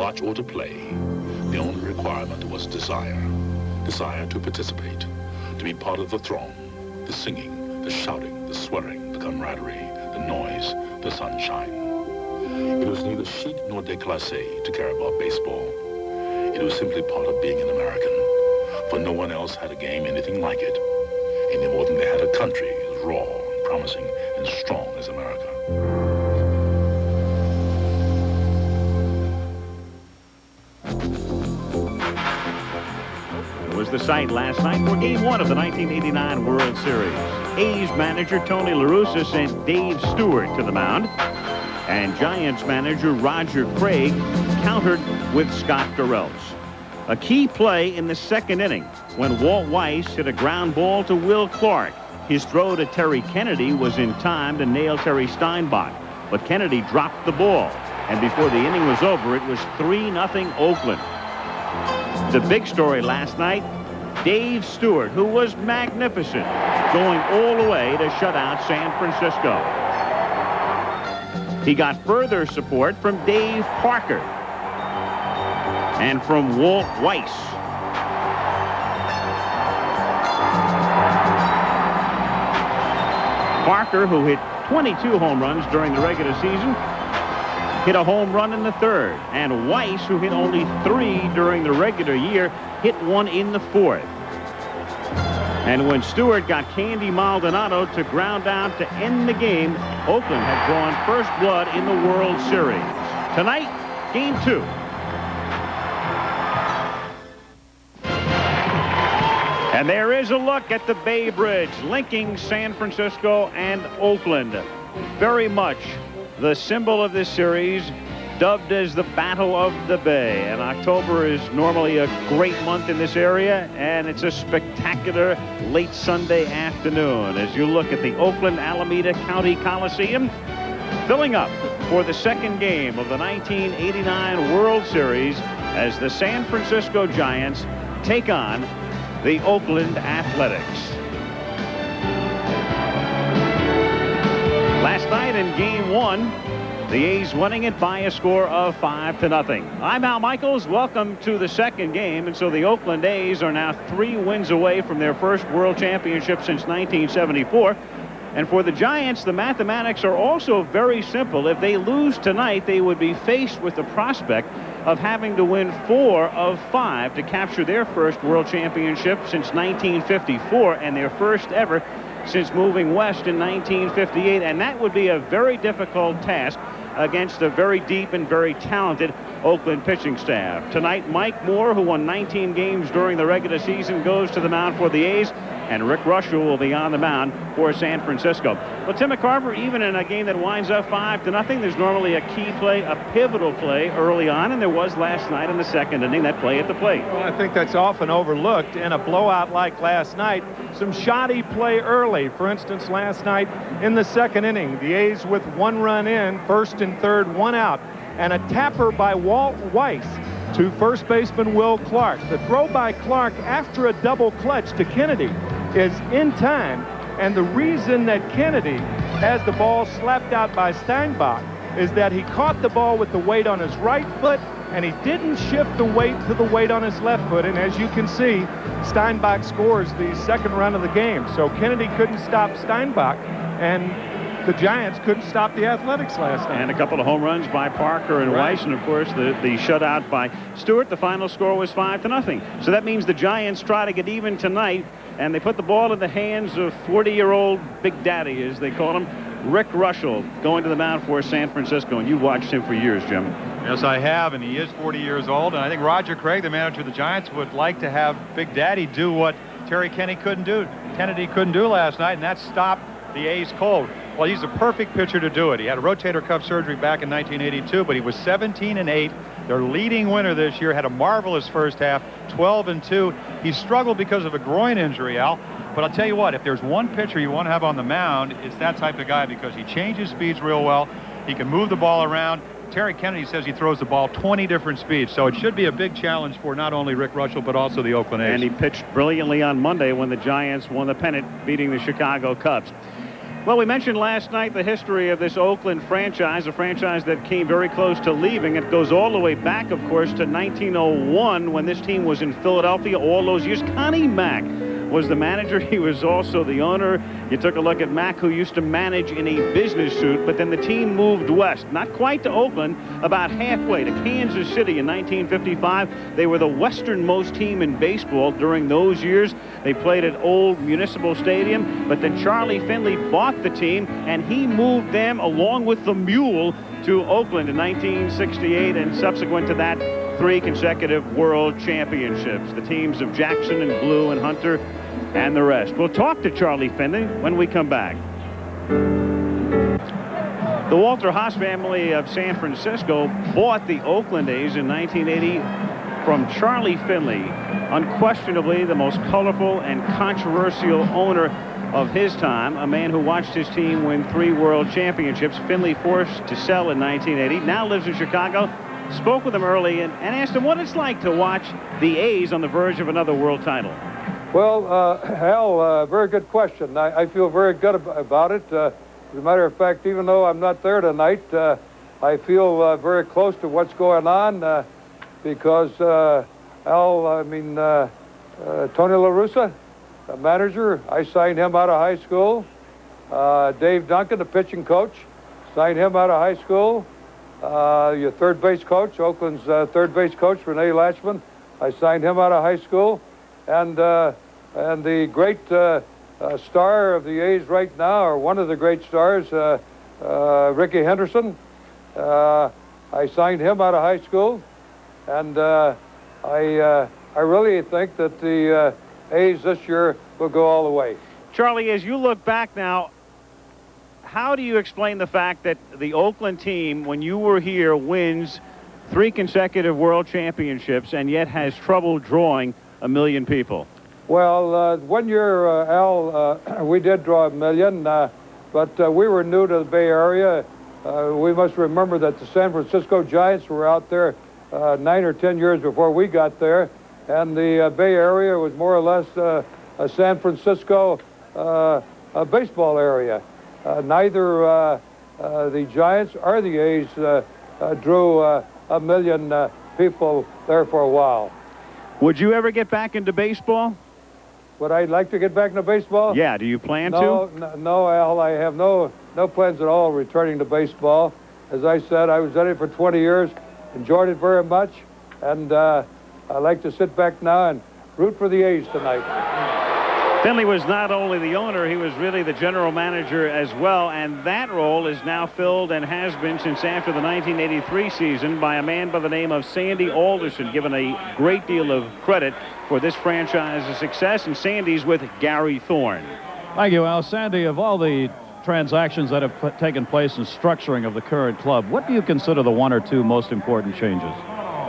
watch or to play, the only requirement was desire. Desire to participate, to be part of the throng, the singing, the shouting, the swearing, the camaraderie, the noise, the sunshine. It was neither chic nor déclassé to care about baseball. It was simply part of being an American, for no one else had a game anything like it, any more than they had a country as raw and promising and strong as America. Was the site last night for Game 1 of the 1989 World Series. A's manager Tony La Russa sent Dave Stewart to the mound, and Giants manager Roger Craig countered with Scott Garrels. A key play in the second inning when Walt Weiss hit a ground ball to Will Clark. His throw to Terry Kennedy was in time to nail Terry Steinbach, but Kennedy dropped the ball, and before the inning was over, it was 3-0 Oakland. The big story last night, Dave Stewart, who was magnificent, going all the way to shut out San Francisco. He got further support from Dave Parker and from Walt Weiss. Parker, who hit 22 home runs during the regular season, hit a home run in the third, and Weiss, who hit only 3 during the regular year, hit 1 in the fourth. And when Stewart got Candy Maldonado to ground out to end the game, Oakland had drawn first blood in the World Series. Tonight, Game 2. And there is a look at the Bay Bridge linking San Francisco and Oakland. Very much the symbol of this series, dubbed as the Battle of the Bay. And October is normally a great month in this area, and it's a spectacular late Sunday afternoon as you look at the Oakland Alameda County Coliseum filling up for the second game of the 1989 World Series as the San Francisco Giants take on the Oakland Athletics. Last night in Game 1, the A's winning it by a score of 5-0. I'm Al Michaels. Welcome to the second game. And so the Oakland A's are now 3 wins away from their first World Championship since 1974. And for the Giants, the mathematics are also very simple. If they lose tonight, they would be faced with the prospect of having to win 4 of 5 to capture their first World Championship since 1954 and their first ever since moving west in 1958, and that would be a very difficult task against a very deep and very talented Oakland pitching staff. Tonight, Mike Moore, who won 19 games during the regular season, goes to the mound for the A's, and Rick Reuschel will be on the mound for San Francisco. Well, Tim McCarver, even in a game that winds up 5-0, there's normally a key play, a pivotal play early on, and there was last night in the second inning, that play at the plate. Well, I think that's often overlooked in a blowout like last night. Some shoddy play early. For instance, last night in the second inning, the A's with 1 run in, first and third, 1 out, and a tapper by Walt Weiss to first baseman Will Clark. The throw by Clark after a double clutch to Kennedy is in time, and the reason that Kennedy has the ball slapped out by Steinbach is that he caught the ball with the weight on his right foot, and he didn't shift the weight to the weight on his left foot. And as you can see, Steinbach scores the second run of the game. So Kennedy couldn't stop Steinbach, and the Giants couldn't stop the Athletics last night. And a couple of home runs by Parker and Weiss, and of course the shutout by Stewart. The final score was 5-0. So that means the Giants try to get even tonight, and they put the ball in the hands of 40-year-old Big Daddy, as they call him, Rick Reuschel, going to the mound for San Francisco. And you've watched him for years, Jim. Yes, I have, and he is 40 years old. And I think Roger Craig, the manager of the Giants, would like to have Big Daddy do what Terry Kennedy couldn't do last night, and that's stop the A's cold. Well, he's a perfect pitcher to do it. He had a rotator cuff surgery back in 1982, but he was 17-8. Their leading winner this year, had a marvelous first half, 12-2. He struggled because of a groin injury, Al. But I'll tell you what, if there's one pitcher you want to have on the mound, it's that type of guy, because he changes speeds real well. He can move the ball around. Terry Kennedy says he throws the ball 20 different speeds, so it should be a big challenge for not only Rick Reuschel, but also the Oakland A's. And he pitched brilliantly on Monday when the Giants won the pennant, beating the Chicago Cubs. Well, we mentioned last night the history of this Oakland franchise, a franchise that came very close to leaving. It goes all the way back, of course, to 1901 when this team was in Philadelphia all those years. Connie Mack was the manager. He was also the owner. You took a look at Mack, who used to manage in a business suit, but then the team moved west, not quite to Oakland, about halfway to Kansas City in 1955. They were the westernmost team in baseball during those years. They played at Old Municipal Stadium, but then Charlie Finley bought the team, and he moved them along with the Mule to Oakland in 1968, and subsequent to that, 3 consecutive world championships. The teams of Jackson and Blue and Hunter and the rest. We'll talk to Charlie Finley when we come back. The Walter Haas family of San Francisco bought the Oakland A's in 1980 from Charlie Finley, unquestionably the most colorful and controversial owner of his time, a man who watched his team win 3 world championships. Finley forced to sell in 1980, now lives in Chicago. Spoke with him early and asked him what it's like to watch the A's on the verge of another world title. Well, Al, very good question. I feel very good about it. As a matter of fact, even though I'm not there tonight, I feel very close to what's going on because, Al, Tony La Russa, a manager, I signed him out of high school. Dave Duncan, the pitching coach, signed him out of high school. Your third base coach, Oakland's third base coach, Rene Latchman, I signed him out of high school. And the great star of the A's right now, or one of the great stars, Ricky Henderson, I signed him out of high school. And I really think that the A's this year will go all the way. Charlie, as you look back now, how do you explain the fact that the Oakland team, when you were here, wins 3 consecutive world championships and yet has trouble drawing 1 million people? Well, one year, Al, we did draw 1 million, but we were new to the Bay Area. We must remember that the San Francisco Giants were out there 9 or 10 years before we got there, and the Bay Area was more or less a San Francisco a baseball area. Neither the Giants or the A's drew 1 million people there for a while. Would you ever get back into baseball? Would I like to get back into baseball? Yeah, do you plan to? No, Al, I have no plans at all returning to baseball. As I said, I was in it for 20 years, enjoyed it very much, and I like to sit back now and root for the A's tonight. Finley was not only the owner, he was really the general manager as well, and that role is now filled and has been since after the 1983 season by a man by the name of Sandy Alderson, given a great deal of credit for this franchise's success, and Sandy's with Gary Thorne. Thank you, Al. Sandy, of all the transactions that have taken place in structuring of the current club, what do you consider the 1 or 2 most important changes?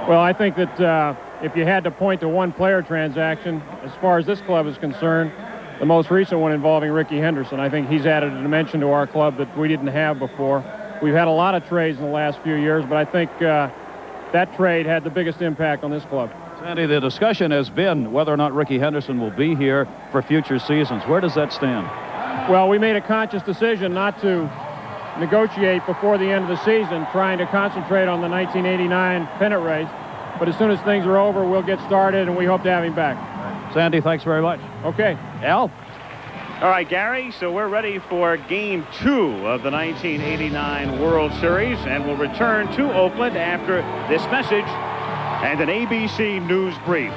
Well, I think that if you had to point to one player transaction, as far as this club is concerned, the most recent one involving Ricky Henderson. I think he's added a dimension to our club that we didn't have before. We've had a lot of trades in the last few years, but I think that trade had the biggest impact on this club. Sandy, the discussion has been whether or not Ricky Henderson will be here for future seasons. Where does that stand? Well, we made a conscious decision not to negotiate before the end of the season, trying to concentrate on the 1989 pennant race. But as soon as things are over, we'll get started, and we hope to have him back. Sandy, thanks very much. Okay. Al? All right, Gary, so we're ready for Game 2 of the 1989 World Series, and we'll return to Oakland after this message and an ABC News Brief.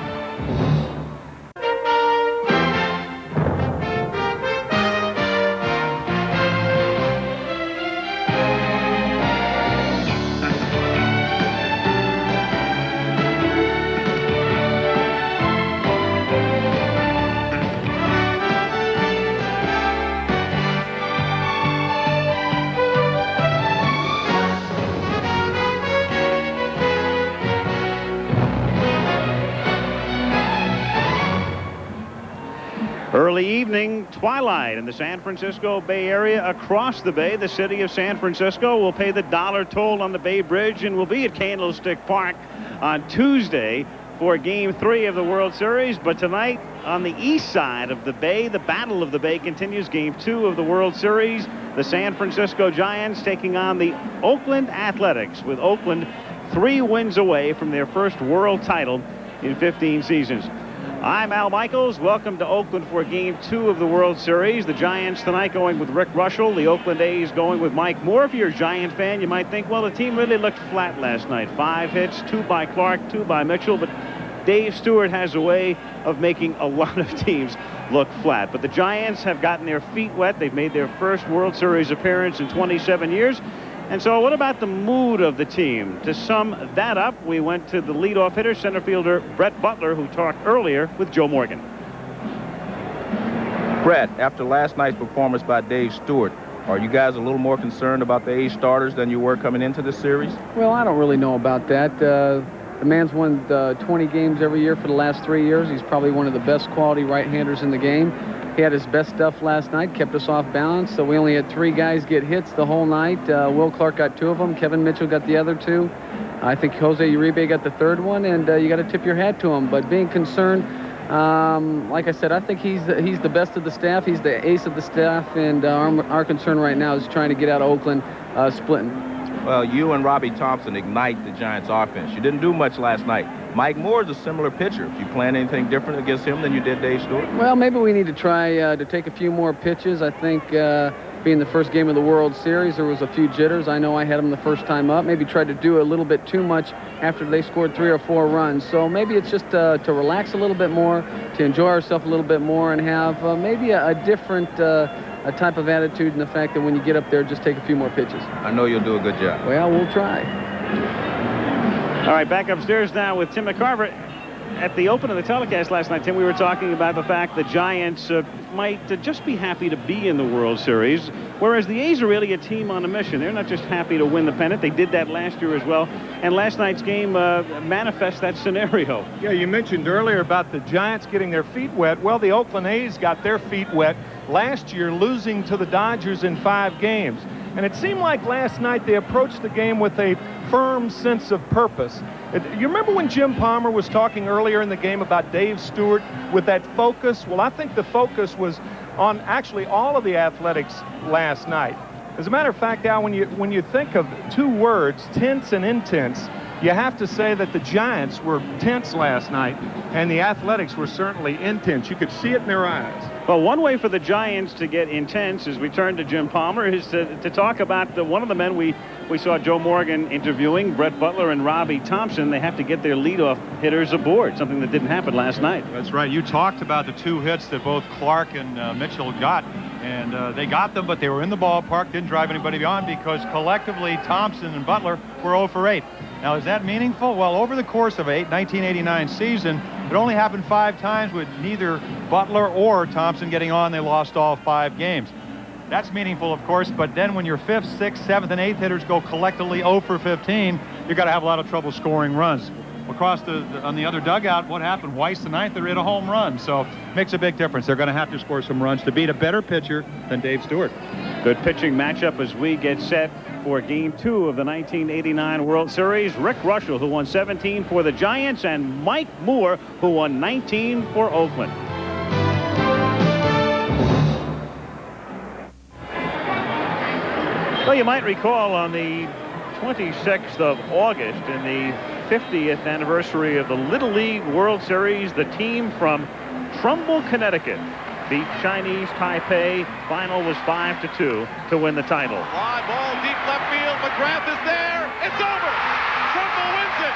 Early evening twilight in the San Francisco Bay Area. Across the bay, the city of San Francisco will pay the $1 toll on the Bay Bridge and will be at Candlestick Park on Tuesday for Game 3 of the World Series. But tonight, on the east side of the Bay, the Battle of the Bay continues. Game 2 of the World Series. The San Francisco Giants taking on the Oakland Athletics, with Oakland 3 wins away from their first world title in 15 seasons. I'm Al Michaels. Welcome to Oakland for Game 2 of the World Series. The Giants tonight going with Rick Reuschel. The Oakland A's going with Mike Moore. If you're a Giant fan, you might think, well, the team really looked flat last night. 5 hits, 2 by Clark, 2 by Mitchell. But Dave Stewart has a way of making a lot of teams look flat. But the Giants have gotten their feet wet. They've made their first World Series appearance in 27 years. And so what about the mood of the team? To sum that up, we went to the leadoff hitter, center fielder Brett Butler, who talked earlier with Joe Morgan. Brett, after last night's performance by Dave Stewart, are you guys a little more concerned about the A's starters than you were coming into this series? Well, I don't really know about that. The man's won 20 games every year for the last 3 years. He's probably one of the best quality right-handers in the game. He had his best stuff last night, kept us off balance, so we only had 3 guys get hits the whole night. Will Clark got 2 of them. Kevin Mitchell got the other 2. I think Jose Uribe got the 3rd one, and you got to tip your hat to him. But being concerned, like I said, I think he's the best of the staff. He's the ace of the staff, and our concern right now is trying to get out of Oakland splitting. Well, you and Robbie Thompson ignite the Giants' offense. You didn't do much last night. Mike Moore is a similar pitcher. Do you plan anything different against him than you did Dave Stewart? Well, maybe we need to try to take a few more pitches. I think being the first game of the World Series, there was a few jitters. I know I had them the first time up. Maybe tried to do a little bit too much after they scored 3 or 4 runs. So maybe it's just to relax a little bit more, to enjoy ourselves a little bit more, and have maybe a different a type of attitude, and the fact that when you get up there, just take a few more pitches. I know you'll do a good job. Well, we'll try. All right, back upstairs now with Tim McCarver. At the open of the telecast last night, Tim, we were talking about the fact the Giants might just be happy to be in the World Series, whereas the A's are really a team on a mission. They're not just happy to win the pennant. They did that last year as well, and last night's game manifests that scenario. Yeah, you mentioned earlier about the Giants getting their feet wet. Well, the Oakland A's got their feet wet last year, losing to the Dodgers in 5 games. And it seemed like last night they approached the game with a firm sense of purpose. You remember when Jim Palmer was talking earlier in the game about Dave Stewart with that focus? Well, I think the focus was on actually all of the Athletics last night. As a matter of fact, Al, when you think of 2 words, tense and intense, you have to say that the Giants were tense last night, and the Athletics were certainly intense. You could see it in their eyes. Well, one way for the Giants to get intense, as we turn to Jim Palmer, is to talk about one of the men we saw Joe Morgan interviewing, Brett Butler and Robbie Thompson. They have to get their leadoff hitters aboard, something that didn't happen last night. That's right. You talked about the 2 hits that both Clark and Mitchell got, and they got them, but they were in the ballpark, didn't drive anybody beyond, because collectively Thompson and Butler were 0 for 8. Now, is that meaningful? Well, over the course of a 1989 season, it only happened 5 times with neither Butler or Thompson getting on. They lost all 5 games. That's meaningful, of course, but then when your 5th, 6th, 7th, and 8th hitters go collectively 0 for 15, you've got to have a lot of trouble scoring runs. Across on the other dugout, what happened? Weiss the 9th, they hit a home run, so it makes a big difference. They're going to have to score some runs to beat a better pitcher than Dave Stewart. Good pitching matchup as we get set for Game 2 of the 1989 World Series. Rick Reuschel, who won 17 for the Giants, and Mike Moore, who won 19 for Oakland. Well, you might recall on the 26th of August, in the 50th anniversary of the Little League World Series, the team from Trumbull, Connecticut beat Chinese Taipei. Final was 5-2 to win the title. Fly ball deep left field. McGrath is there. It's over. Trumbull wins it.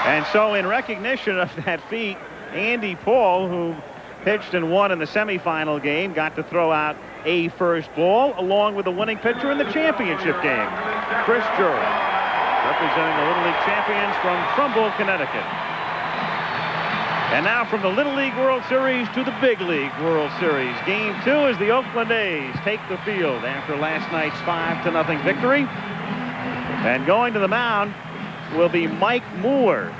And so in recognition of that feat, Andy Paul, who pitched and won in the semifinal game, got to throw out a first ball along with the winning pitcher in the championship game, Chris Jury, representing the Little League champions from Trumbull, Connecticut. And now from the Little League World Series to the Big League World Series. Game 2 as the Oakland A's take the field after last night's 5-0 victory. And going to the mound will be Mike Moore,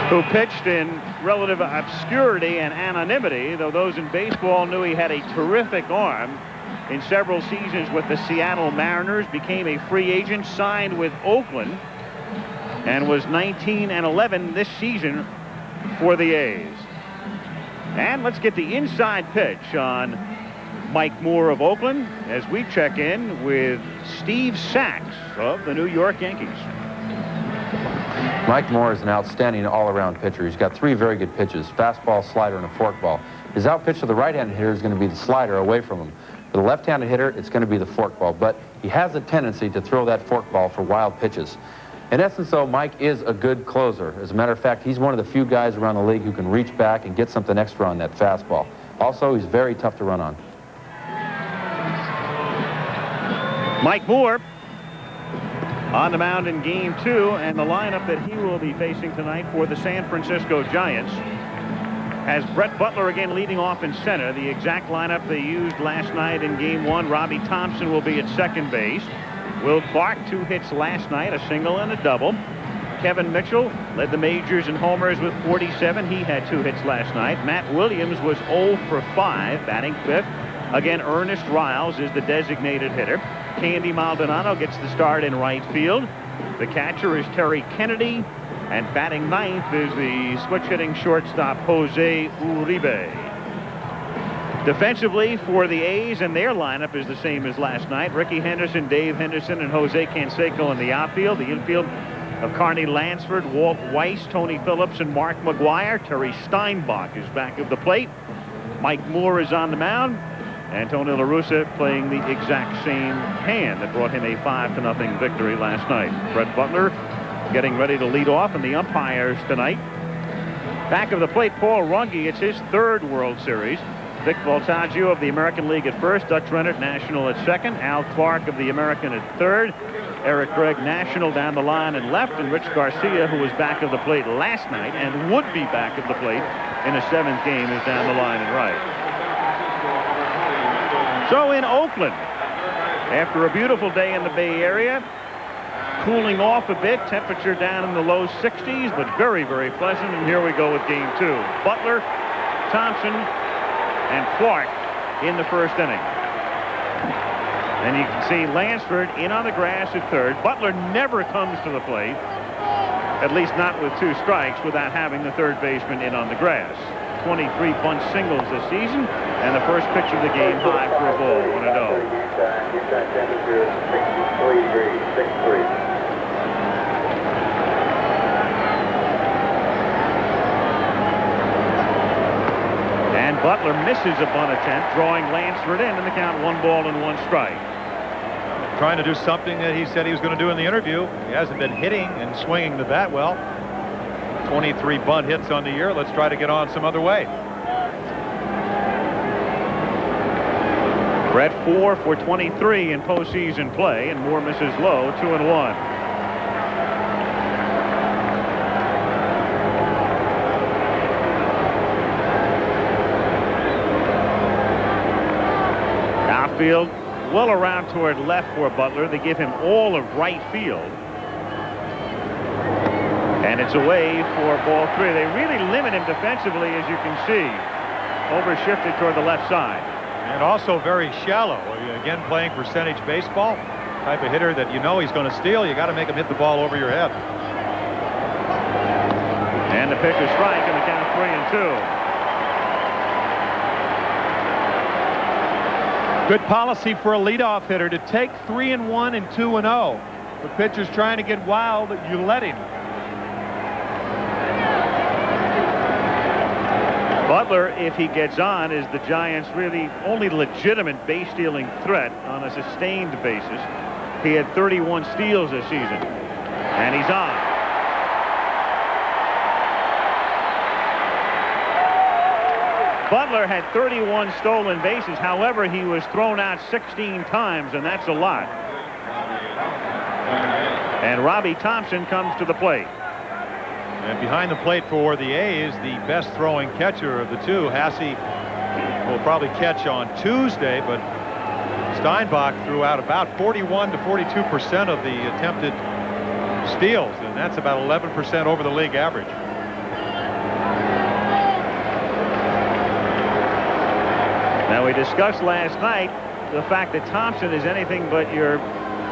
who pitched in relative obscurity and anonymity, though those in baseball knew he had a terrific arm. In several seasons with the Seattle Mariners, became a free agent, signed with Oakland, and was 19-11 this season for the A's. And let's get the inside pitch on Mike Moore of Oakland as we check in with Steve Sachs of the New York Yankees. Mike Moore is an outstanding all-around pitcher. He's got 3 very good pitches, fastball, slider, and a forkball. His out pitch to the right-handed hitter is going to be the slider away from him. For the left-handed hitter, it's going to be the forkball, but he has a tendency to throw that forkball for wild pitches. In essence, though, Mike is a good closer. As a matter of fact, he's one of the few guys around the league who can reach back and get something extra on that fastball. Also, he's very tough to run on. Mike Moore on the mound in Game 2, and the lineup that he will be facing tonight for the San Francisco Giants has Brett Butler again leading off in center, the exact lineup they used last night in Game 1. Robbie Thompson will be at second base. Will Clark, 2 hits last night, a single and a double. Kevin Mitchell led the majors in homers with 47. He had 2 hits last night. Matt Williams was 0 for 5, batting 5th. Again, Ernest Riles is the designated hitter. Candy Maldonado gets the start in right field. The catcher is Terry Kennedy. And batting 9th is the switch-hitting shortstop Jose Uribe. Defensively for the A's, and their lineup is the same as last night. Ricky Henderson, Dave Henderson, and Jose Canseco in the outfield. The infield of Carney Lansford, Walt Weiss, Tony Phillips, and Mark McGuire. Terry Steinbach is back of the plate. Mike Moore is on the mound. And Tony La Russa playing the exact same hand that brought him a 5-0 victory last night. Brett Butler getting ready to lead off, and the umpires tonight. Back of the plate, Paul Runge. It's his 3rd World Series. Vic Voltaggio of the American League at first. Dutch Rennert, National at second. Al Clark of the American at third. Eric Gregg, National down the line and left. And Rich Garcia, who was back of the plate last night and would be back of the plate in a 7th game, is down the line and right. So in Oakland, after a beautiful day in the Bay Area, cooling off a bit, temperature down in the low 60s, but very, very pleasant. And here we go with Game 2. Butler, Thompson, and Clark in the first inning. And you can see Lansford in on the grass at third. Butler never comes to the plate, at least not with 2 strikes, without having the third baseman in on the grass. 23 bunt singles this season, and the first pitch of the game high for a ball, 1-0. And Butler misses a bunt attempt, drawing Lansford in the count 1 ball and 1 strike. Trying to do something that he said he was going to do in the interview. He hasn't been hitting and swinging the bat well. 23 bunt hits on the year. Let's try to get on some other way. Brett 4 for 23 in postseason play, and Moore misses low, 2-1. Outfield well around toward left for Butler. They give him all of right field. And it's away for ball 3. They really limit him defensively, as you can see. Overshifted toward the left side. And also very shallow. Again, playing percentage baseball. Type of hitter that you know he's going to steal. You got to make him hit the ball over your head. And the pitch is strike, and the count 3-2. Good policy for a leadoff hitter to take 3-1 and 2-0. The pitcher's trying to get wild, you let him. Butler, if he gets on, is the Giants' really only legitimate base-stealing threat on a sustained basis. He had 31 steals this season, and he's on. Butler had 31 stolen bases. However, he was thrown out 16 times, and that's a lot. And Robbie Thompson comes to the plate. And behind the plate for the A's, the best throwing catcher of the two, Hasse, will probably catch on Tuesday, but Steinbach threw out about 41 to 42% of the attempted steals, and that's about 11% over the league average. Now, we discussed last night the fact that Thompson is anything but your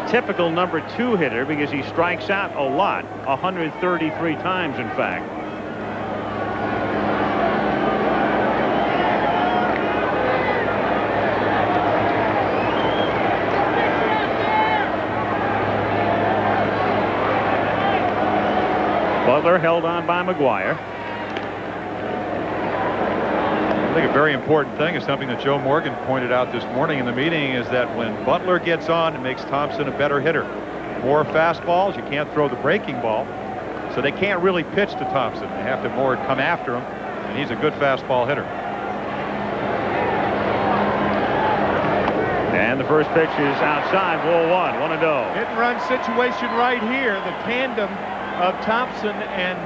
typical number 2 hitter because he strikes out a lot, 133 times, in fact. Butler held on by McGuire. I think a very important thing is something that Joe Morgan pointed out this morning in the meeting is that when Butler gets on, it makes Thompson a better hitter. More fastballs, you can't throw the breaking ball, so they can't really pitch to Thompson. They have to more come after him, and he's a good fastball hitter. And the first pitch is outside, ball 1-0. Hit and run situation right here. The tandem of Thompson and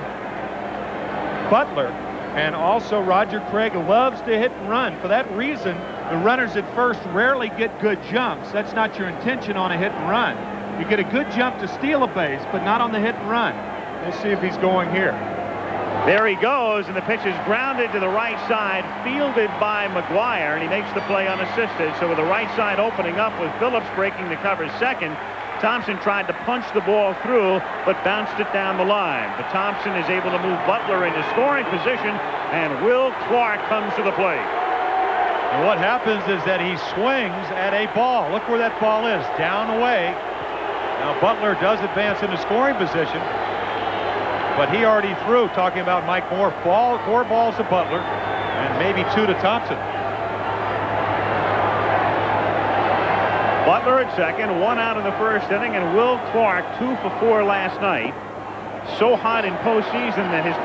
Butler, and also Roger Craig loves to hit and run. For that reason, the runners at first rarely get good jumps. That's not your intention on a hit and run. You get a good jump to steal a base, but not on the hit and run. We'll see if he's going here. There he goes, and the pitch is grounded to the right side, fielded by McGuire, and he makes the play unassisted. So with the right side opening up with Phillips breaking the cover second, Thompson tried to punch the ball through, but bounced it down the line. But Thompson is able to move Butler into scoring position, and Will Clark comes to the plate. And what happens is that he swings at a ball. Look where that ball is, down away. Now Butler does advance into scoring position, but he already threw, talking about Mike Moore, 4 balls to Butler and maybe 2 to Thompson. Butler at second, 1 out in the first inning, and Will Clark 2 for 4 last night. So hot in postseason that his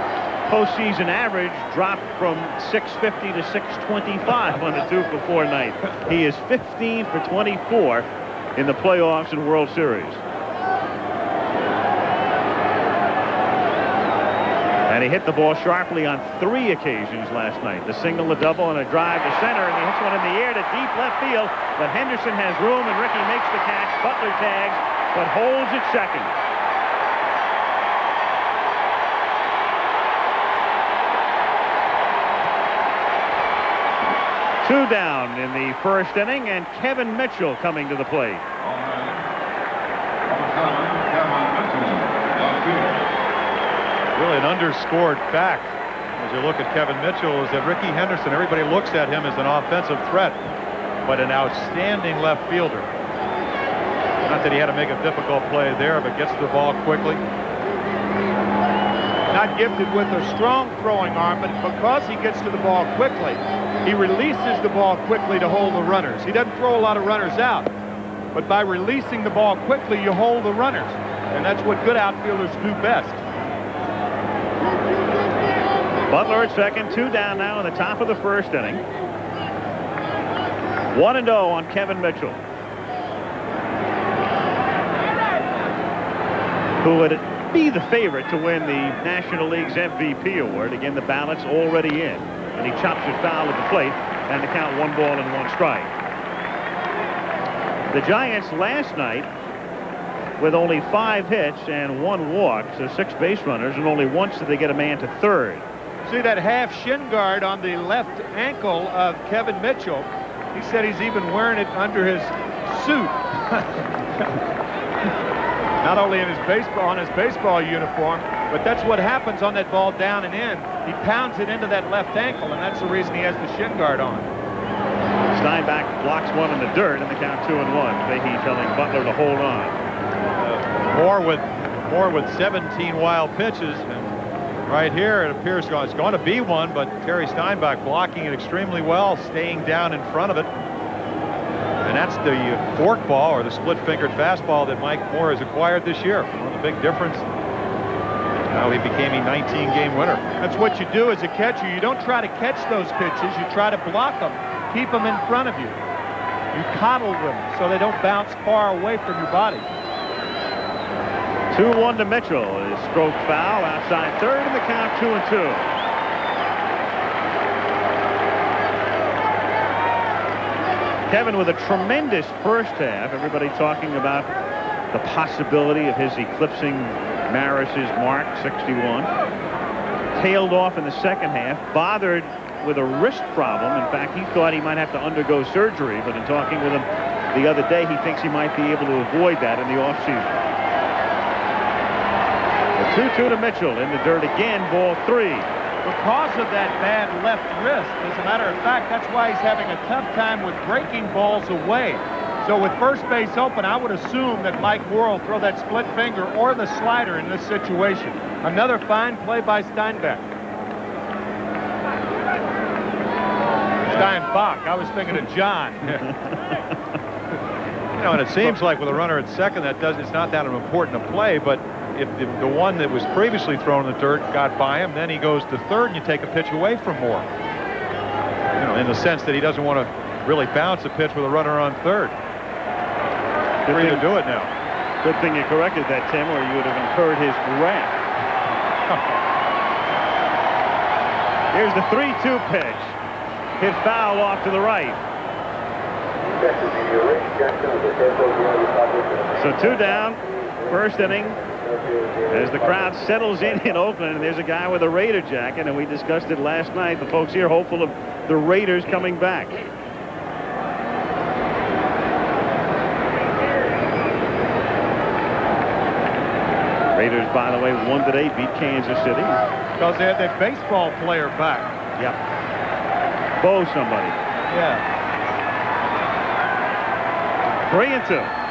postseason average dropped from 650 to 625 on the 2 for 4 night. He is 15 for 24 in the playoffs and World Series. And he hit the ball sharply on 3 occasions last night. The single, the double, and a drive to center, and he hits one in the air to deep left field. But Henderson has room, and Ricky makes the catch. Butler tags, but holds at second. Two down in the first inning, and Kevin Mitchell coming to the plate. Really an underscored fact as you look at Kevin Mitchell is that Ricky Henderson, everybody looks at him as an offensive threat, but an outstanding left fielder. Not that he had to make a difficult play there, but gets the ball quickly. Not gifted with a strong throwing arm, but because he gets to the ball quickly, he releases the ball quickly to hold the runners. He doesn't throw a lot of runners out, but by releasing the ball quickly, you hold the runners. And that's what good outfielders do best. Butler at second, 2 down now in the top of the first inning. 1-0 on Kevin Mitchell, who would be the favorite to win the National League's MVP award. Again, the ballot's already in, and he chops it foul at the plate, and to count 1 ball and 1 strike. The Giants last night, with only 5 hits and 1 walk, so 6 base runners, and only once did they get a man to third. See that half shin guard on the left ankle of Kevin Mitchell. He said he's even wearing it under his suit. Not only in his baseball uniform, but that's what happens on that ball down and in. He pounds it into that left ankle, and that's the reason he has the shin guard on. Steinbach blocks one in the dirt, and the count 2-1. Fahey telling Butler to hold on. Moore with 17 wild pitches, and right here it appears it's going to be one, but Terry Steinbach blocking it extremely well, staying down in front of it. And that's the forkball, or the split-fingered fastball, that Mike Moore has acquired this year. One of the big difference. Now he became a 19-game winner. That's what you do as a catcher. You don't try to catch those pitches. You try to block them. Keep them in front of you. You coddle them so they don't bounce far away from your body. 2-1 to Mitchell. His stroke foul outside third, and the count 2-2. Kevin with a tremendous first half. Everybody talking about the possibility of his eclipsing Maris's mark, 61. Tailed off in the second half, bothered with a wrist problem. In fact, he thought he might have to undergo surgery, but in talking with him the other day, he thinks he might be able to avoid that in the offseason. The 2-2 to Mitchell in the dirt again, ball 3. Because of that bad left wrist, as a matter of fact, that's why he's having a tough time with breaking balls away. So with first base open, I would assume that Mike Moore will throw that split finger or the slider in this situation. Another fine play by Steinbach. Steinbach. I was thinking of John. You know, and it seems like with a runner at second, it's not that important a play, but if the one that was previously thrown in the dirt got by him, then he goes to third and you take a pitch away from Moore. You know, in the sense that he doesn't want to really bounce a pitch with a runner on third. Free to do it now. Good thing you corrected that, Tim, or you would have incurred his wrath. Here's the 3-2 pitch. Hit foul off to the right. So 2 down, first inning. As the crowd settles in Oakland, and there's a guy with a Raider jacket, and we discussed it last night. The folks here hopeful of the Raiders coming back. Raiders, by the way, won today, beat Kansas City. Because they had that baseball player back. Yep. Bo somebody. Yeah. 3-2.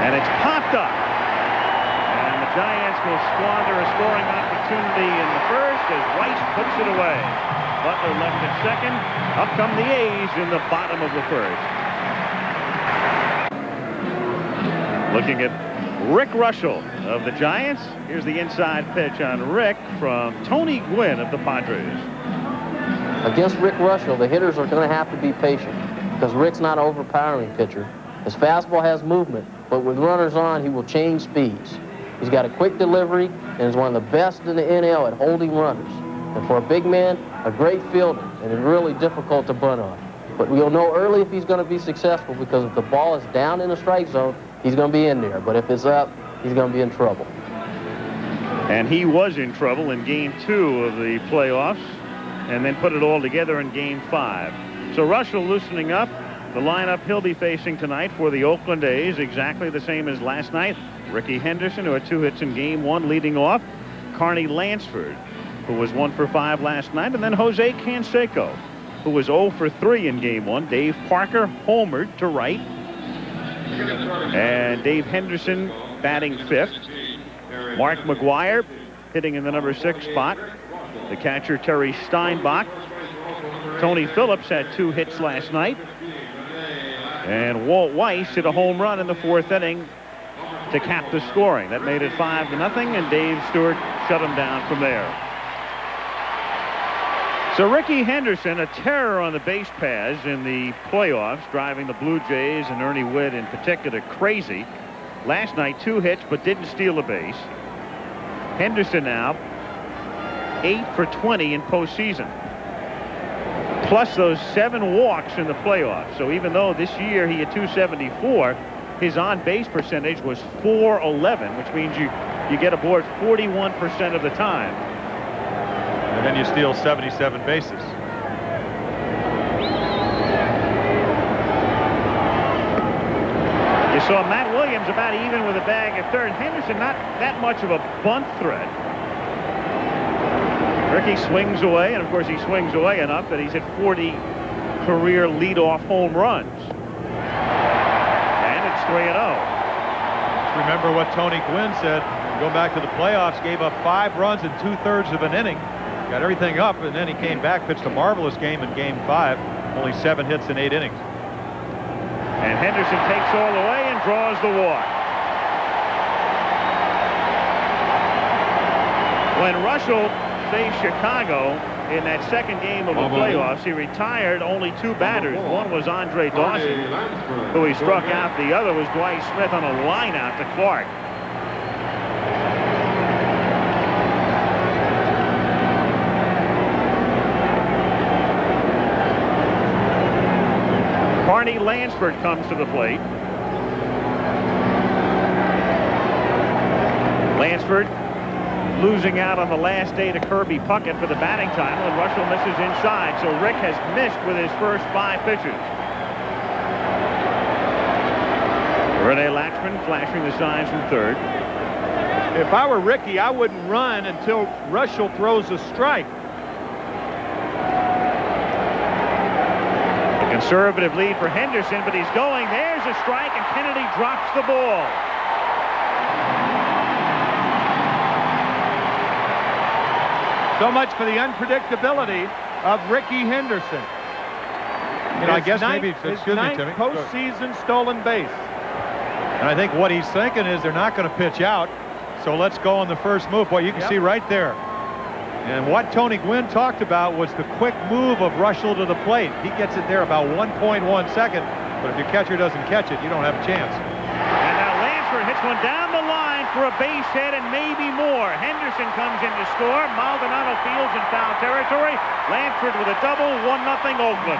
And it's popped up. And the Giants will squander a scoring opportunity in the first as Rice puts it away. Butler left at second. Up come the A's in the bottom of the first. Looking at Rick Reuschel of the Giants. Here's the inside pitch on Rick from Tony Gwynn of the Padres. Against Rick Reuschel, the hitters are going to have to be patient because Rick's not an overpowering pitcher. His fastball has movement, but with runners on, he will change speeds. He's got a quick delivery and is one of the best in the NL at holding runners. And for a big man, a great fielder, and it's really difficult to bunt on. But we'll know early if he's going to be successful because if the ball is down in the strike zone, he's going to be in there. But if it's up, he's going to be in trouble. And he was in trouble in Game 2 of the playoffs and then put it all together in Game 5. So Reuschel loosening up. The lineup he'll be facing tonight for the Oakland A's, exactly the same as last night. Ricky Henderson, who had 2 hits in Game 1, leading off. Carney Lansford, who was 1 for 5 last night. And then Jose Canseco, who was 0 for 3 in Game 1. Dave Parker homered to right. And Dave Henderson batting 5th. Mark McGuire hitting in the number 6 spot. The catcher Terry Steinbach. Tony Phillips had 2 hits last night. And Walt Weiss hit a home run in the 4th inning to cap the scoring. That made it 5-0, and Dave Stewart shut him down from there. So Ricky Henderson, a terror on the base paths in the playoffs, driving the Blue Jays and Ernie Witt in particular crazy. Last night, 2 hits, but didn't steal a base. Henderson now 8 for 20 in postseason, plus those 7 walks in the playoffs. So even though this year he had 274, his on-base percentage was .411, which means you get aboard 41% of the time. And then you steal 77 bases. You saw Matt Williams about even with a bag at third. Henderson not that much of a bunt threat. Ricky swings away, and of course he swings away enough that he's hit 40 career leadoff home runs. And it's 3-0. Remember what Tony Gwynn said, going back to the playoffs, gave up 5 runs in 2/3 of an inning. Got everything up, and then he came back, pitched a marvelous game in Game 5. Only 7 hits in 8 innings. And Henderson takes all the way and draws the walk. When Reuschel faced Chicago in that second game of the playoffs, he retired only 2 batters. One was Andre Dawson, who he struck out. The other was Dwight Smith on a line out to Clark. Carney Lansford comes to the plate. Lansford losing out on the last day to Kirby Puckett for the batting title, and Reuschel misses inside. So Rick has missed with his first 5 pitches. Rene Laxman flashing the signs from third. If I were Ricky, I wouldn't run until Reuschel throws a strike. A conservative lead for Henderson, but he's going. There's a strike, and Kennedy drops the ball. So much for the unpredictability of Ricky Henderson. You know, I guess maybe, his excuse me, ninth Timmy. postseason stolen base. And I think what he's thinking is they're not going to pitch out, so let's go on the first move. Boy, you can see right there. And what Tony Gwynn talked about was the quick move of Reuschel to the plate. He gets it there about 1.1 second, but if your catcher doesn't catch it, you don't have a chance. And now Lansford hits one down the line for a base hit and maybe more. Henderson comes in to score. Maldonado fields in foul territory. Lansford with a double, 1-0 Oakland.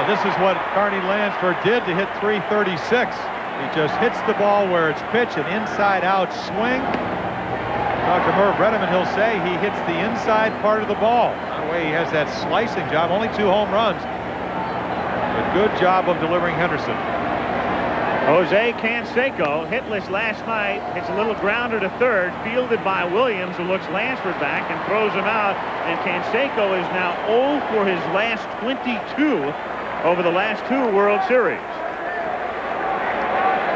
This is what Carney Lansford did to hit 336. He just hits the ball where it's pitched, an inside-out swing. Dr. Merv Redeman, he'll say he hits the inside part of the ball. That way he has that slicing job, only 2 home runs. A good job of delivering Henderson. Jose Canseco, hitless last night, hits a little grounder to third, fielded by Williams, who looks Lansford back and throws him out. And Canseco is now 0 for his last 22 over the last 2 World Series.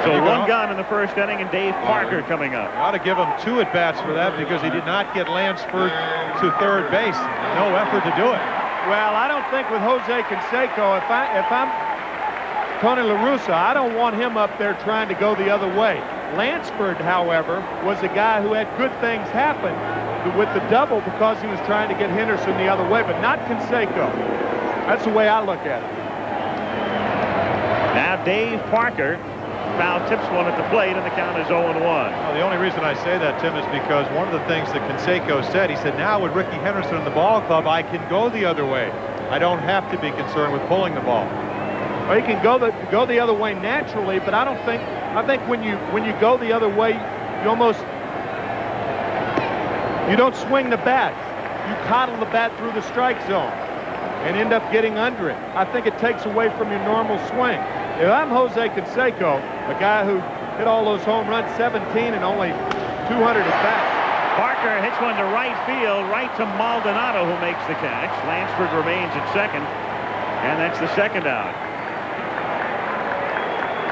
So 1 gun in the first inning, and Dave Parker coming up. You ought to give him 2 at-bats for that, because he did not get Lansford to third base. No effort to do it. Well, I don't think with Jose Canseco, if I'm Tony La Russa, I don't want him up there trying to go the other way. Lansford, however, was a guy who had good things happen with the double because he was trying to get Henderson the other way, but not Canseco. That's the way I look at it. Now Dave Parker foul tips one at the plate, and the count is 0-1. Well, the only reason I say that, Tim, is because one of the things that Canseco said, he said, now with Ricky Henderson in the ball club, I can go the other way. I don't have to be concerned with pulling the ball. Well, you can go the other way naturally, but I think when you go the other way, you don't swing the bat. You coddle the bat through the strike zone and end up getting under it. I think it takes away from your normal swing. If I'm Jose Canseco, a guy who hit all those home runs, 17 and only 200 at bat. Parker hits one to right field, right to Maldonado, who makes the catch. Lansford remains at second, and that's the second out.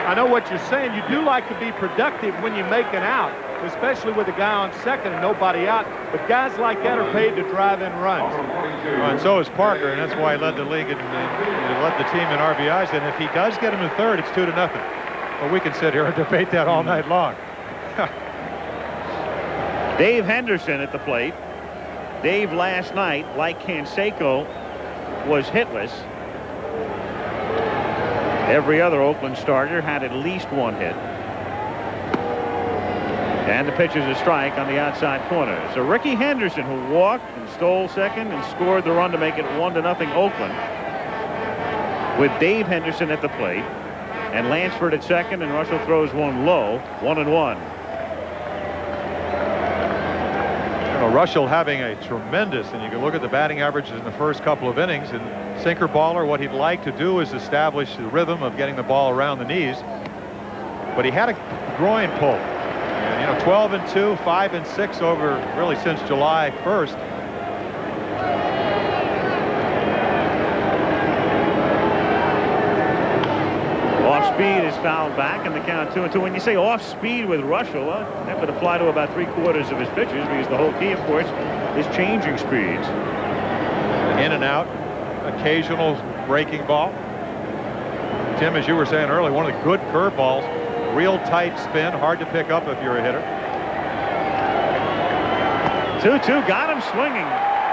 I know what you're saying. You do like to be productive when you make an out, especially with a guy on second and nobody out. But guys like that are paid to drive in runs. Well, and so is Parker, and that's why he led the league and led the team in RBIs. And if he does get him to third, it's 2-0. Well, we can sit here and debate that all night long. Dave Henderson at the plate. Dave last night, like Canseco, was hitless. Every other Oakland starter had at least 1 hit. And the pitch is a strike on the outside corner. So Ricky Henderson, who walked and stole second and scored the run to make it 1-0 Oakland, with Dave Henderson at the plate and Lansford at second, and Reuschel throws one low, 1-1. Reuschel having a tremendous, and you can look at the batting averages in the first couple of innings, and sinker baller, what he'd like to do is establish the rhythm of getting the ball around the knees. But he had a groin pull. And, 12-2, 5-6 over really since July 1st. Off speed is fouled back, and the count 2-2. When you say off speed with Reuschel, that would apply to about 3/4 of his pitches, because the whole key, of course, is changing speeds. In and out, occasional breaking ball. Tim, as you were saying earlier, one of the good curveballs, real tight spin, hard to pick up if you're a hitter. 2-2, got him swinging.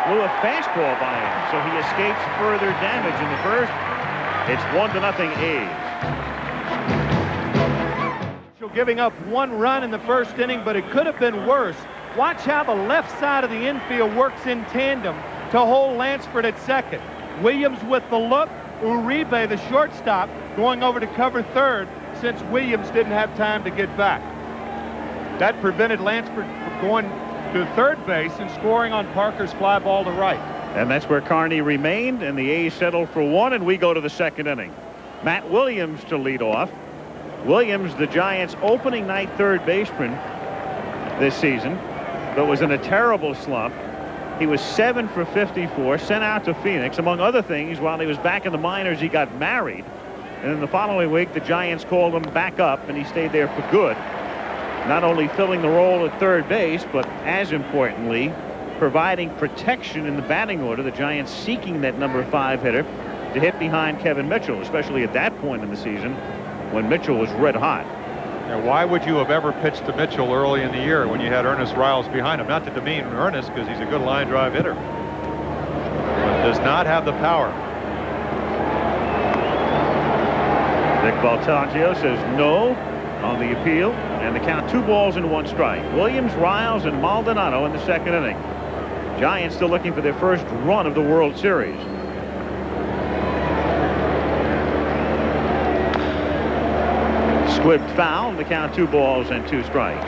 blew a fastball by him, so he escapes further damage in the first. It's 1-0 A's. Giving up 1 run in the first inning, but it could have been worse. Watch how the left side of the infield works in tandem to hold Lansford at second. Williams with the look, Uribe, the shortstop, going over to cover third since Williams didn't have time to get back. That prevented Lansford from going to third base and scoring on Parker's fly ball to right. And that's where Carney remained, and the A's settled for 1, and we go to the second inning. Matt Williams to lead off. Williams, the Giants' opening night third baseman this season, but was in a terrible slump. He was 7 for 54, sent out to Phoenix. Among other things, while he was back in the minors, he got married. And then the following week, the Giants called him back up, and he stayed there for good. Not only filling the role at third base, but as importantly, providing protection in the batting order. The Giants seeking that number 5 hitter to hit behind Kevin Mitchell, especially at that point in the season when Mitchell was red hot. Now, why would you have ever pitched to Mitchell early in the year when you had Ernest Riles behind him? Not to demean Ernest, because he's a good line drive hitter, but does not have the power. Vic Baltagio says no on the appeal, and the count 2 balls and 1 strike. Williams, Riles, and Maldonado in the second inning. Giants still looking for their first run of the World Series. Squibbed foul, and the count 2 balls and 2 strikes.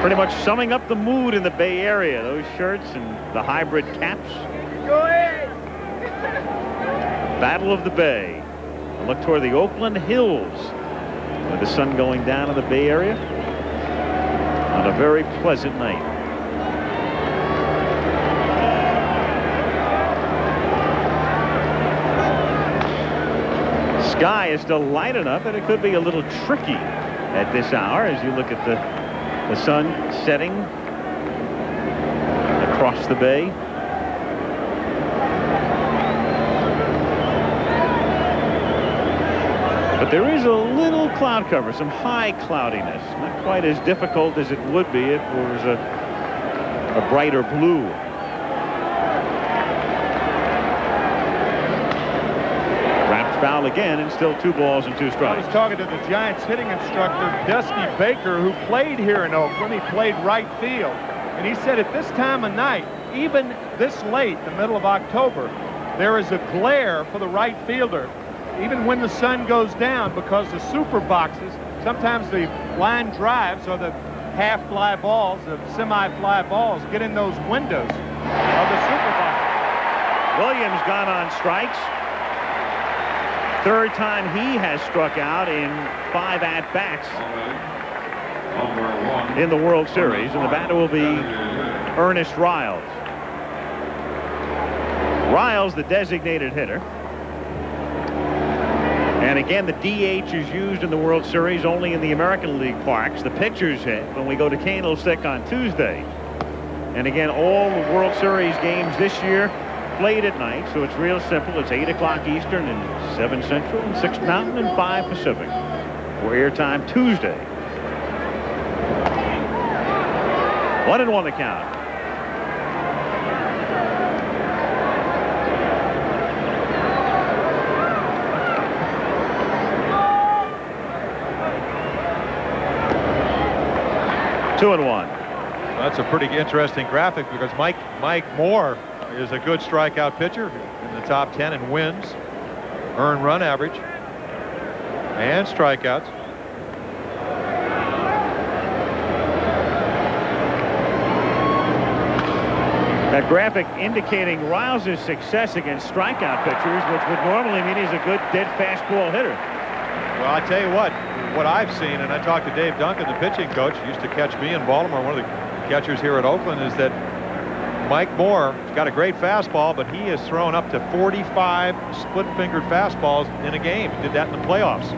Pretty much summing up the mood in the Bay Area, those shirts and the hybrid caps. Go ahead. Battle of the Bay. A look toward the Oakland Hills, with the sun going down in the Bay Area on a very pleasant night. Sky is still light enough that it could be a little tricky at this hour as you look at the sun setting across the bay. But there is a little cloud cover, some high cloudiness. Not quite as difficult as it would be if it was a brighter blue. Foul again, and still 2 balls and 2 strikes. I was talking to the Giants hitting instructor, Dusty Baker, who played here in Oakland. He played right field. And he said at this time of night, even this late, the middle of October, there is a glare for the right fielder, even when the sun goes down, because the super boxes, sometimes the line drives or the half fly balls, the semi-fly balls, get in those windows of the super boxes. Williams gone on strikes. Third time he has struck out in 5 at-bats in the World Series, and the batter will be Ernest Riles. Riles, the designated hitter. And again, the DH is used in the World Series only in the American League parks. The pitchers hit when we go to Candlestick on Tuesday. And again, all the World Series games this year played at night, so it's real simple. It's 8 o'clock Eastern and 7 Central and 6 Mountain and 5 Pacific for airtime Tuesday. 1-1 the count. Two and 1. That's a pretty interesting graphic because Mike Moore is a good strikeout pitcher in the top 10 and wins, earned run average, and strikeouts. That graphic indicating Riles' success against strikeout pitchers, which would normally mean he's a good dead fastball hitter. Well, I tell you what I've seen, and I talked to Dave Duncan, the pitching coach, who used to catch me in Baltimore, one of the catchers here at Oakland, is that Mike Moore has got a great fastball, but he has thrown up to 45 split-fingered fastballs in a game. He did that in the playoffs.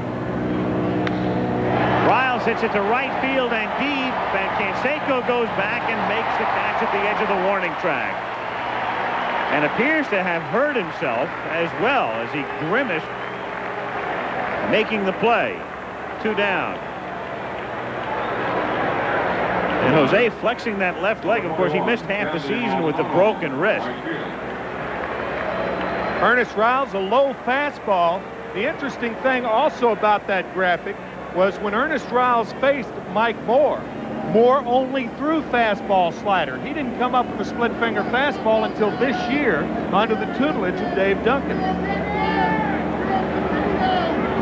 Riles hits it to right field and deep, and Canseco goes back and makes the catch at the edge of the warning track. And appears to have hurt himself as well as he grimaced, making the play. 2 down. And Jose flexing that left leg. Of course, he missed half the season with the broken wrist. Ernest Riles, a low fastball. The interesting thing also about that graphic was when Ernest Riles faced Mike Moore, Moore only threw fastball slider. He didn't come up with a split finger fastball until this year under the tutelage of Dave Duncan.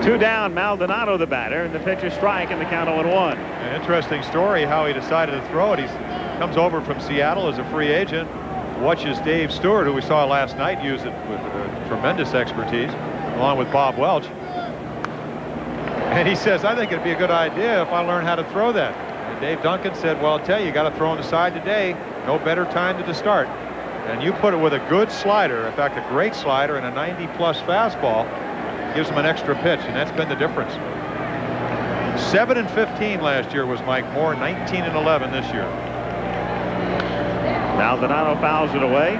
2 down, Maldonado the batter, and the pitch is strike, and the count 0-1. An interesting story how he decided to throw it. He comes over from Seattle as a free agent, watches Dave Stewart, who we saw last night, use it with tremendous expertise, along with Bob Welch. And he says, I think it'd be a good idea if I learn how to throw that. And Dave Duncan said, well, I'll tell you, you got to throw on the side today. No better time to start. And you put it with a good slider, in fact, a great slider and a 90-plus fastball, gives him an extra pitch, and that's been the difference. 7-15 last year was Mike Moore, 19-11 this year. Maldonado fouls it away.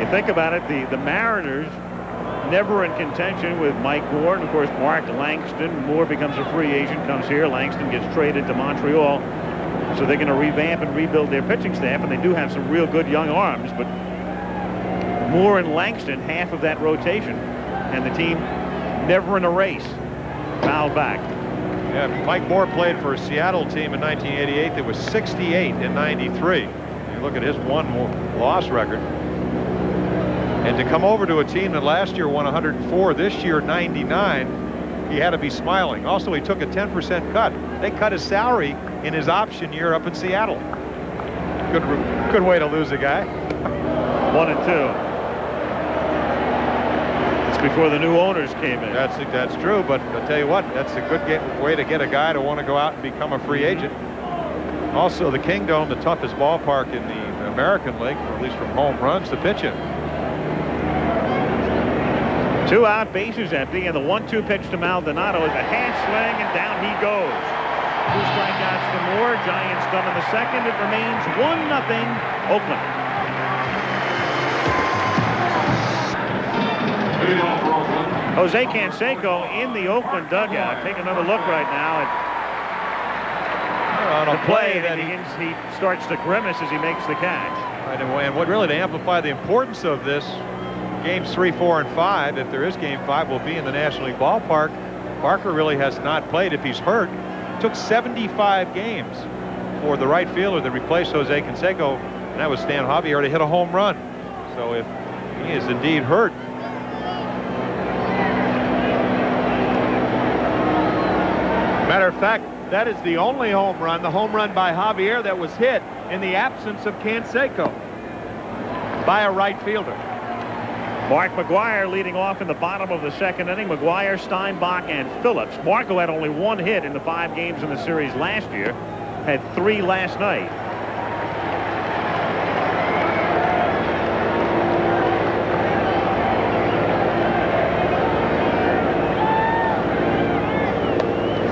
You think about it, the Mariners never in contention with Mike Moore, and of course Mark Langston. Moore becomes a free agent, comes here. Langston gets traded to Montreal, so they're going to revamp and rebuild their pitching staff, and they do have some real good young arms, but Moore and Langston, half of that rotation, and the team never in a race. Foul back. Yeah, Mike Moore played for a Seattle team in 1988 that was 68 in 93. You look at his one-loss record. And to come over to a team that last year won 104, this year 99, he had to be smiling. Also, he took a 10% cut. They cut his salary in his option year up in Seattle. Good way to lose a guy. 1-2. It's before the new owners came in. That's true, but I'll tell you what, that's a good way to get a guy to want to go out and become a free agent. Also, the Kingdome, the toughest ballpark in the American League, at least from home runs to pitch in. 2 out, bases empty, and the 1-2 pitch to Maldonado is a half swing, and down he goes. 2 strikeouts to Moore. Giants done in the second. It remains 1-0 Oakland. Jose Canseco in the Oakland dugout. Take another look right now at the play that he starts to grimace as he makes the catch. Right, and what really to amplify the importance of this, games 3, 4, and 5, if there is game 5, will be in the National League ballpark. Barker really has not played if he's hurt. It took 75 games for the right fielder that replaced Jose Canseco, and that was Stan Javier, to hit a home run. So if he is indeed hurt, matter of fact, that is the only home run, the home run by Javier, that was hit in the absence of Canseco by a right fielder. Mark McGwire leading off in the bottom of the second inning. McGwire, Steinbach, and Phillips. Marco had only 1 hit in the 5 games in the series last year. Had 3 last night.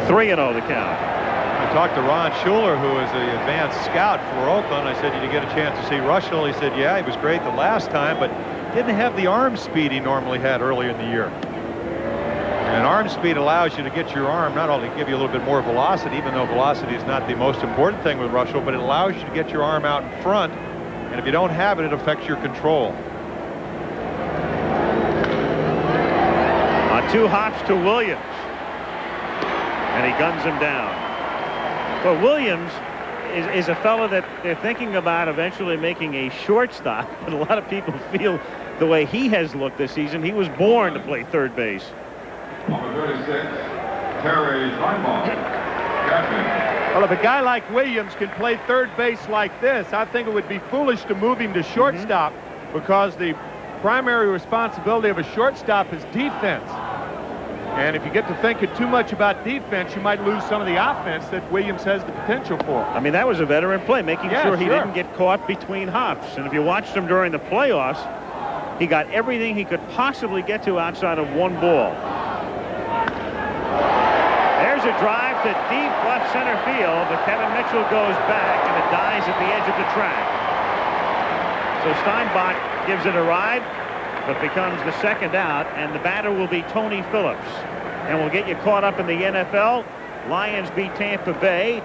Three and 0 the count. I talked to Ron Schuler, who is the advanced scout for Oakland. I said, did you get a chance to see Reuschel? He said, yeah, he was great the last time, but didn't have the arm speed he normally had earlier in the year. And arm speed allows you to get your arm, not only give you a little bit more velocity, even though velocity is not the most important thing with Reuschel, but it allows you to get your arm out in front, and if you don't have it, it affects your control. On 2 hops to Williams. And he guns him down. Well, Williams is a fellow that they're thinking about eventually making a shortstop, but a lot of people feel the way he has looked this season, he was born to play third base. Number 36, Terry Steinbach, captain. Well, if a guy like Williams can play third base like this, I think it would be foolish to move him to shortstop, because the primary responsibility of a shortstop is defense. And if you get to thinking too much about defense, you might lose some of the offense that Williams has the potential for. I mean, that was a veteran play, making sure he didn't get caught between hops. And if you watched him during the playoffs, he got everything he could possibly get to outside of 1 ball. There's a drive to deep left center field, but Kevin Mitchell goes back, and it dies at the edge of the track. So Steinbach gives it a ride, but becomes the second out, and the batter will be Tony Phillips. And we'll get you caught up in the NFL. Lions beat Tampa Bay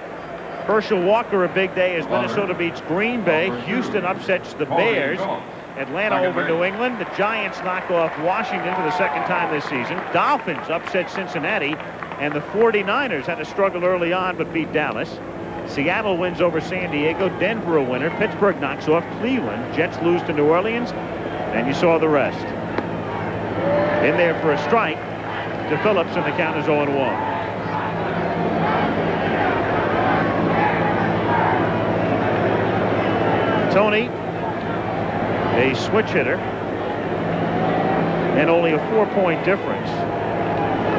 Herschel Walker, a big day as Minnesota beats Green Bay. Houston upsets the Bears. Atlanta over New England. The Giants knock off Washington for the second time this season. Dolphins upset Cincinnati. And the 49ers had to struggle early on but beat Dallas. Seattle wins over San Diego. Denver a winner. Pittsburgh knocks off Cleveland. Jets lose to New Orleans. And you saw the rest. In there for a strike to Phillips, and the count is 0-1. Tony, a switch hitter, and only a 4-point difference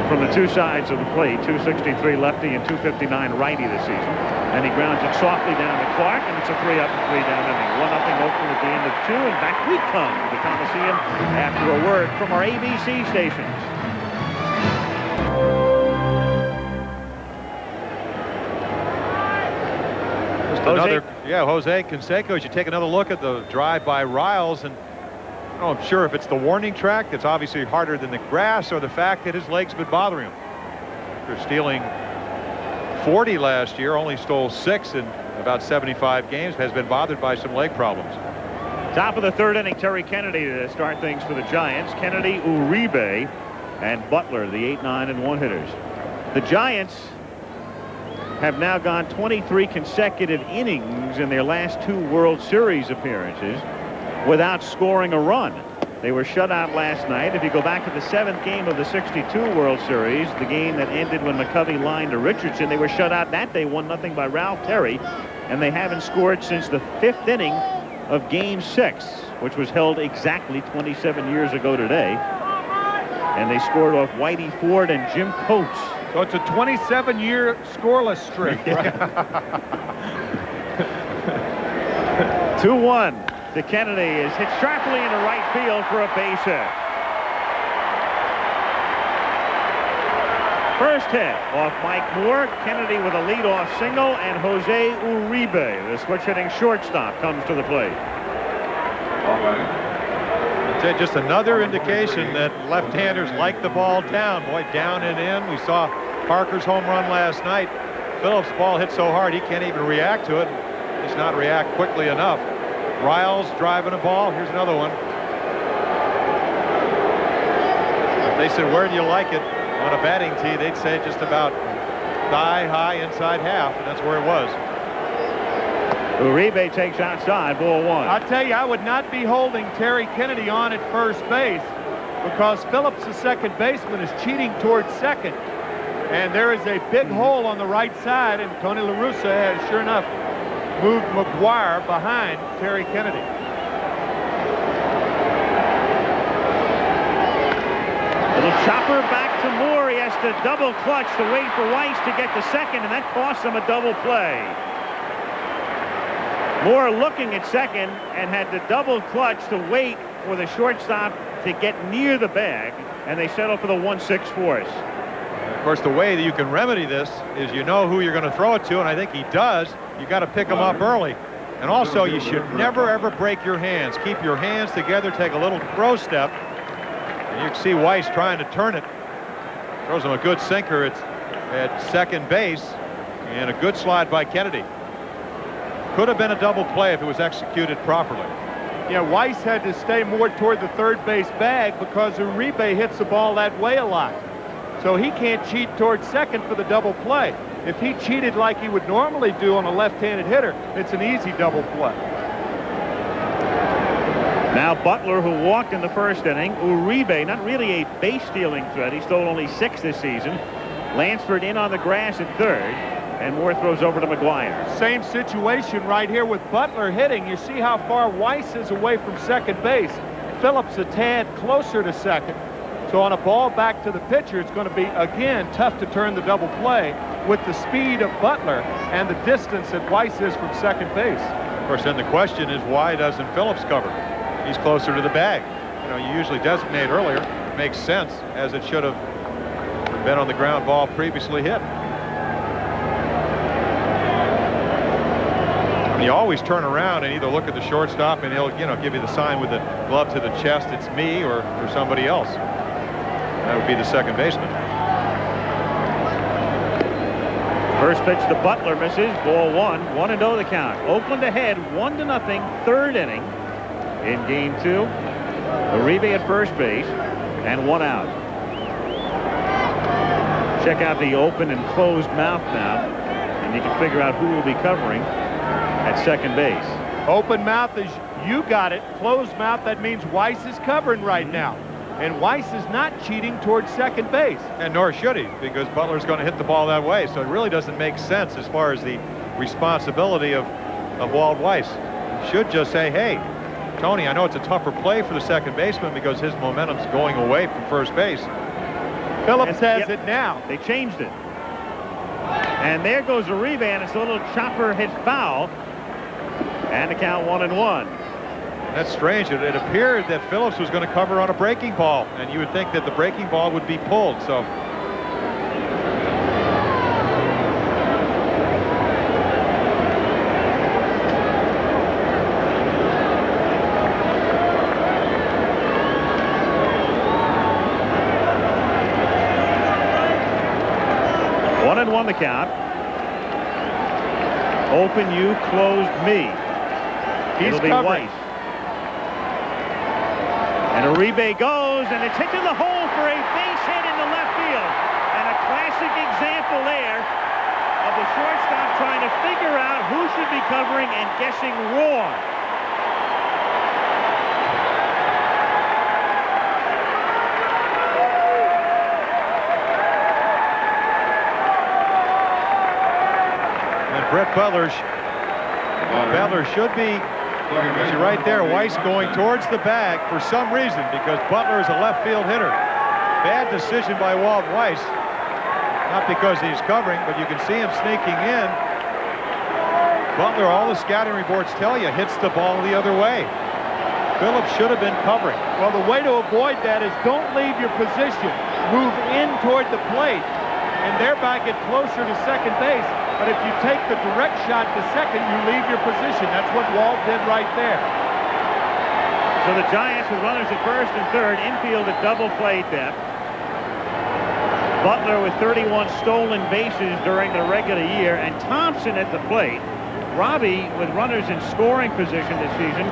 from the two sides of the plate. 263 lefty and 259 righty this season. And he grounds it softly down to Clark, and it's a 3-up and 3-down inning. 1-0 Oakland at the end of 2, and back we come to the Coliseum after a word from our ABC stations. Jose Canseco, as you take another look at the drive by Riles, and I'm sure if it's the warning track that's obviously harder than the grass, or the fact that his leg's been bothering him. After stealing 40 last year, only stole 6 in about 75 games, has been bothered by some leg problems. Top of the third inning, Terry Kennedy to start things for the Giants. Kennedy, Uribe, and Butler, the 8, 9, and 1 hitters. The Giants have now gone 23 consecutive innings in their last 2 World Series appearances without scoring a run. They were shut out last night. If you go back to the 7th game of the 62 World Series, the game that ended when McCovey lined to Richardson, they were shut out that day 1-0 by Ralph Terry, and they haven't scored since the 5th inning of Game 6, which was held exactly 27 years ago today. And they scored off Whitey Ford and Jim Coates. So it's a 27-year scoreless streak. 2-1 to Kennedy is hit sharply into right field for a base hit. First hit off Mike Moore. Kennedy with a leadoff single, and Jose Uribe, the switch-hitting shortstop, comes to the plate. Just another indication that left-handers like the ball down. Boy, down and in. We saw Parker's home run last night. Phillips' ball hit so hard he can't even react to it. Does not react quickly enough. Riles driving a ball. Here's another one. If they said, where do you like it on a batting tee, they'd say just about thigh high inside half, and that's where it was. Uribe takes outside, ball 1. I'll tell you, I would not be holding Terry Kennedy on at first base, because Phillips, the second baseman, is cheating towards second. And there is a big hole on the right side, and Tony La Russa has, sure enough, moved McGuire behind Terry Kennedy. Little chopper back to Moore. He has to double clutch to wait for Weiss to get to second, and that costs him a double play. Moore looking at second and had to double clutch to wait for the shortstop to get near the bag, and they settle for the 1-6 force. Of course, the way that you can remedy this is you know who you're going to throw it to, and I think he does. You got to pick him up early. And also, you should never, ever break your hands. Keep your hands together, take a little throw step. And you can see Weiss trying to turn it. Throws him a good sinker at second base, and a good slide by Kennedy. Could have been a double play if it was executed properly. Yeah, Weiss had to stay more toward the third base bag because Uribe hits the ball that way a lot. So he can't cheat towards second for the double play. If he cheated like he would normally do on a left-handed hitter, it's an easy double play. Now Butler, who walked in the first inning. Uribe, not really a base-stealing threat. He stole only 6 this season. Lansford in on the grass at third. And Moore throws over to McGuire. Same situation right here with Butler hitting. You see how far Weiss is away from second base. Phillips a tad closer to second. So on a ball back to the pitcher, it's going to be, again, tough to turn the double play with the speed of Butler and the distance that Weiss is from second base. Of course, then the question is, why doesn't Phillips cover? He's closer to the bag. You know, you usually designate earlier. It makes sense, as it should have been on the ground ball previously hit. You always turn around and either look at the shortstop and he'll, give you the sign with the glove to the chest, it's me, or somebody else. That would be the second baseman. First pitch to Butler misses. Ball 1. 1-0 the count. Oakland ahead 1-0. Third inning in game 2. Uribe at first base and 1 out. Check out the open and closed mouth now, and you can figure out who will be covering at second base. Open mouth is, you got it. Closed mouth, that means Weiss is covering right now. And Weiss is not cheating towards second base. And nor should he, because Butler's going to hit the ball that way. So it really doesn't make sense as far as the responsibility of Walt Weiss. Should just say, hey, Tony, I know it's a tougher play for the second baseman because his momentum's going away from first base. Phillips has it now. They changed it. And there goes Uribe, and it's a little chopper hit foul. And the count 1-1. That's strange. It appeared that Phillips was going to cover on a breaking ball, and you would think that the breaking ball would be pulled. So. One the count. Open you, closed me. He's It'll be covering. Weiss. And Uribe goes, and it's hit to the hole for a base hit into left field. And a classic example there of the shortstop trying to figure out who should be covering and guessing wrong. Brett Butler should be, see right there, Weiss going towards the bag for some reason, because Butler is a left field hitter. Bad decision by Walt Weiss. Not because he's covering, but you can see him sneaking in. Butler, all the scouting reports tell you, hits the ball the other way. Phillips should have been covering. Well, the way to avoid that is don't leave your position. Move in toward the plate, and thereby get closer to second base. But if you take the direct shot to second, you leave your position. That's what Walt did right there. So the Giants with runners at first and third, infield at double play depth. Butler with 31 stolen bases during the regular year, and Thompson at the plate. Robbie, with runners in scoring position this season,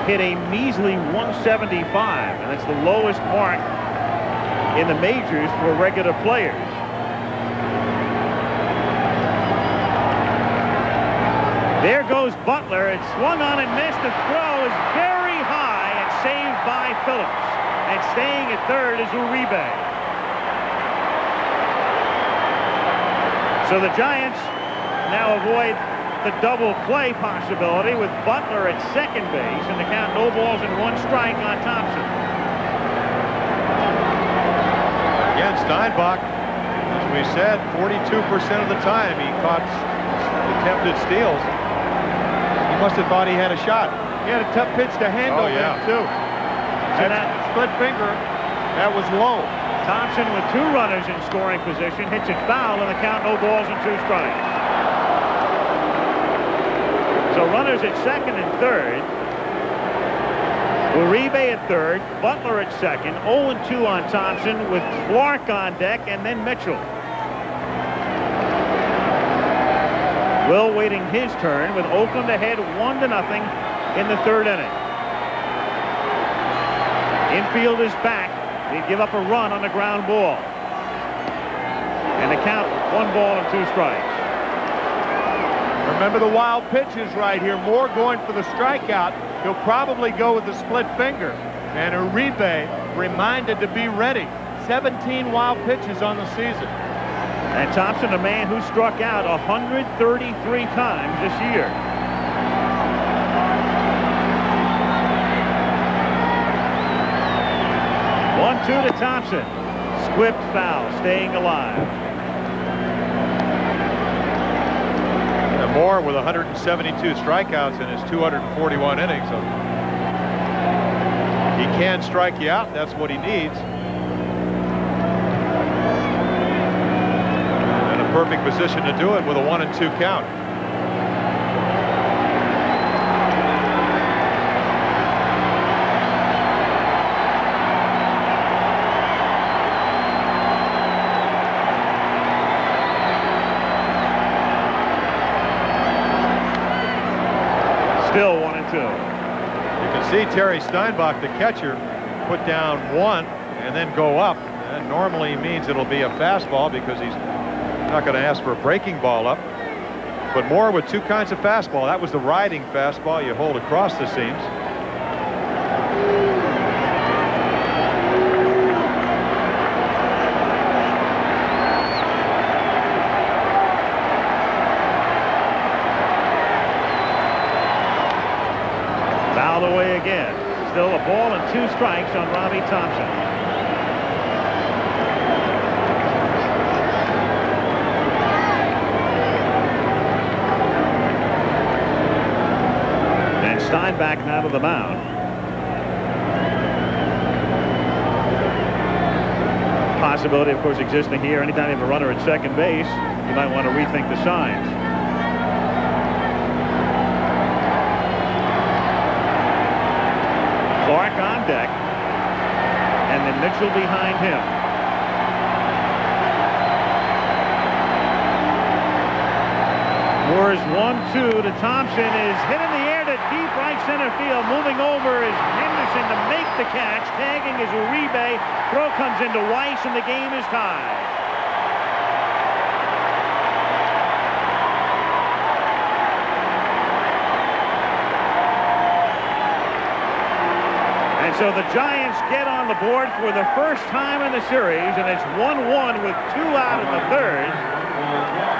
hit a measly 175, and that's the lowest mark in the majors for regular players. There goes Butler. It's swung on and missed. The throw is very high and saved by Phillips. And staying at third is Uribe. So the Giants now avoid the double play possibility with Butler at second base, and the count no balls and 1 strike on Thompson. Again, Steinbach, as we said, 42% of the time he caught attempted steals. He must have thought he had a shot. He had a tough pitch to handle him, too. So that split finger, that was low. Thompson with 2 runners in scoring position hits it foul, and the count no balls and 2 strikes. So runners at second and third. Uribe at third, Butler at second, 0-2 on Thompson with Clark on deck, and then Mitchell. Will waiting his turn with Oakland ahead 1-0 in the third inning. Infield is back. They give up a run on the ground ball. And the count 1 ball and 2 strikes. Remember the wild pitches right here. Moore going for the strikeout. He'll probably go with the split finger. And Uribe reminded to be ready. 17 wild pitches on the season. And Thompson, a man who struck out 133 times this year. One-two to Thompson. Squibbed foul, staying alive. And Moore with 172 strikeouts in his 241 innings. So he can strike you out. That's what he needs. Perfect position to do it with a 1-2 count. see Terry Steinbach, the catcher, put down one and then go up. That normally means it'll be a fastball because he's not going to ask for a breaking ball up. But Moore with two kinds of fastball. That was the riding fastball you hold across the seams. Fouled away again. Still a ball and 2 strikes on Robbie Thompson. Steinbach now to the mound. Possibility, of course, existing here. Anytime you have a runner at second base, you might want to rethink the signs. Clark on deck, and then Mitchell behind him. Moore's 1-2 to Thompson is hit in the air to deep right center field. Moving over is Henderson to make the catch. Tagging is Uribe. Throw comes into Weiss, and the game is tied. And so the Giants get on the board for the first time in the series, and it's 1-1 with 2 out in the third.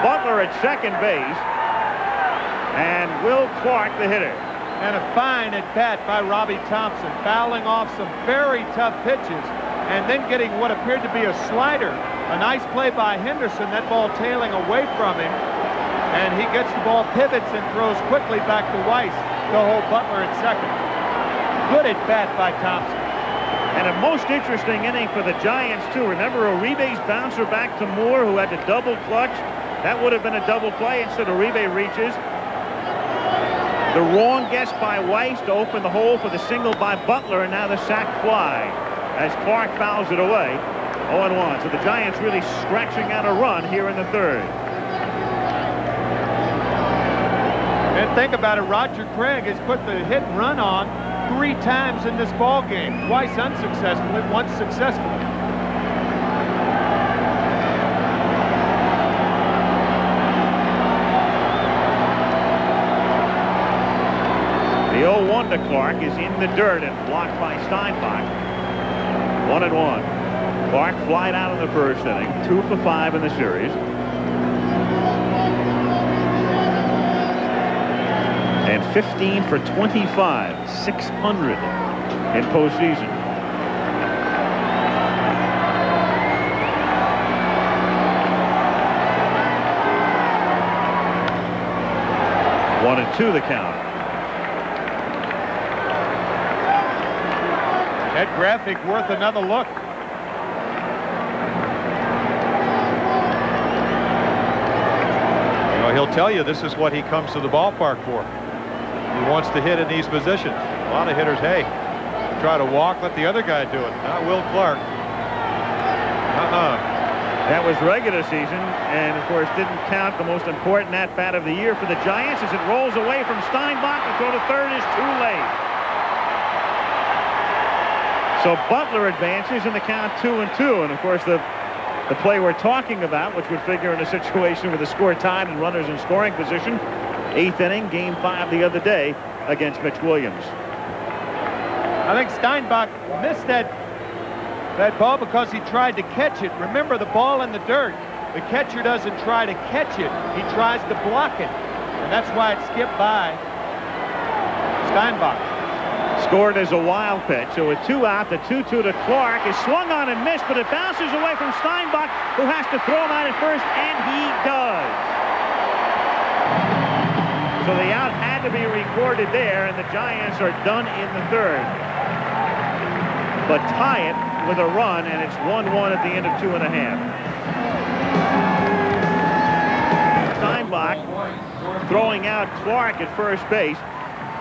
Butler at second base, and Will Clark the hitter. And a fine at bat by Robbie Thompson, fouling off some very tough pitches and then getting what appeared to be a slider. A nice play by Henderson, that ball tailing away from him, and he gets the ball, pivots, and throws quickly back to Weiss to hold Butler at second. Good at bat by Thompson. And a most interesting inning for the Giants, too. Remember Uribe's bouncer back to Moore, who had to double clutch. That would have been a double play. Instead, Uribe reaches. The wrong guess by Weiss to open the hole for the single by Butler, and now the sac fly as Clark fouls it away. 0-1. So the Giants really scratching out a run here in the third. And think about it, Roger Craig has put the hit and run on 3 times in this ball game. Twice unsuccessfully, once successfully. The 0-1 to Clark is in the dirt and blocked by Steinbach. 1-1. Clark flied out in the first inning. 2 for 5 in the series. And 15 for 25. 600 in postseason. One and 2 the count. That graphic worth another look. You know, he'll tell you this is what he comes to the ballpark for. He wants to hit in these positions. A lot of hitters, hey, try to walk, let the other guy do it. Not Will Clark. That was regular season, and of course didn't count the most important at-bat of the year for the Giants as it rolls away from Steinbach. The throw to third is too late. So Butler advances in the count 2-2, and of course the play we're talking about, which would figure in a situation with the score tied and runners in scoring position. 8th inning, game 5 the other day against Mitch Williams. I think Steinbach missed that ball because he tried to catch it. Remember, the ball in the dirt, the catcher doesn't try to catch it. He tries to block it, and that's why it skipped by Steinbach. Scored as a wild pitch, so with 2 out, the 2-2 to Clark is swung on and missed, but it bounces away from Steinbach, who has to throw him out at first, and he does. So the out had to be recorded there, and the Giants are done in the third. But tie it with a run, and it's 1-1 at the end of 2.5. Steinbach throwing out Clark at first base.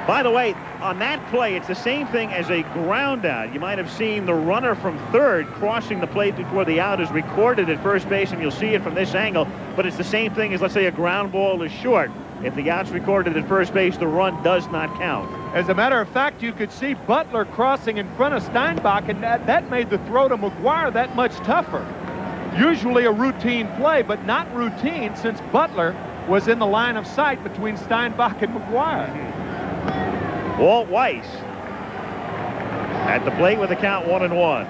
By the way, on that play, it's the same thing as a ground out. You might have seen the runner from third crossing the plate before the out is recorded at first base, and you'll see it from this angle. But it's the same thing as, let's say, a ground ball is short. If the out's recorded at first base, the run does not count. As a matter of fact, you could see Butler crossing in front of Steinbach, and that made the throw to McGuire that much tougher. Usually a routine play, but not routine since Butler was in the line of sight between Steinbach and McGuire. Walt Weiss at the plate with a count 1-1.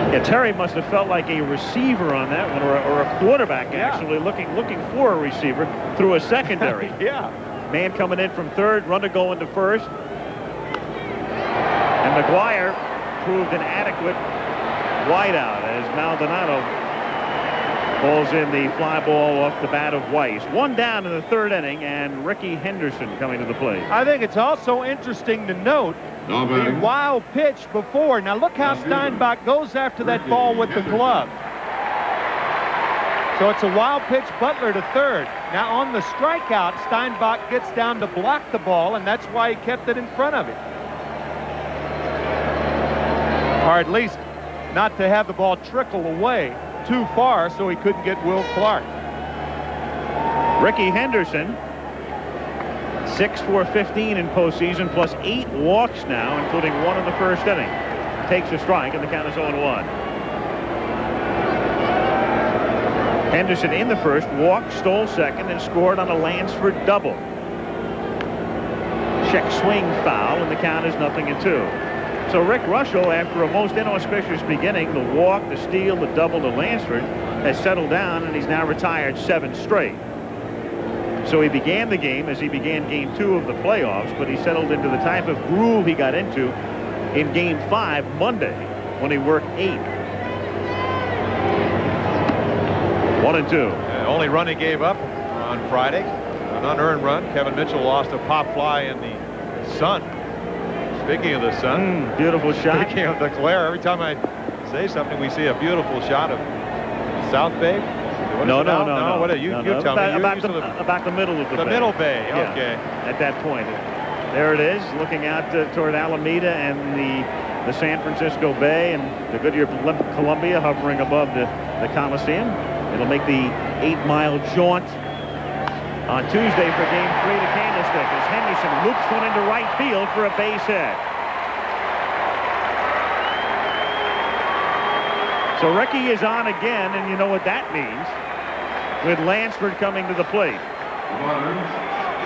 Yeah, Terry must have felt like a receiver on that one, or a quarterback actually looking for a receiver through a secondary. Yeah. Man coming in from third, runner going to first. And McGuire proved an adequate wideout as Maldonado pulls in the fly ball off the bat of Weiss. One down in the third inning, and Ricky Henderson coming to the plate. I think it's also interesting to note the wild pitch before. Now look how Steinbach goes after that ball with the glove. So it's a wild pitch, Butler to third. Now on the strikeout, Steinbach gets down to block the ball, and that's why he kept it in front of him. Or at least not to have the ball trickle away too far so he couldn't get Will Clark. Ricky Henderson, 6 for 15 in postseason, plus 8 walks now, including 1 in the first inning. Takes a strike, and the count is 0-1. Henderson in the first walked, stole second, and scored on a Lansford double. Check swing foul, and the count is 0-2. So Rick Reuschel, after a most inauspicious beginning, the walk, the steal, the double to Lansford, has settled down, and he's now retired 7 straight. So he began the game as he began game 2 of the playoffs, but he settled into the type of groove he got into in game 5 Monday when he worked 8. 1-2. The only run he gave up on Friday, an unearned run. Kevin Mitchell lost a pop fly in the sun. Speaking of the sun, beautiful shot. Speaking of the glare, every time I say something, we see a beautiful shot of South Bay. No. What are you tell me? About the middle of the bay. The middle bay, yeah, okay. At that point. There it is, looking out toward Alameda and the San Francisco Bay, and the Goodyear Columbia hovering above the Coliseum. It'll make the 8-mile jaunt on Tuesday for game 3 to Candlestick as Henderson loops one into right field for a base hit. So Ricky is on again, and you know what that means with Lansford coming to the plate.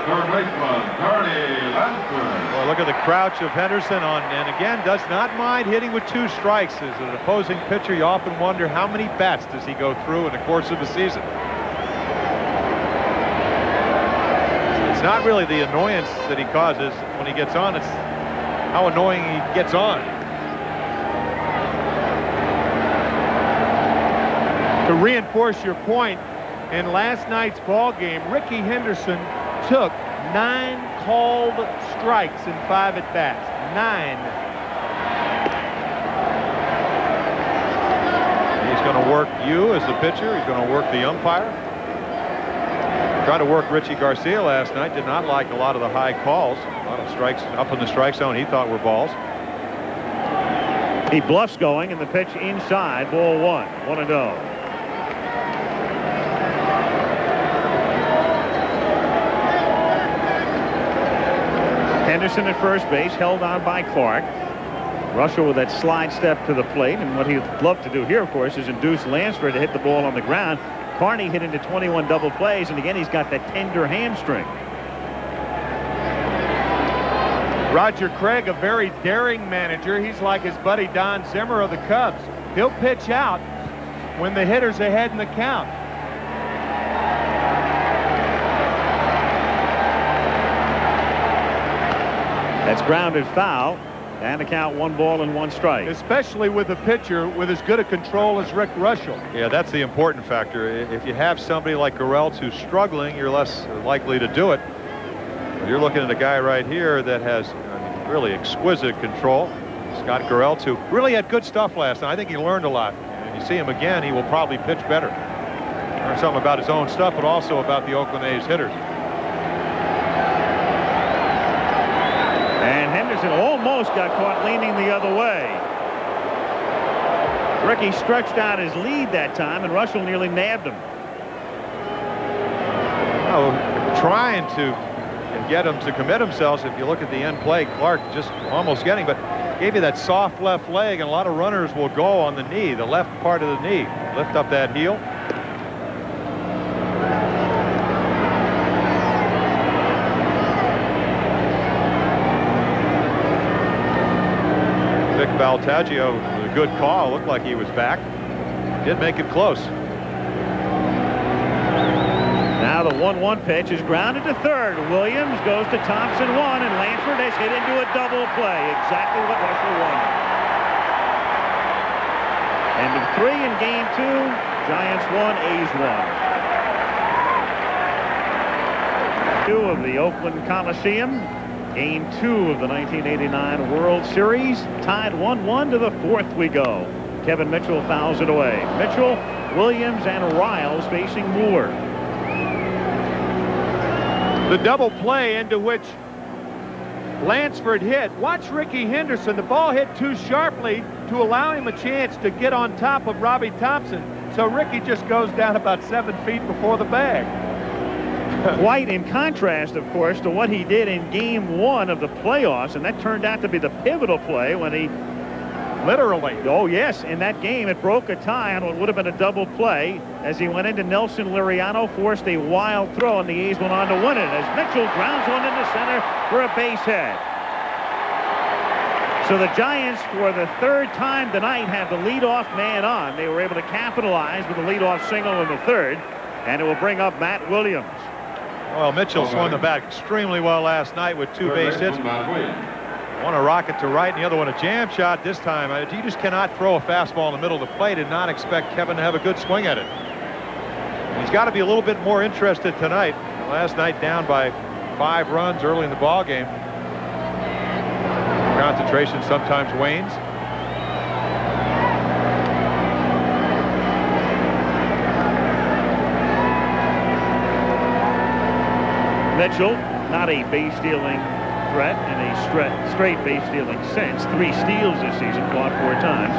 Third baseman, Tony Lansford. Well, look at the crouch of Henderson and again does not mind hitting with 2 strikes. As an opposing pitcher, you often wonder how many bats does he go through in the course of the season. It's not really the annoyance that he causes when he gets on, it's how annoying he gets on. To reinforce your point, in last night's ball game, Ricky Henderson took 9 called strikes in 5 at-bats. 9. He's going to work you as the pitcher. He's going to work the umpire. Tried to work Richie Garcia last night. Did not like a lot of the high calls. A lot of strikes up in the strike zone he thought were balls. He bluffs going, and the pitch inside. Ball 1. 1-0. Henderson at first base, held on by Clark. Reuschel with that slide step to the plate, and what he'd love to do here, of course, is induce Lansford to hit the ball on the ground. Carney hit into 21 double plays, and again, he's got that tender hamstring. Roger Craig, a very daring manager. He's like his buddy Don Zimmer of the Cubs. He'll pitch out when the hitter's ahead in the count. That's grounded foul, and the count 1 ball and 1 strike. Especially with a pitcher with as good a control as Rick Reuschel. Yeah, that's the important factor. If you have somebody like Garrelts who's struggling, you're less likely to do it. But you're looking at a guy right here that has really exquisite control. Scott Garrelts, who really had good stuff last night. I think he learned a lot. And you see him again, he will probably pitch better. Learn something about his own stuff, but also about the Oakland A's hitters. And Henderson almost got caught leaning the other way. Ricky stretched out his lead that time, and Reuschel nearly nabbed him. Oh, trying to get him to commit himself. If you look at the end play, Clark just almost getting, but gave you that soft left leg, and a lot of runners will go on the knee, the left part of the knee. Lift up that heel. Vic Baltaggio, a good call. Looked like he was back. Did make it close. Now the 1-1 pitch is grounded to third. Williams goes to Thompson 1, and Lansford has hit into a double play. Exactly what Reuschel wanted. End of 3 in game 2. Giants 1, A's 1. 2 of the Oakland Coliseum. Game 2 of the 1989 World Series. Tied 1-1 to the 4th we go. Kevin Mitchell fouls it away. Mitchell, Williams, and Riles facing Moore. The double play into which Lansford hit. Watch Ricky Henderson. The ball hit too sharply to allow him a chance to get on top of Robbie Thompson. So Ricky just goes down about 7 feet before the bag. Quite in contrast, of course, to what he did in game 1 of the playoffs, and that turned out to be the pivotal play when he literally. Oh, yes. In that game, it broke a tie on what would have been a double play as he went into Nelson Liriano, forced a wild throw, and the A's went on to win it as Mitchell grounds one into center for a base hit. So the Giants, for the 3rd time tonight, have the leadoff man on. They were able to capitalize with a leadoff single in the 3rd, and it will bring up Matt Williams. Well, Mitchell swung the bat extremely well last night with 2 base hits. One a rocket to right, and the other one a jam shot. This time, you just cannot throw a fastball in the middle of the plate and not expect Kevin to have a good swing at it. He's got to be a little bit more interested tonight. Last night down by 5 runs early in the ball game. Concentration sometimes wanes. Mitchell, not a base-stealing threat in a straight base-stealing sense. 3 steals this season, caught 4 times.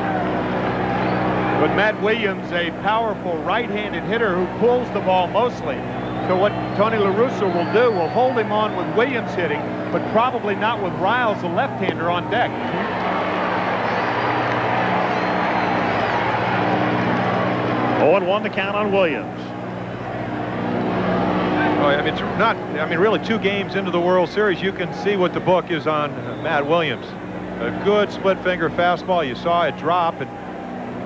But Matt Williams, a powerful right-handed hitter who pulls the ball mostly. So what Tony La Russa will do, will hold him on with Williams hitting, but probably not with Riles, the left-hander, on deck. 0-1 the count on Williams. Really 2 games into the World Series, you can see what the book is on Matt Williams. A good split finger fastball. You saw it drop, and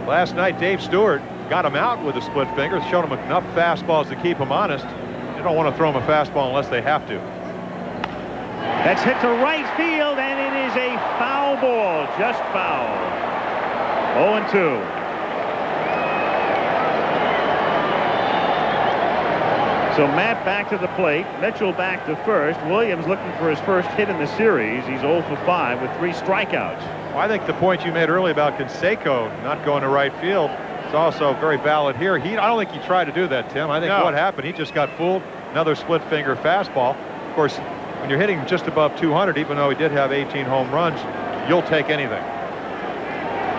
last night Dave Stewart got him out with a split finger, showed him enough fastballs to keep him honest. You don't want to throw him a fastball unless they have to. That's hit to right field, and it is a foul ball, just foul. 0-2. So Matt back to the plate, Mitchell back to first. Williams looking for his first hit in the series. He's 0 for 5 with 3 strikeouts. Well, I think the point you made earlier about Canseco not going to right field is also very valid here. I don't think he tried to do that, Tim. I think what happened, he just got fooled. Another split finger fastball. Of course, when you're hitting just above 200, even though he did have 18 home runs, you'll take anything.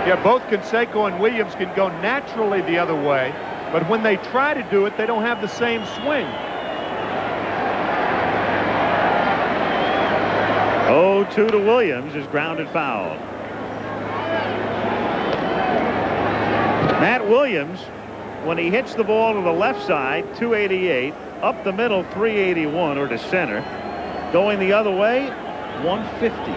Yeah, both Canseco and Williams can go naturally the other way. But when they try to do it, they don't have the same swing. 0-2 to Williams is grounded foul. Matt Williams, when he hits the ball to the left side, 288, up the middle, 381, or to center. Going the other way, 150.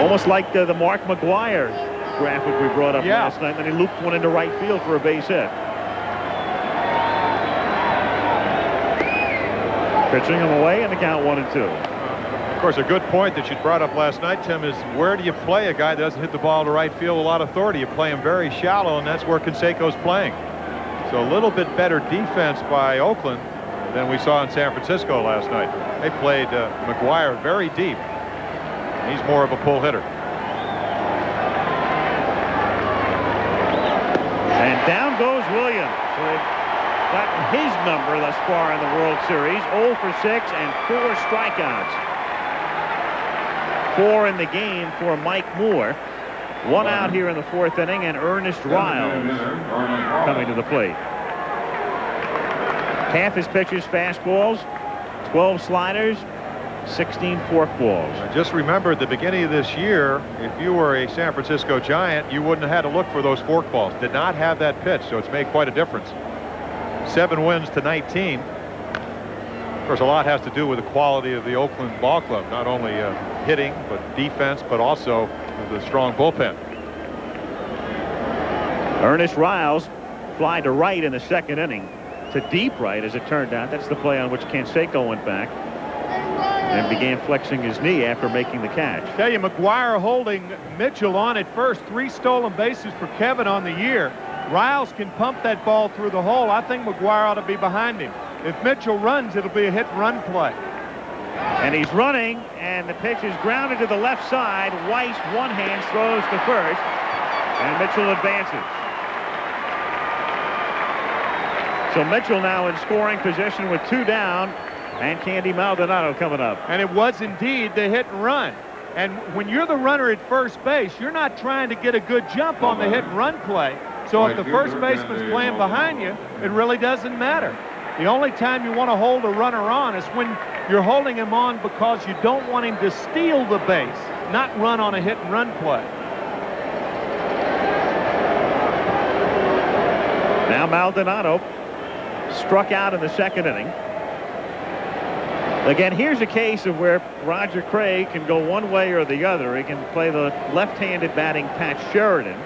Almost like the Mark McGwire graphic we brought up last night, and then he looped one into right field for a base hit. Pitching him away, and the count 1-2. Of course, a good point that you brought up last night, Tim, is where do you play a guy that doesn't hit the ball to right field with a lot of authority? You play him very shallow, and that's where Canseco's playing. So a little bit better defense by Oakland than we saw in San Francisco last night. They played McGwire very deep. He's more of a pull hitter. And down goes Williams. So they've gotten his number thus far in the World Series. 0 for 6 and 4 strikeouts. 4 in the game for Mike Moore. 1 out here in the 4th inning, and Ernest Riles coming to the plate. Half his pitches fastballs, 12 sliders, 16 forkballs. Just remember at the beginning of this year, if you were a San Francisco Giant, you wouldn't have had to look for those forkballs. Did not have that pitch, so it's made quite a difference. 7 wins to 19. Of course, a lot has to do with the quality of the Oakland ball club, not only hitting, but defense, but also the strong bullpen. Ernest Riles fly to right in the 2nd inning, to deep right, as it turned out. That's the play on which Canseco went back and began flexing his knee after making the catch. Tell you, McGuire holding Mitchell on at first. 3 stolen bases for Kevin on the year. Riles can pump that ball through the hole. I think McGuire ought to be behind him. If Mitchell runs, it'll be a hit-and-run play. And he's running, and the pitch is grounded to the left side. Weiss, one hand, throws to first, and Mitchell advances. So Mitchell now in scoring position with 2 down, and Candy Maldonado coming up. And it was indeed the hit and run. And when you're the runner at first base, you're not trying to get a good jump on the hit and run play. So if the first baseman's playing behind you, it really doesn't matter. The only time you want to hold a runner on is when you're holding him on because you don't want him to steal the base, not run on a hit and run play. Now Maldonado struck out in the 2nd inning. Again, here's a case of where Roger Craig can go one way or the other. He can play the left-handed batting Pat Sheridan,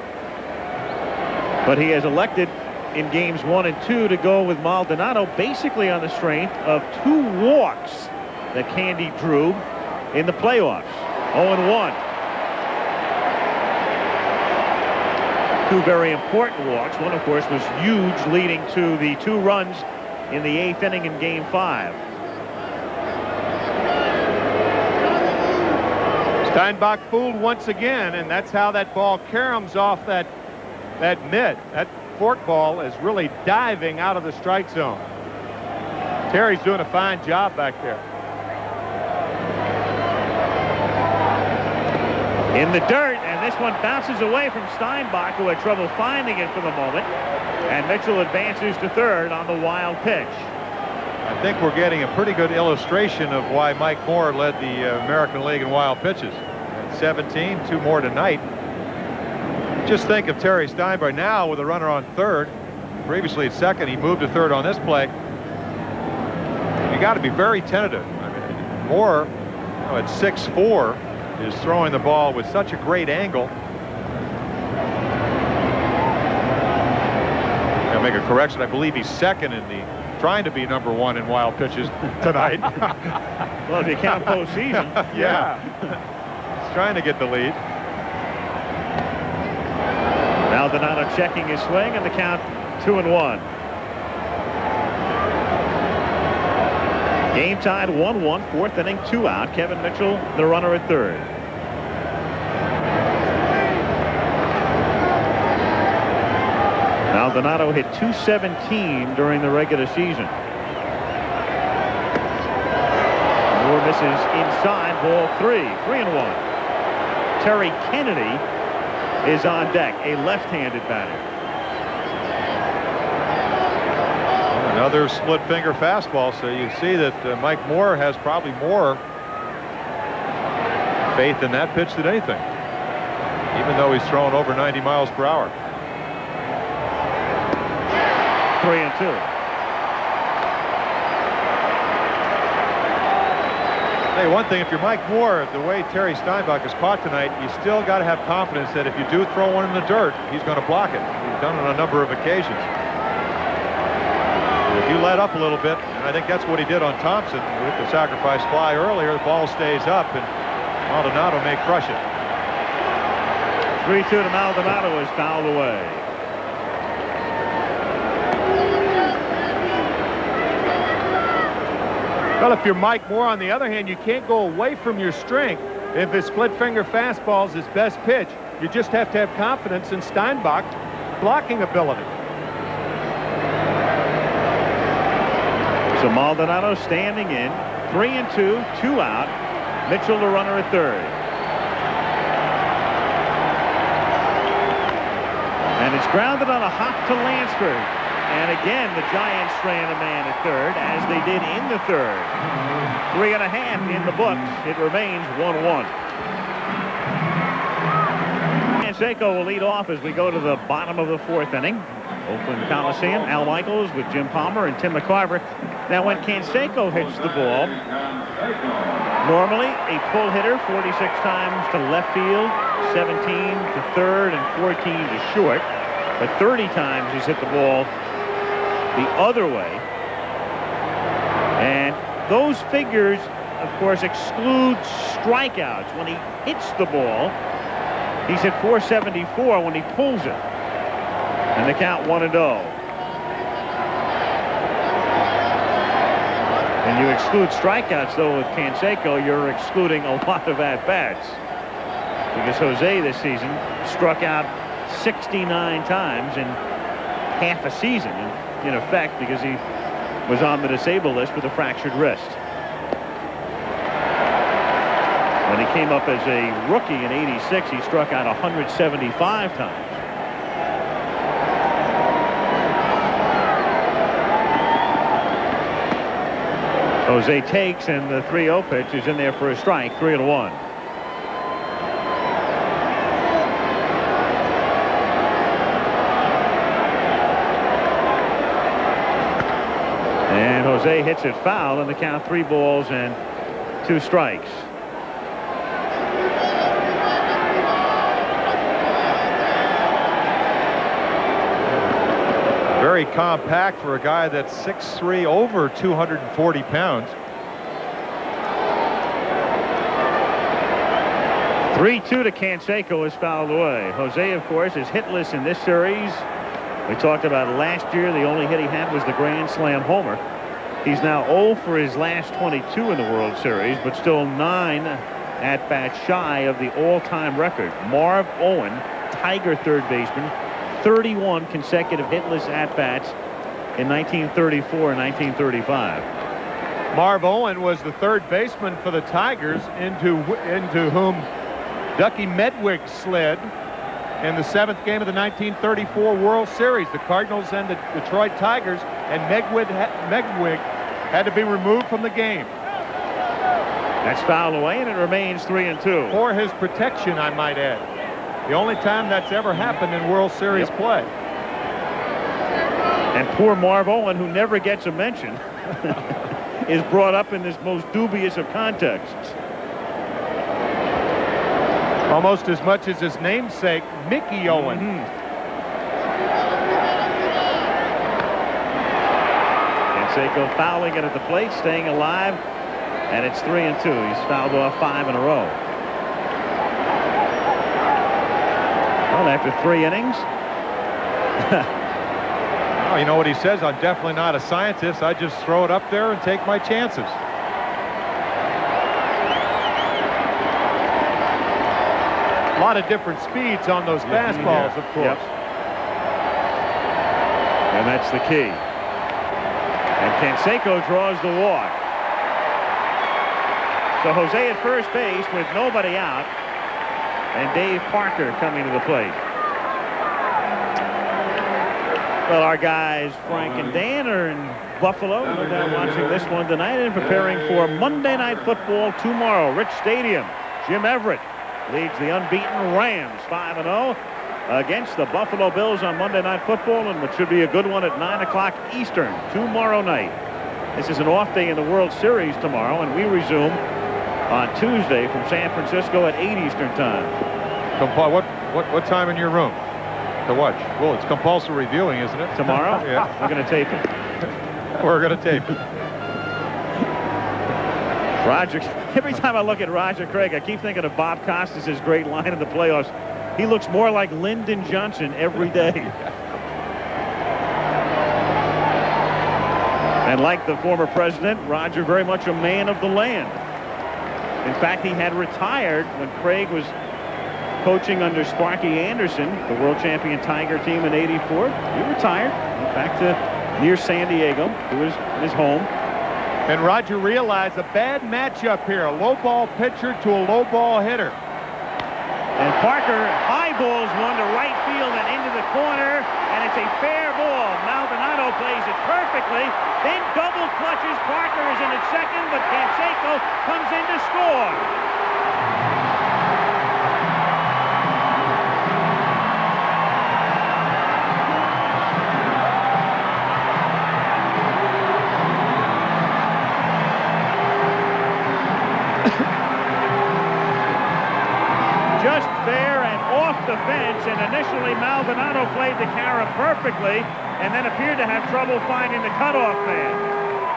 but he has elected in games 1 and 2 to go with Maldonado, basically on the strength of 2 walks that Candy drew in the playoffs. 0-1. 2 very important walks. One, of course, was huge, leading to the 2 runs in the 8th inning in game 5. Steinbach fooled once again, and that's how that ball caroms off that mitt. That forkball is really diving out of the strike zone. Terry's doing a fine job back there. In the dirt, and this one bounces away from Steinbach, who had trouble finding it for the moment, and Mitchell advances to 3rd on the wild pitch. I think we're getting a pretty good illustration of why Mike Moore led the American League in wild pitches. 17, 2 more tonight. Just think of Terry Steinbach now with a runner on 3rd. Previously at 2nd, he moved to 3rd on this play. You got to be very tentative. I mean, Moore, at 6'4", is throwing the ball with such a great angle. I'll make a correction. I believe he's 2nd in the, trying to be number 1 in wild pitches tonight. Well, if you count postseason. Yeah. He's trying to get the lead. Maldonado checking his swing, and the count 2-1. Game tied 1-1, 4th inning, 2 out. Kevin Mitchell, the runner at 3rd. Maldonado hit .217 during the regular season. Moore misses inside, ball 3, 3-1. Terry Kennedy is on deck, a left-handed batter. Another split finger fastball, so you see that Mike Moore has probably more faith in that pitch than anything, even though he's thrown over 90 miles per hour. 3-2. Hey, one thing, if you're Mike Moore, the way Terry Steinbach is caught tonight, you still got to have confidence that if you do throw one in the dirt, he's going to block it. He's done it on a number of occasions. If you let up a little bit, and I think that's what he did on Thompson with the sacrifice fly earlier, the ball stays up, and Maldonado may crush it. 3-2 to Maldonado is fouled away. Well, if you're Mike Moore, on the other hand, you can't go away from your strength. If his split finger fastball is his best pitch, you just have to have confidence in Steinbach's blocking ability. So Maldonado standing in, 3-2, 2 out. Mitchell the runner at 3rd. And it's grounded on a hop to Lansford. And again, the Giants strand a man at third, as they did in the third. 3.5 in the books. It remains 1-1. Canseco will lead off as we go to the bottom of the fourth inning. Oakland Coliseum, Al Michaels with Jim Palmer and Tim McCarver. Now, when Canseco hits the ball, normally a pull hitter 46 times to left field, 17 to third, and 14 to short. But 30 times he's hit the ball the other way. And those figures, of course, exclude strikeouts. When he hits the ball, he's hit 474 when he pulls it. And the count 1-0. And you exclude strikeouts, though, with Canseco, you're excluding a lot of at-bats. Because Jose this season struck out 69 times in half a season, in effect, because he was on the disabled list with a fractured wrist. When he came up as a rookie in '86, he struck out 175 times. Jose takes, and the 3-0 pitch is in there for a strike. 3-1. And Jose hits it foul, and the count 3 balls and 2 strikes. Very compact for a guy that's 6'3", over 240 pounds. 3-2 to Canseco is fouled away. Jose, of course, is hitless in this series. We talked about last year. The only hit he had was the Grand Slam homer. He's now 0 for his last 22 in the World Series, but still 9 at-bats shy of the all-time record. Marv Owen, Tiger third baseman, 31 consecutive hitless at-bats in 1934 and 1935. Marv Owen was the third baseman for the Tigers, into whom Ducky Medwig slid in the 7th game of the 1934 World Series. The Cardinals and the Detroit Tigers, and Medwig had to be removed from the game. That's fouled away, and it remains 3-2. For his protection, I might add. The only time that's ever happened in World Series play. And poor Marv Owen, who never gets a mention, is brought up in this most dubious of contexts. Almost as much as his namesake, Mickey Owen. Canseco fouling it at the plate, staying alive, and it's 3-2. He's fouled off 5 in a row. Well, after 3 innings. Oh, you know what he says? I'm definitely not a scientist. I just throw it up there and take my chances. A lot of different speeds on those fastballs, of course. Yep. And that's the key. And Canseco draws the walk. So Jose at first base with nobody out, and Dave Parker coming to the plate. Well, our guys Frank and Dan are in Buffalo, no doubt watching this one tonight and preparing for Monday Night Football tomorrow. Rich Stadium. Jim Everett leads the unbeaten Rams 5-0 against the Buffalo Bills on Monday Night Football, and which should be a good one at 9 o'clock Eastern tomorrow night. This is an off day in the World Series tomorrow, and we resume on Tuesday from San Francisco at 8 Eastern time. What time in your room to watch? Well, it's compulsory viewing, isn't it? Tomorrow? Yeah. We're going to tape it. We're going to tape it. Roger, every time I look at Roger Craig, I keep thinking of Bob Costas' great line in the playoffs. He looks more like Lyndon Johnson every day. And like the former president, Roger very much a man of the land. In fact, he had retired when Craig was coaching under Sparky Anderson, the world champion Tiger team in '84. He retired, went back to near San Diego, to his home. And Roger realized a bad matchup here. A low ball pitcher to a low ball hitter. And Parker high balls one to right field and into the the corner, and it's a fair ball. Maldonado plays it perfectly, then double clutches. Parker is in at second, but Canseco comes in to score. Just fair and off the fence, and initially Maldonado played the carom perfectly and then appeared to have trouble finding the cutoff man.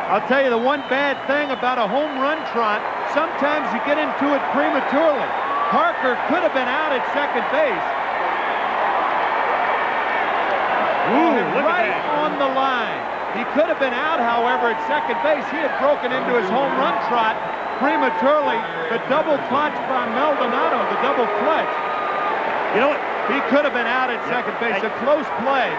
I'll tell you the one bad thing about a home run trot, sometimes you get into it prematurely. Parker could have been out at second base. Right on the line. He could have been out, however, at second base. He had broken into his home run trot prematurely. The double clutch by Maldonado, the double clutch. You know what? He could have been out at second base. A close play.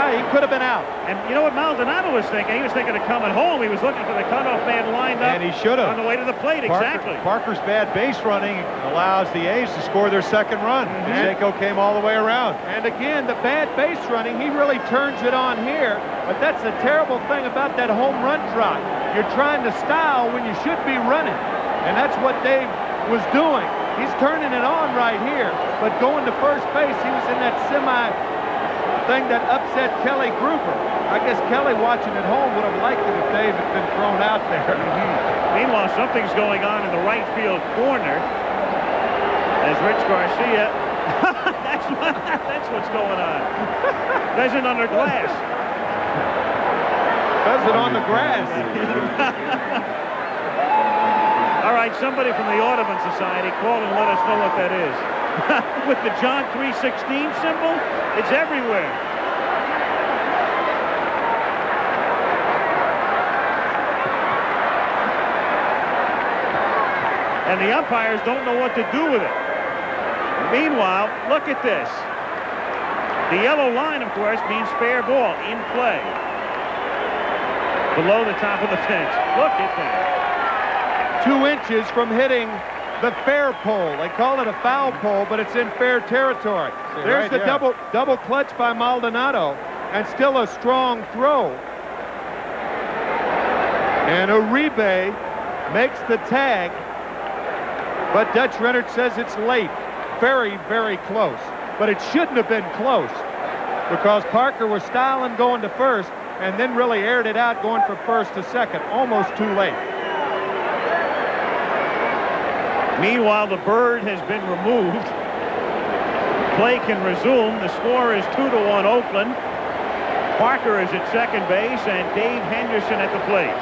He could have been out. And you know what Maldonado was thinking? He was thinking of coming home. He was looking for the cutoff man lined up. And he should have. On the way to the plate, exactly. Parker's bad base running allows the A's to score their second run. Canseco came all the way around. And again, the bad base running, he really turns it on here. But that's the terrible thing about that home run trot. You're trying to style when you should be running. And that's what Dave was doing. He's turning it on right here. But going to first base, he was in that semi thing that upset Kelly Gruber. I guess Kelly, watching at home, would have liked it if Dave had been thrown out there. Meanwhile, something's going on in the right field corner as Rich Garcia. That's what's going on. Pheasant under glass. Pheasant on the grass. All right, somebody from the Audubon Society call and let us know what that is. With the John 3:16 symbol, it's everywhere. And the umpires don't know what to do with it. Meanwhile, look at this. The yellow line, of course, means fair ball in play. Below the top of the fence. Look at that. 2 inches from hitting the fair pole. They call it a foul pole, but it's in fair territory. There's the double clutch by Maldonado, and still a strong throw. And Uribe makes the tag, but Dutch Rennert says it's late. Very, very close. But it shouldn't have been close because Parker was styling going to first and then really aired it out going from first to second. Almost too late. Meanwhile, the bird has been removed. Play can resume. The score is 2-1 Oakland. Parker is at second base and Dave Henderson at the plate.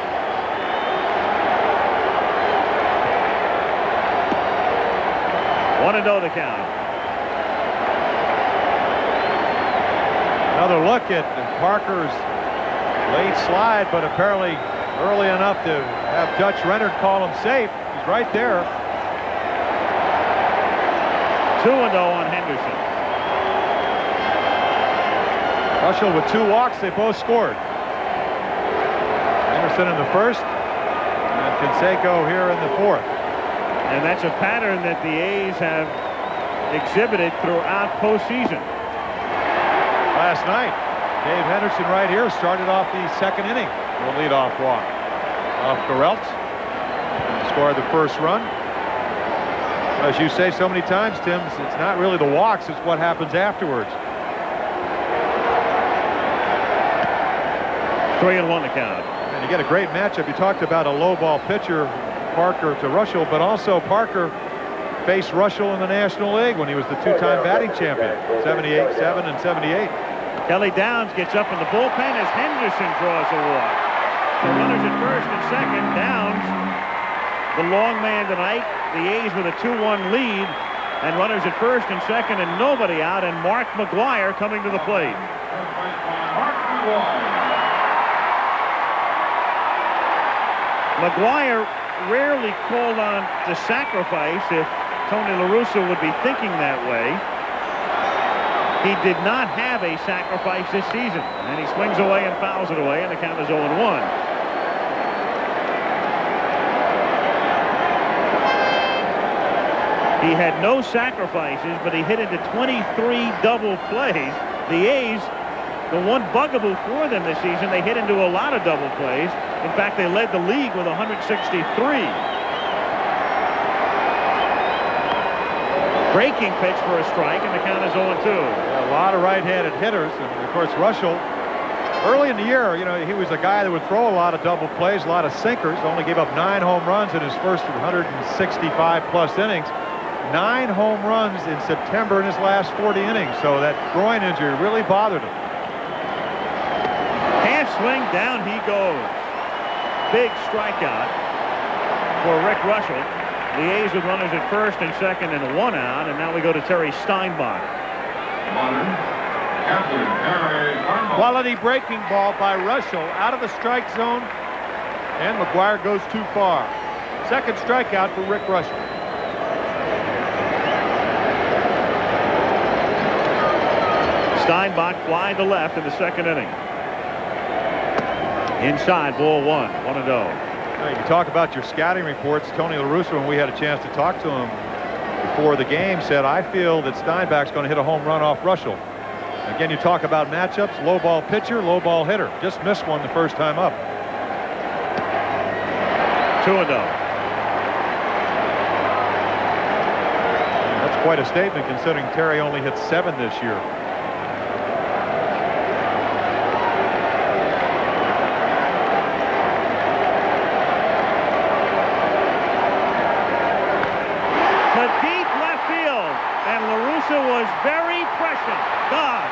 One and oh the count. Another look at Parker's late slide, but apparently early enough to have Dutch Rennert call him safe. He's right there. 2-0 on Henderson. Reuschel with 2 walks. They both scored. Henderson in the first, and Canseco here in the fourth. And that's a pattern that the A's have exhibited throughout postseason. Last night, Dave Henderson right here started off the second inning with a leadoff walk off Garrelt. Scored the first run. As you say so many times, Tim, it's not really the walks, it's what happens afterwards. 3-1 the count. And you get a great matchup. You talked about a low ball pitcher, Parker to Reuschel, but also Parker faced Reuschel in the National League when he was the 2-time batting champion, 78, 7, and 78. Kelly Downs gets up in the bullpen as Henderson draws a walk. The runners at first and second. Downs, the long man tonight. The A's with a 2-1 lead, and runners at first and second, and nobody out. And Mark McGwire coming to the plate. McGwire rarely called on to sacrifice if Tony La Russa would be thinking that way. He did not have a sacrifice this season, and he swings away and fouls it away, and the count is 0-1. He had no sacrifices, but he hit into 23 double plays. The A's, the one bugaboo for them this season, they hit into a lot of double plays. In fact, they led the league with 163. Breaking pitch for a strike, and the count is 0-2. Yeah, a lot of right-handed hitters, and of course Reuschel. Early in the year, you know, he was a guy that would throw a lot of double plays, a lot of sinkers. Only gave up 9 home runs in his first 165-plus innings. 9 home runs in September in his last 40 innings. So that groin injury really bothered him. Half swing, down he goes. Big strikeout for Rick Reuschel. The A's with runners at first and second and 1 out, and now we go to Terry Steinbach. Quality breaking ball by Reuschel out of the strike zone, and McGuire goes too far. Second strikeout for Rick Reuschel. Steinbach fly to left in the second inning. Inside, ball 1, 1-0. You talk about your scouting reports. Tony La Russa, when we had a chance to talk to him before the game, said, I feel that Steinbach's going to hit a home run off Reuschel. Again, you talk about matchups, low ball pitcher, low ball hitter. Just missed one the first time up. 2-0. That's quite a statement considering Terry only hit 7 this year. Was very prescient. God.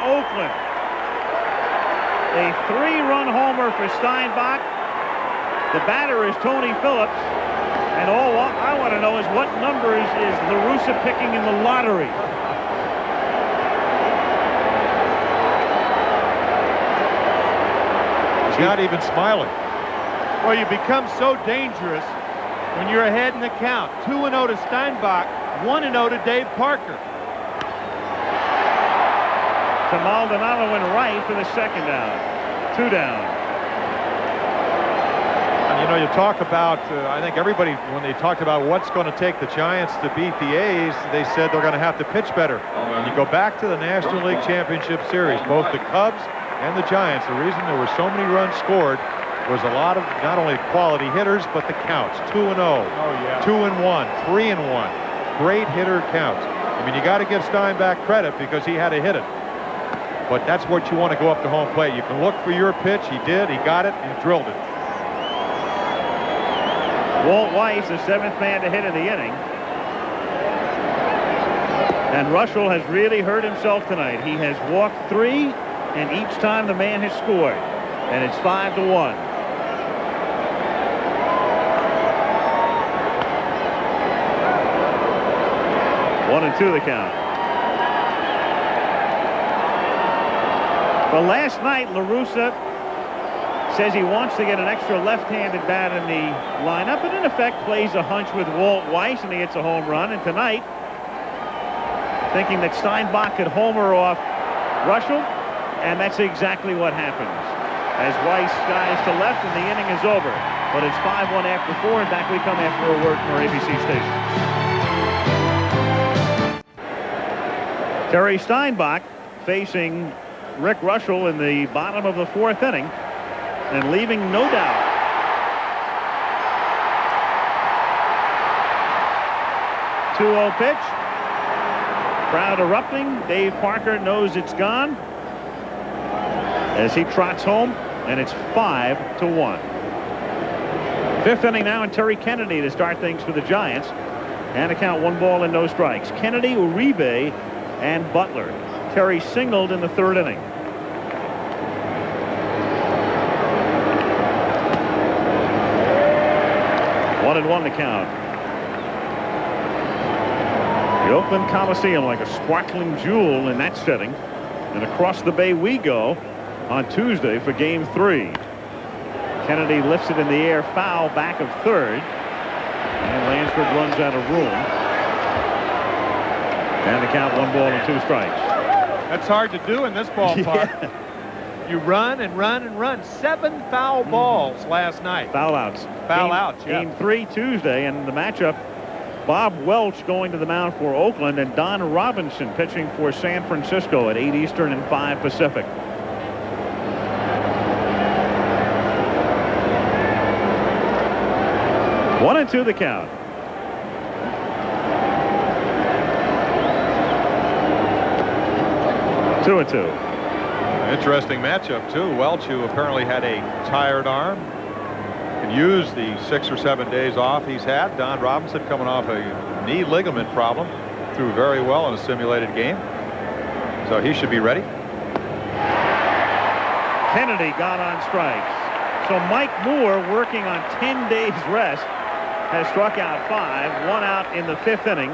Oakland. A 3-run homer for Steinbach. The batter is Tony Phillips. And all I want to know is what numbers is La Russa picking in the lottery? He's not even smiling. Well, you become so dangerous when you're ahead in the count. 2-0 to Steinbach, 1-0 to Dave Parker. To Maldonado in right for the second down. 2 down. And you know, you talk about, I think everybody, when they talked about what's going to take the Giants to beat the A's, they said they're going to have to pitch better. And you go back to the National League Championship Series, both the Cubs and the Giants, the reason there were so many runs scored was a lot of not only quality hitters, but the counts. 2-0, 2-1, 3-1. Great hitter counts. I mean, you got to give Steinbach credit because he had to hit it. But that's what you want to go up to home plate. You can look for your pitch. He did. He got it. He drilled it. Walt Weiss, the 7th man to hit in the inning. And Reuschel has really hurt himself tonight. He has walked 3, and each time the man has scored. And it's 5-1. One and 2 the count. Well, last night, La Russa says he wants to get an extra left-handed bat in the lineup, and in effect plays a hunch with Walt Weiss, and he hits a home run. And tonight, thinking that Steinbach could homer off Reuschel, and that's exactly what happens. As Weiss skies to left, and the inning is over. But it's 5-1 after 4, and back we come after a word from our ABC station. Terry Steinbach facing Rick Reuschel in the bottom of the 4th inning and leaving no doubt. Two-0 pitch. Crowd erupting. Dave Parker knows it's gone. as he trots home, and it's 5-1. Fifth inning now, and Terry Kennedy to start things for the Giants. And a count, 1 ball and no strikes. Kennedy, Uribe, and Butler. Terry singled in the third inning. One and one to count. The Oakland Coliseum like a sparkling jewel in that setting. And across the bay we go on Tuesday for Game 3. Kennedy lifts it in the air, foul, back of third. And Lansford runs out of room. And the count, 1 ball and 2 strikes. That's hard to do in this ballpark. Yeah. You run and run and run. 7 foul balls last night. Foul outs. Foul outs, yeah. Game 3 Tuesday, and the matchup, Bob Welch going to the mound for Oakland, and Don Robinson pitching for San Francisco at 8 Eastern and 5 Pacific. One and 2 the count. 2-2. Interesting matchup, too. Welch, who apparently had a tired arm, can use the 6 or 7 days off he's had. Don Robinson coming off a knee ligament problem. Threw very well in a simulated game. So he should be ready. Kennedy got on strikes. So Mike Moore, working on 10 days rest, has struck out 5, 1 out in the 5th inning.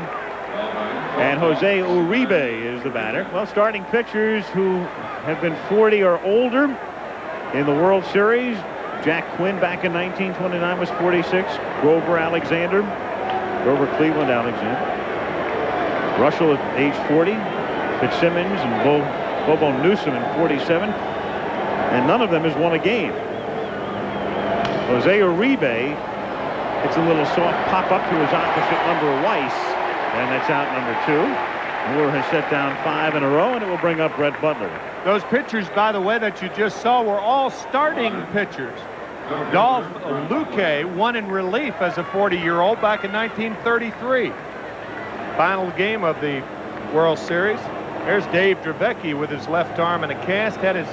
And Jose Uribe is the batter. Well, starting pitchers who have been 40 or older in the World Series. Jack Quinn back in 1929 was 46. Grover Cleveland Alexander. Reuschel at age 40. Fitzsimmons and Bobo Newsom in 47. And none of them has won a game. Jose Uribe, it's a little soft pop up to his opposite number, Weiss. And that's out number 2. Moore has set down 5 in a row, and it will bring up Brett Butler. Those pitchers, by the way, that you just saw were all starting pitchers. Dolph Luque won in relief as a 40-year-old back in 1933. Final game of the World Series. There's Dave Dravecky with his left arm in a cast. Had his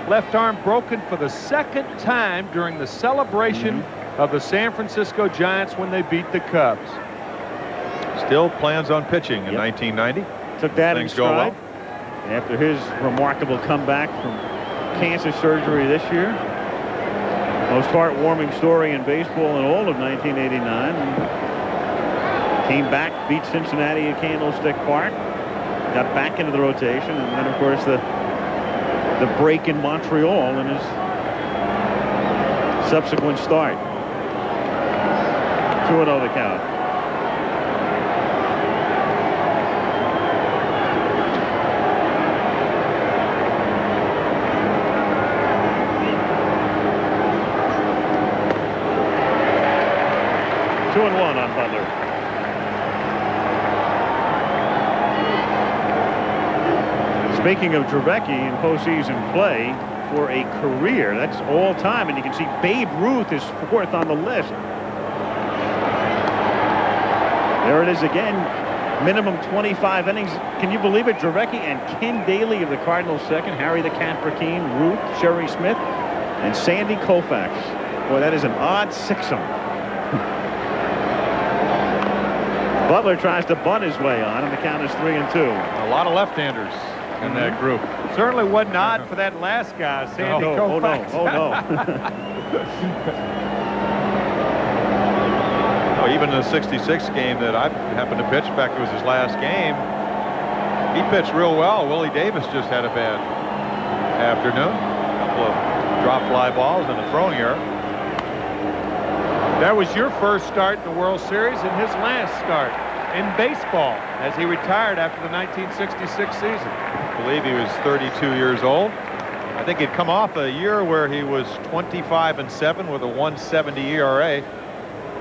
left arm broken for the 2nd time during the celebration of the San Francisco Giants when they beat the Cubs. Still plans on pitching in 1990. Took that Things in go stride. well. After his remarkable comeback from cancer surgery this year. Most heartwarming story in baseball in all of 1989. Came back, beat Cincinnati at Candlestick Park. Got back into the rotation. And then, of course, the break in Montreal in his subsequent start. 2-0 the count. Two and 1 on Butler. Speaking of Dravecky in postseason play for a career, that's all time, and you can see Babe Ruth is 4th on the list. There it is again, minimum 25 innings. Can you believe it? Dravecky and Ken Daly of the Cardinals 2nd, Harry the Cat Burkeen, Ruth, Sherry Smith, and Sandy Koufax. Boy, that is an odd 6-'em. Butler tries to bunt his way on, and the count is 3-2. A lot of left-handers in that group. Certainly wasn't odd for that last guy, Sandy Koufax. Oh, no. Even in the 66 game that I happened to pitch, in fact, it was his last game, he pitched real well. Willie Davis just had a bad afternoon. A couple of drop fly balls and a throwing error. That was your first start in the World Series and his last start in baseball as he retired after the 1966 season. I believe he was 32 years old. I think he'd come off a year where he was 25-7 with a 1.70 ERA.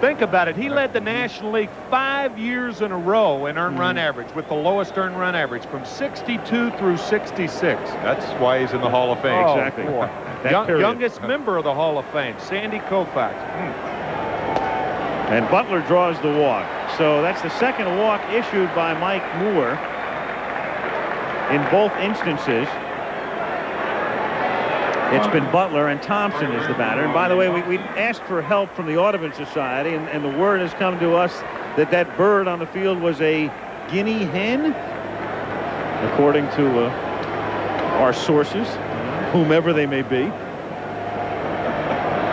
Think about it. He led the National League 5 years in a row in earned run average, with the lowest earned run average from 62 through 66. That's why he's in the Hall of Fame. Oh, exactly. Youngest member of the Hall of Fame, Sandy Koufax. And Butler draws the walk. So that's the 2nd walk issued by Mike Moore in both instances. It's been Butler, and Thompson is the batter. And by the way, we asked for help from the Audubon Society, and the word has come to us that that bird on the field was a guinea hen, according to our sources, whomever they may be.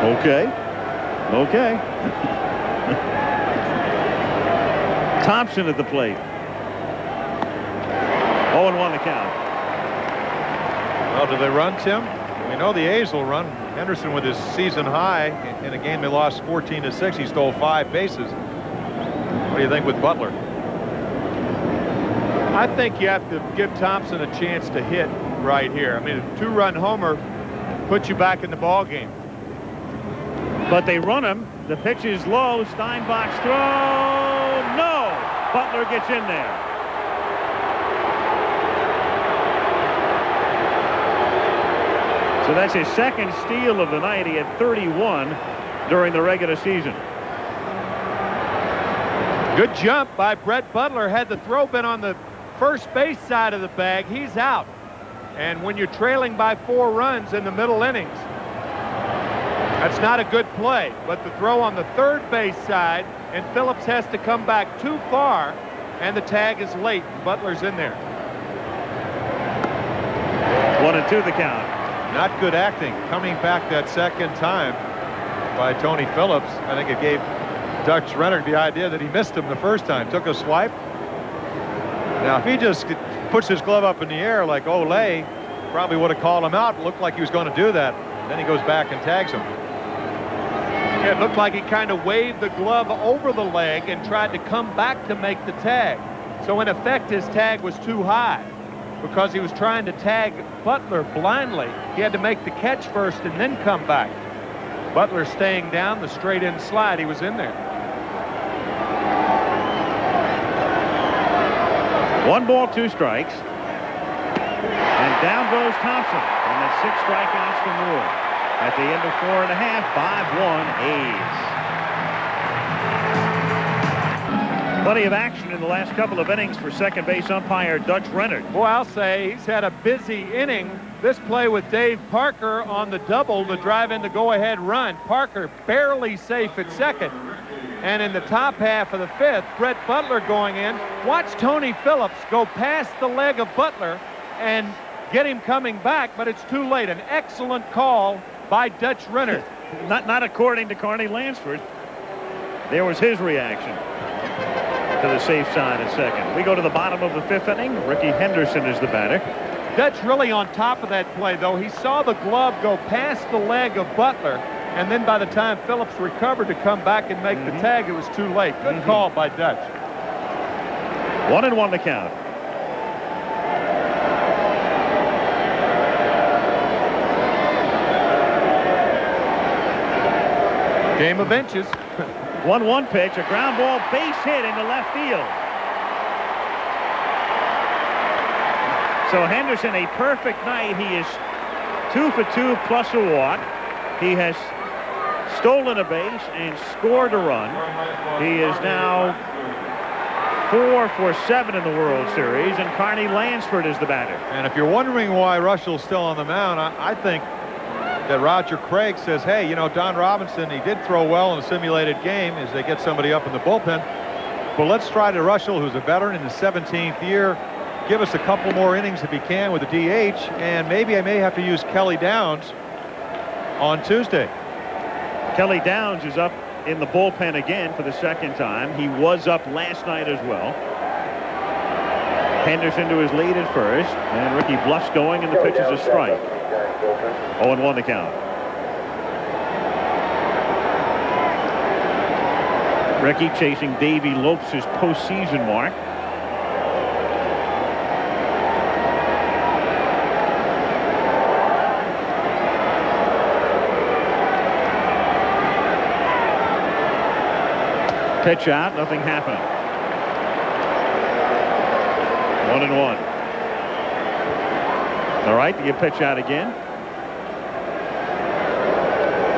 Okay. Thompson at the plate. 0-1 the count. Well, do they run, Tim? We know the A's will run. Henderson with his season high in a game they lost 14-6. He stole 5 bases. What do you think with Butler? I think you have to give Thompson a chance to hit right here. I mean, a 2-run homer puts you back in the ball game. But they run him. The pitch is low. Steinbach's throw. No. Butler gets in there. So that's his second steal of the night. He had 31 during the regular season. Good jump by Brett Butler. Had the throw been on the first base side of the bag, he's out. And when you're trailing by 4 runs in the middle innings, that's not a good play. But the throw on the third base side, and Phillips has to come back too far, and the tag is late. Butler's in there. 1-2 the count. Not good acting coming back that second time by Tony Phillips. I think it gave Dutch Renner the idea that he missed him the first time. Took a swipe. Now, if he just puts his glove up in the air like Olay, probably would have called him out. It looked like he was going to do that. Then he goes back and tags him. Yeah, it looked like he kind of waved the glove over the leg and tried to come back to make the tag. So, in effect, his tag was too high because he was trying to tag Butler blindly. He had to make the catch first and then come back. Butler staying down, the straight-in slide, he was in there. 1 ball, 2 strikes. And down goes Thompson. And that's 6 strikeouts for Moore. At the end of 4.5, 5-1 A's. Plenty of action in the last couple of innings for second base umpire Dutch Renner. Well, I'll say he's had a busy inning. This play with Dave Parker on the double to drive in the go-ahead run. Parker barely safe at second. And in the top half of the 5th, Brett Butler going in. Watch Tony Phillips go past the leg of Butler and get him coming back, but it's too late. An excellent call by Dutch Renner. Not according to Carney Lansford. There was his reaction to the safe side at second. We go to the bottom of the 5th inning. Ricky Henderson is the batter. Dutch really on top of that play, though. He saw the glove go past the leg of Butler, and then by the time Phillips recovered to come back and make the tag, it was too late. Good call by Dutch. 1-1 the count. Game of inches. 1-1 pitch, a ground ball, base hit into left field. So Henderson, a perfect night. He is 2 for 2 plus a walk. He has stolen a base and scored a run. He is now 4 for 7 in the World Series, and Carney Lansford is the batter. And if you're wondering why Reuschel's still on the mound, I think that Roger Craig says, hey, you know, Don Robinson, he did throw well in a simulated game as they get somebody up in the bullpen. But let's try to Reuschel, who's a veteran in his 17th year, give us a couple more innings if he can with a DH, and maybe I may have to use Kelly Downs on Tuesday. Kelly Downs is up in the bullpen again for the second time. He was up last night as well. Henderson to his lead at first, and Ricky bluffs going, and the pitch is a strike. 0-1 the count. Ricky chasing Davey Lopes' postseason mark. Pitch out, nothing happening. 1-1. All right, you pitch out again.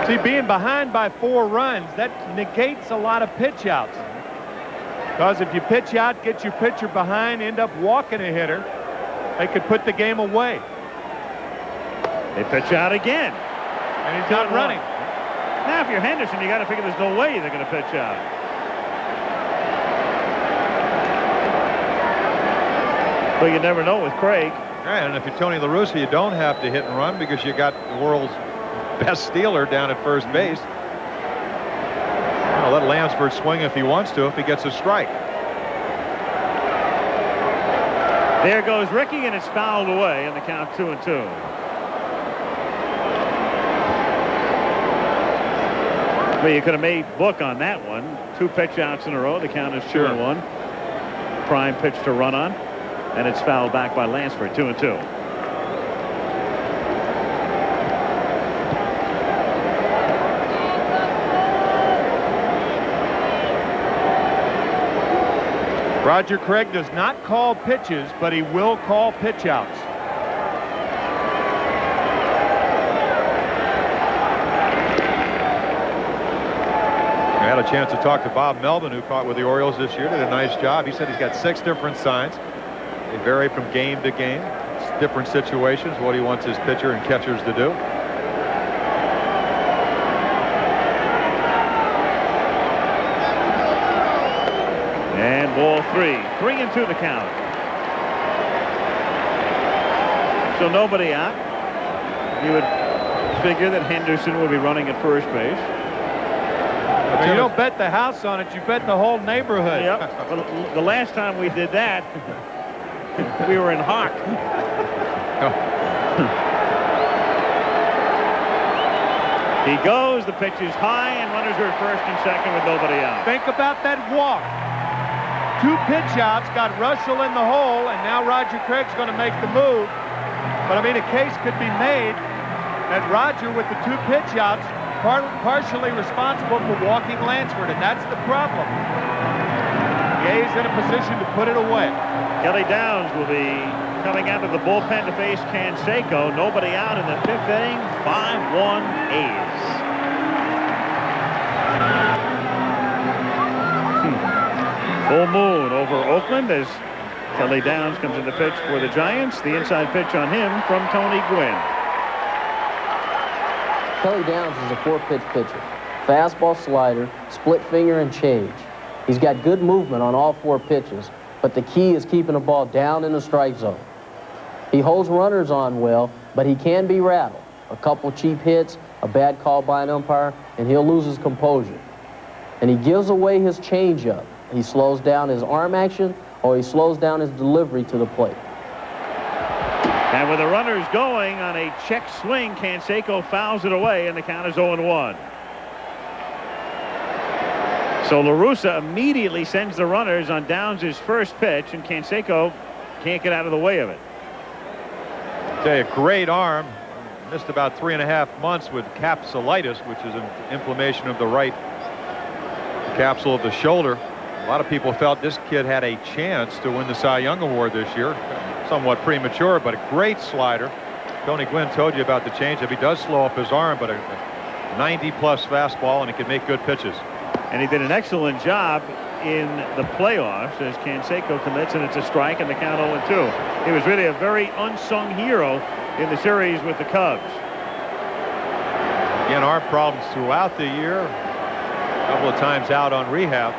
See, being behind by 4 runs, that negates a lot of pitch outs. Because if you pitch out, get your pitcher behind, end up walking a hitter, they could put the game away. They pitch out again. And he's not running. Now, if you're Henderson, you got to figure there's no way they're going to pitch out. But you never know with Craig. Right, and if you're Tony La Russa, you don't have to hit and run because you got the world's best stealer down at first base. I'll let Lansford swing if he wants to, if he gets a strike. There goes Ricky, and it's fouled away, and the count 2-2. Well, you could have made book on that one. 2 pitch outs in a row. The count is 2-1. Prime pitch to run on, and it's fouled back by Lansford. 2-2. Roger Craig does not call pitches, but he will call pitch outs. I had a chance to talk to Bob Melvin, who caught with the Orioles this year, did a nice job. He said he's got 6 different signs. They vary from game to game. It's different situations, what he wants his pitcher and catchers to do. And ball 3. 3-2 the count. So nobody out. You would figure that Henderson would be running at first base. You don't bet the house on it, you bet the whole neighborhood. Yep. Well, the last time we did that, we were in hock. He goes, the pitch is high, and runners are at first and second with nobody out. Think about that walk. 2 pitch outs, got Reuschel in the hole, and now Roger Craig's going to make the move. But I mean, a case could be made that Roger, with the 2 pitch outs, partially responsible for walking Lansford, and that's the problem. The A's in a position to put it away. Kelly Downs will be coming out of the bullpen to face Canseco. Nobody out in the 5th inning. 5-1 A's. Full moon over Oakland as Kelly Downs comes in the pitch for the Giants. The inside pitch on him from Tony Gwynn. Kelly Downs is a 4-pitch pitcher. Fastball, slider, split finger, and change. He's got good movement on all 4 pitches, but the key is keeping the ball down in the strike zone. He holds runners on well, but he can be rattled. A couple cheap hits, a bad call by an umpire, and he'll lose his composure. And he gives away his changeup. He slows down his arm action, or he slows down his delivery to the plate. And with the runners going on a check swing, Canseco fouls it away, and the count is 0-1. So La Russa immediately sends the runners on Downs' first pitch, and Canseco can't get out of the way of it. Tell you, great arm. Missed about 3.5 months with capsulitis, which is an inflammation of the right capsule of the shoulder. A lot of people felt this kid had a chance to win the Cy Young Award this year. Somewhat premature, but a great slider. Tony Gwynn told you about the changeup. He does slow up his arm, but a 90-plus fastball, and he can make good pitches. And he did an excellent job in the playoffs as Canseco commits, and it's a strike, and the count 0-2. He was really a very unsung hero in the series with the Cubs. Again, arm problems throughout the year. A couple of times out on rehab.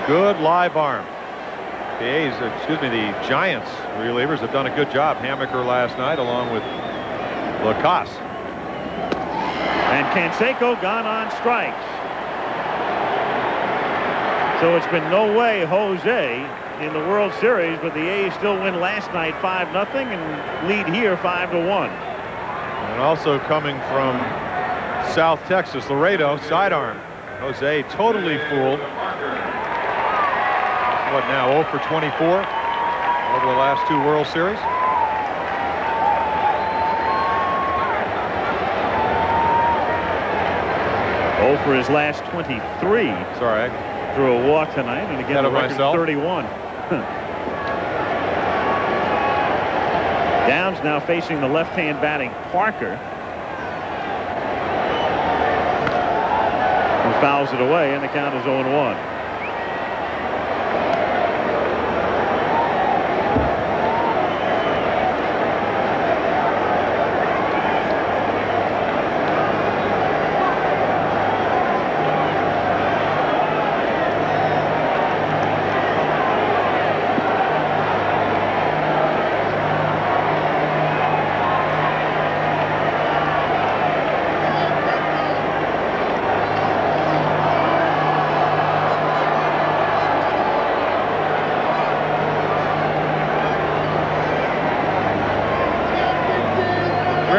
Good live arm. The Giants relievers have done a good job. Hammaker last night along with Lacasse. And Canseco gone on strikes. So it's been no way Jose in the World Series, but the A's still win last night 5-0 and lead here 5-1. And also coming from South Texas, Laredo, sidearm. Jose totally fooled. What now, 0 for 24 over the last 2 World Series? For his last 23. Sorry, I threw a walk tonight, and again the record 31. Downs now facing the left-hand batting Parker, who fouls it away, and the count is 0-1.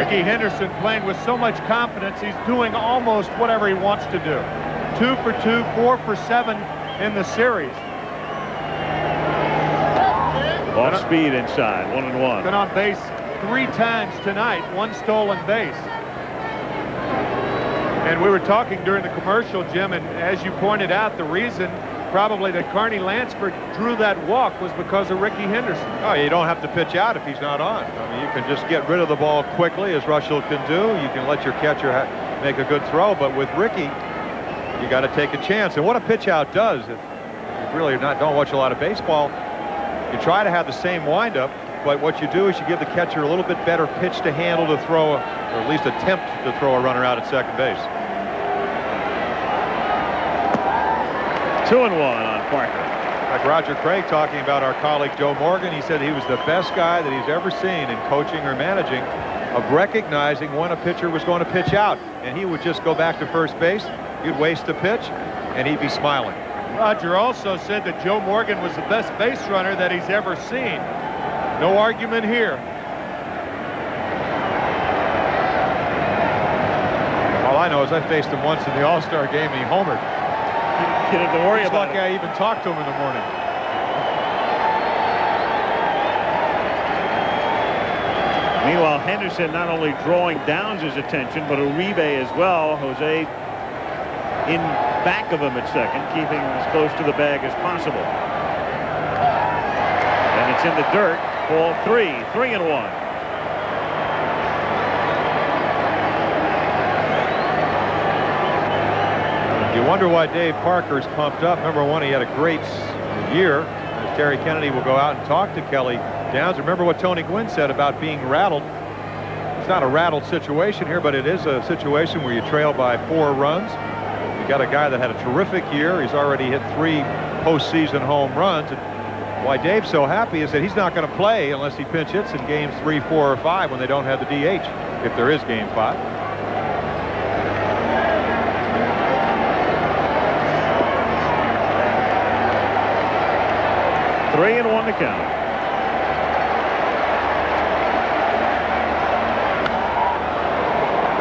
Ricky Henderson playing with so much confidence, he's doing almost whatever he wants to do. 2 for 2, 4 for 7 in the series. Off speed inside, 1-1. Been on base 3 times tonight, 1 stolen base. And we were talking during the commercial, Jim, and as you pointed out, the reason probably that Carney Lansford drew that walk was because of Ricky Henderson. Oh, you don't have to pitch out if he's not on. I mean, you can just get rid of the ball quickly, as Reuschel can do. You can let your catcher make a good throw, but with Ricky, you got to take a chance. And what a pitch out does, if you really don't watch a lot of baseball, you try to have the same windup, but what you do is you give the catcher a little bit better pitch to handle to throw, or at least attempt to throw a runner out at second base. 2-1 on Parker. Like Roger Craig talking about our colleague Joe Morgan, he said he was the best guy that he's ever seen in coaching or managing of recognizing when a pitcher was going to pitch out, and he would just go back to first base. You'd waste a pitch, and he'd be smiling. Roger also said that Joe Morgan was the best base runner that he's ever seen. No argument here. All I know is I faced him once in the All-Star game, and he homered. You didn't have to worry about it. I even talked to him in the morning. Meanwhile, Henderson not only drawing Downs' attention, but Uribe as well. Jose in back of him at second, keeping as close to the bag as possible. And it's in the dirt. Ball 3-1. You wonder why Dave Parker's pumped up. Number one, he had a great year. As Terry Kennedy will go out and talk to Kelly Downs. Remember what Tony Gwynn said about being rattled. It's not a rattled situation here, but it is a situation where you trail by 4 runs. You got a guy that had a terrific year. He's already hit 3 postseason home runs. And why Dave's so happy is that he's not going to play unless he pinch hits in games 3, 4, or 5 when they don't have the DH, if there is game 5. 3-1 to count.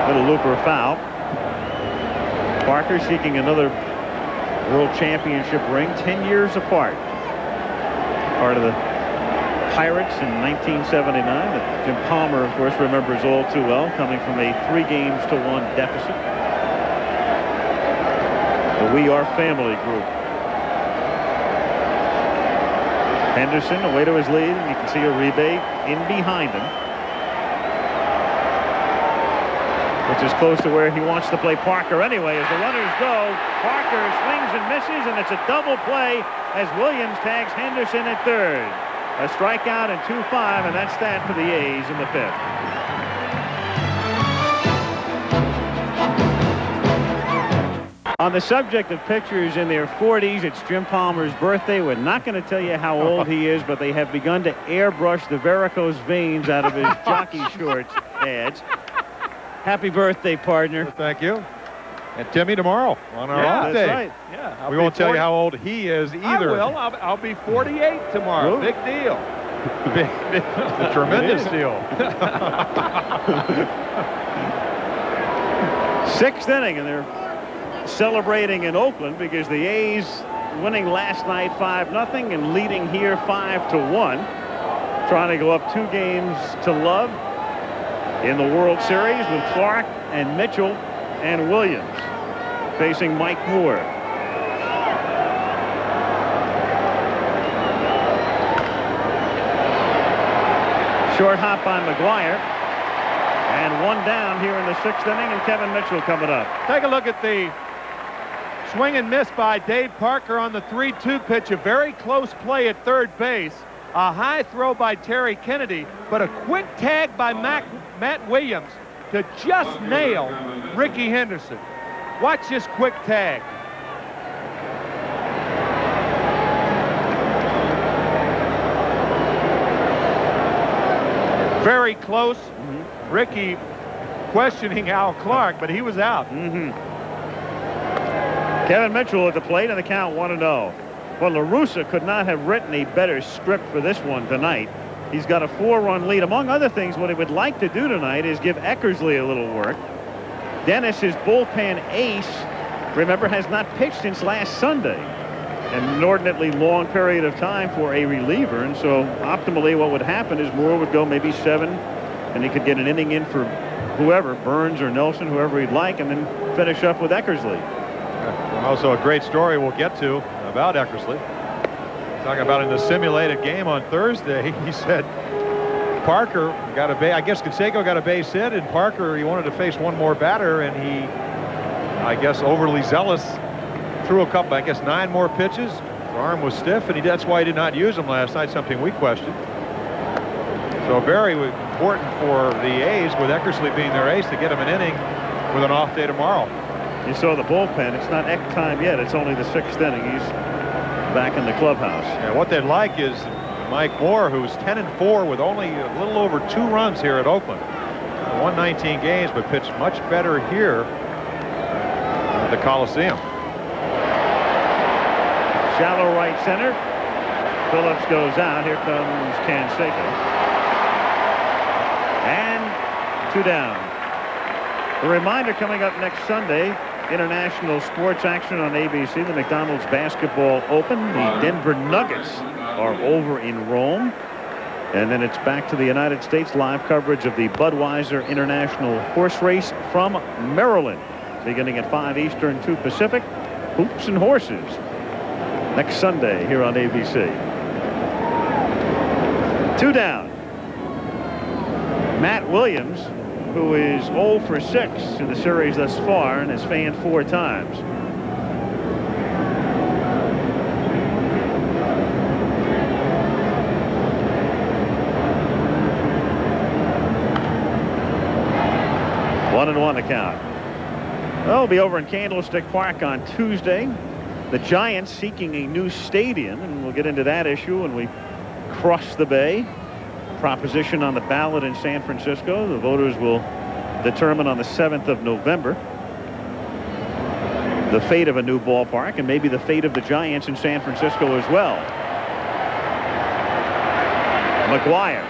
Little looper foul. Parker seeking another World Championship ring, 10 years apart. Part of the Pirates in 1979 that Jim Palmer, of course, remembers all too well, coming from a 3-1 deficit. The We Are Family group. Henderson away to his lead, and you can see Uribe in behind him, which is close to where he wants to play Parker anyway. As the runners go, Parker swings and misses, and it's a double play as Williams tags Henderson at third. A strikeout and 2-5, and that's that for the A's in the 5th. On the subject of pitchers in their 40s, it's Jim Palmer's birthday. We're not going to tell you how old he is, but they have begun to airbrush the varicose veins out of his jockey shorts ads. Happy birthday, partner. Well, thank you. And Timmy tomorrow on our off day. That's right. Yeah, we won't tell you how old he is either. I will. I'll be 48 tomorrow. Really? Big deal. Big, a tremendous deal. 6th inning, and they're celebrating in Oakland because the A's winning last night 5-0 and leading here 5-1. Trying to go up 2 games to love in the World Series with Clark and Mitchell and Williams facing Mike Moore. Short hop by McGuire, and 1 down here in the 6th inning, and Kevin Mitchell coming up. Take a look at the swing and miss by Dave Parker on the 3-2 pitch. A very close play at third base. A high throw by Terry Kennedy, but a quick tag by Matt Williams to just nail Ricky Henderson. Watch this quick tag. Very close. Ricky questioning Al Clark, but he was out. Kevin Mitchell at the plate, and the count 1-0. Well, La Russa could not have written a better script for this one tonight. He's got a 4-run lead. Among other things, what he would like to do tonight is give Eckersley a little work. Dennis, his bullpen ace, remember, has not pitched since last Sunday. An inordinately long period of time for a reliever. And so optimally what would happen is Moore would go maybe 7, and he could get an inning in for whoever, Burns or Nelson, whoever he'd like, and then finish up with Eckersley. Also a great story we'll get to about Eckersley. Talking about in the simulated game on Thursday, he said Parker got a base. I guess Canseco got a base hit, and Parker, he wanted to face one more batter, and he, I guess, overly zealous, threw a couple, I guess 9 more pitches. His arm was stiff, and that's why he did not use them last night, something we questioned. So very important for the A's, with Eckersley being their ace, to get him an inning with an off day tomorrow. You saw the bullpen. It's not Eck time yet. It's only the 6th inning. He's back in the clubhouse. Yeah, what they'd like is Mike Moore, who's 10-4 with only a little over 2 runs here at Oakland. Won 19 games, but pitched much better here at the Coliseum. Shallow right center. Phillips goes out. Here comes Canseco. And 2 down. A reminder, coming up next Sunday, international sports action on ABC, the McDonald's Basketball Open. The Denver Nuggets are over in Rome. And then it's back to the United States. Live coverage of the Budweiser International Horse Race from Maryland. Beginning at 5 Eastern, 2 Pacific. Hoops and horses. Next Sunday here on ABC. 2 down. Matt Williams, who is 0 for 6 in the series thus far and has fanned 4 times. One and 1 to count. They'll be over in Candlestick Park on Tuesday. The Giants seeking a new stadium, and we'll get into that issue when we cross the bay. Proposition on the ballot in San Francisco. The voters will determine on the 7th of November the fate of a new ballpark, and maybe the fate of the Giants in San Francisco as well. McGuire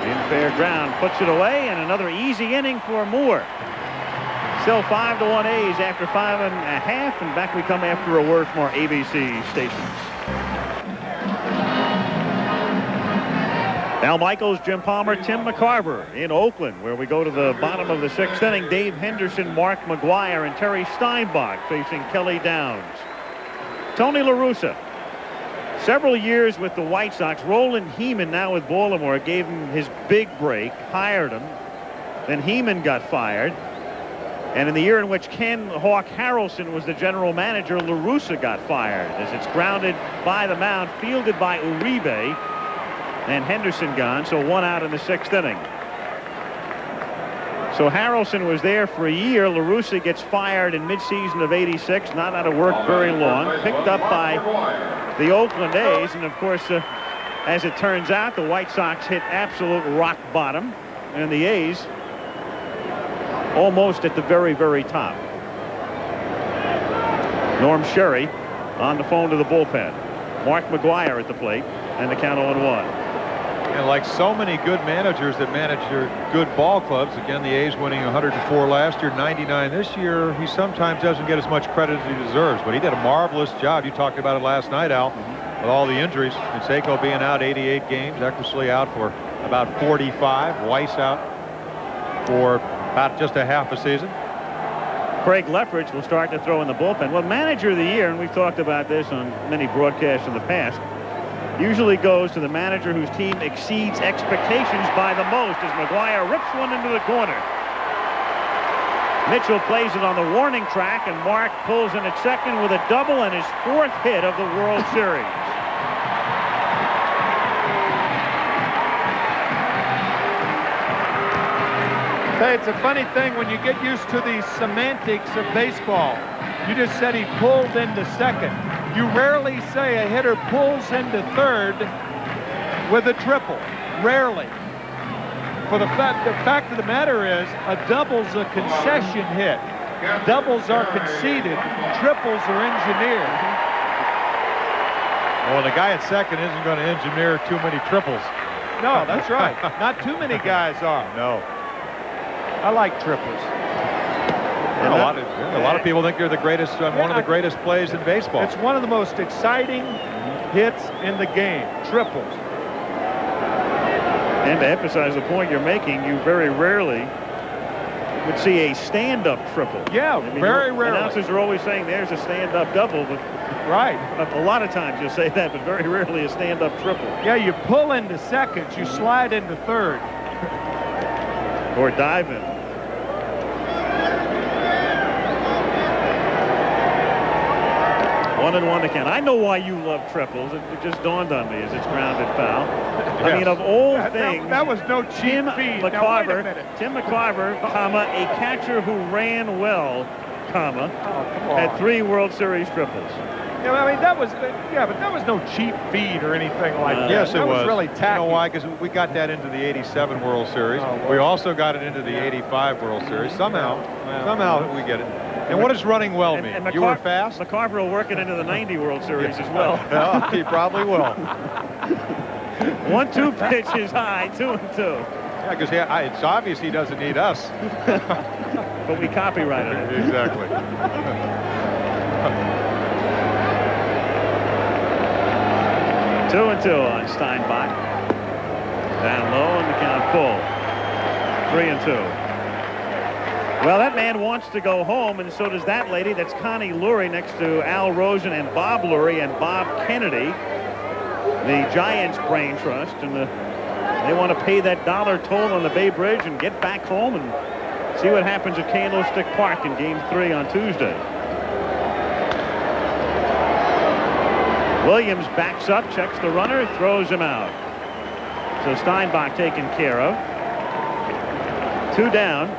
in fair ground, puts it away, and another easy inning for Moore. Still 5-1 A's after 5 1/2, and back we come after a word from our ABC stations. Al Michaels, Jim Palmer, Tim McCarver in Oakland, where we go to the bottom of the 6th inning. Dave Henderson, Mark McGuire, and Terry Steinbach facing Kelly Downs. Tony La Russa, several years with the White Sox. Roland Heeman, now with Baltimore, gave him his big break, hired him. Then Heeman got fired. And in the year in which Ken Hawk Harrelson was the general manager, La Russa got fired as it's grounded by the mound, fielded by Uribe. And Henderson gone, so 1 out in the 6th inning. So Harrelson was there for a year. La Russa gets fired in midseason of '86, not out of work very long. Picked up by the Oakland A's, and of course, as it turns out, the White Sox hit absolute rock bottom, and the A's almost at the very, very top. Norm Sherry on the phone to the bullpen. Mark McGuire at the plate, and the count 0-1. And like so many good managers that manage their good ball clubs, again, the A's winning 104 last year, 99 this year, he sometimes doesn't get as much credit as he deserves, but he did a marvelous job. You talked about it last night, Al, with all the injuries. Canseco being out 88 games, Eckersley out for about 45, Weiss out for about just a half a season. Craig Leffridge will start to throw in the bullpen. Well, manager of the year, and we've talked about this on many broadcasts in the past, usually goes to the manager whose team exceeds expectations by the most, as McGuire rips one into the corner. Mitchell plays it on the warning track, and Mark pulls in at second with a double and his 4th hit of the World Series. Hey, it's a funny thing when you get used to the semantics of baseball. You just said he pulled into second. You rarely say a hitter pulls into third with a triple. Rarely. For the fact of the matter is, a double's a concession hit. Doubles are conceded. Triples are engineered. Well, the guy at second isn't going to engineer too many triples. No, that's right. Not too many guys are. No. I like triples. And a lot of people think they're the greatest, one of the greatest plays in baseball. It's one of the most exciting hits in the game. Triples. And to emphasize the point you're making, you very rarely would see a stand-up triple. Yeah, very rarely. Announcers are always saying there's a stand-up double, but right. A lot of times you'll say that, but very rarely a stand-up triple. Yeah, you pull into seconds, you slide into third. Or dive in. 1-1 to count. I know why you love triples. It just dawned on me as it's grounded foul. Yes. I mean, of all things, that was no cheap feed. Tim McCarver, comma, a catcher who ran well, comma, had 3 World Series triples. Yeah, I mean, that was, but that was no cheap feed or anything like that. Yes, it was. Really tacky. You know why? Because we got that into the '87 World Series. We also got it into the '85 World Series. Somehow we get it. And what does running well mean? And you were fast? McCarver will work it into the '90 World Series as well. Well, he probably will. 1-2 pitch is high, 2-2. Yeah, because it's obvious he doesn't need us. But we copyrighted it. Exactly. 2-2 on Steinbach. Down low and the count full. 3-2. Well, that man wants to go home, and so does that lady. That's Connie Lurie next to Al Rosen and Bob Lurie and Bob Kennedy, the Giants Brain Trust. And they want to pay that dollar toll on the Bay Bridge and get back home and see what happens at Candlestick Park in Game 3 on Tuesday. Williams backs up, checks the runner, throws him out. So Steinbach taken care of. 2 down.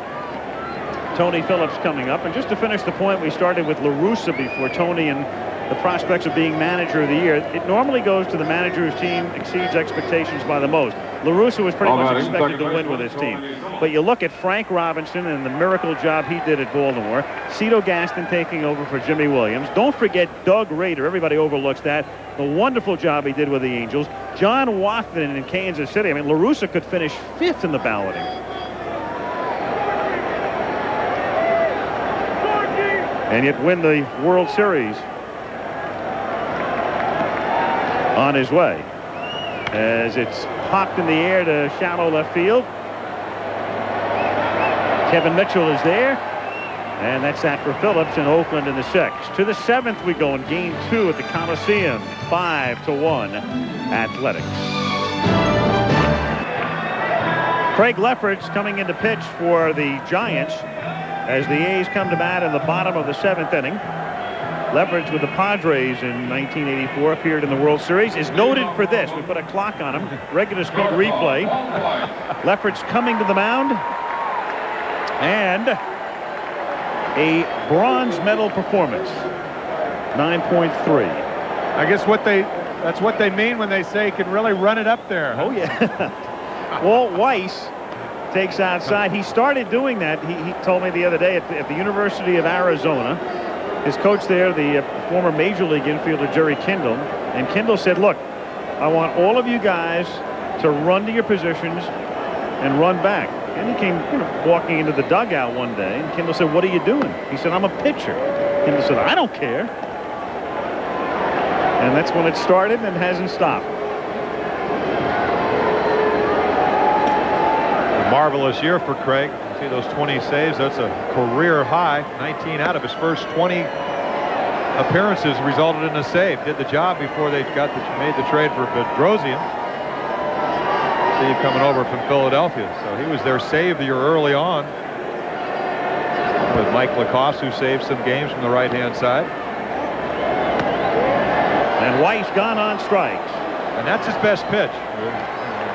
Tony Phillips coming up. And just to finish the point we started with La Russa before, Tony and the prospects of being manager of the year, it normally goes to the manager whose team exceeds expectations by the most. La Russa was pretty much expected to win with his team. But you look at Frank Robinson and the miracle job he did at Baltimore. Cito Gaston taking over for Jimmy Williams. Don't forget Doug Rader. Everybody overlooks that. The wonderful job he did with the Angels. John Wathan in Kansas City. I mean, La Russa could finish 5th in the balloting. And yet win the World Series on his way. As it's popped in the air to shallow left field. Kevin Mitchell is there. And that's that for Phillips in Oakland in the 6th. To the 7th we go in Game 2 at the Coliseum. 5-1 Athletics. Craig Lefferts coming into pitch for the Giants as the A's come to bat in the bottom of the 7th inning. Lefferts with the Padres in 1984 appeared in the World Series, is noted for this. We put a clock on him. Regular speed replay. Lefferts coming to the mound. And a bronze medal performance. 9.3. I guess that's what they mean when they say he can really run it up there. Oh, yeah. Walt Weiss takes outside. He started doing that. He told me the other day at the University of Arizona. His coach there, the former Major League infielder Jerry Kindle. And Kindle said, look, I want all of you guys to run to your positions and run back. And he came walking into the dugout one day, and Kindle said, what are you doing? He said, I'm a pitcher. Kindle said, I don't care. And that's when it started and hasn't stopped. A marvelous year for Craig. See those 20 saves? That's a career high. 19 out of his first 20 appearances resulted in a save. Did the job before they made the trade for Bedrosian. See him coming over from Philadelphia. So he was their savior early on with Mike Lacoste, who saved some games from the right-hand side. And Weiss gone on strikes. And that's his best pitch.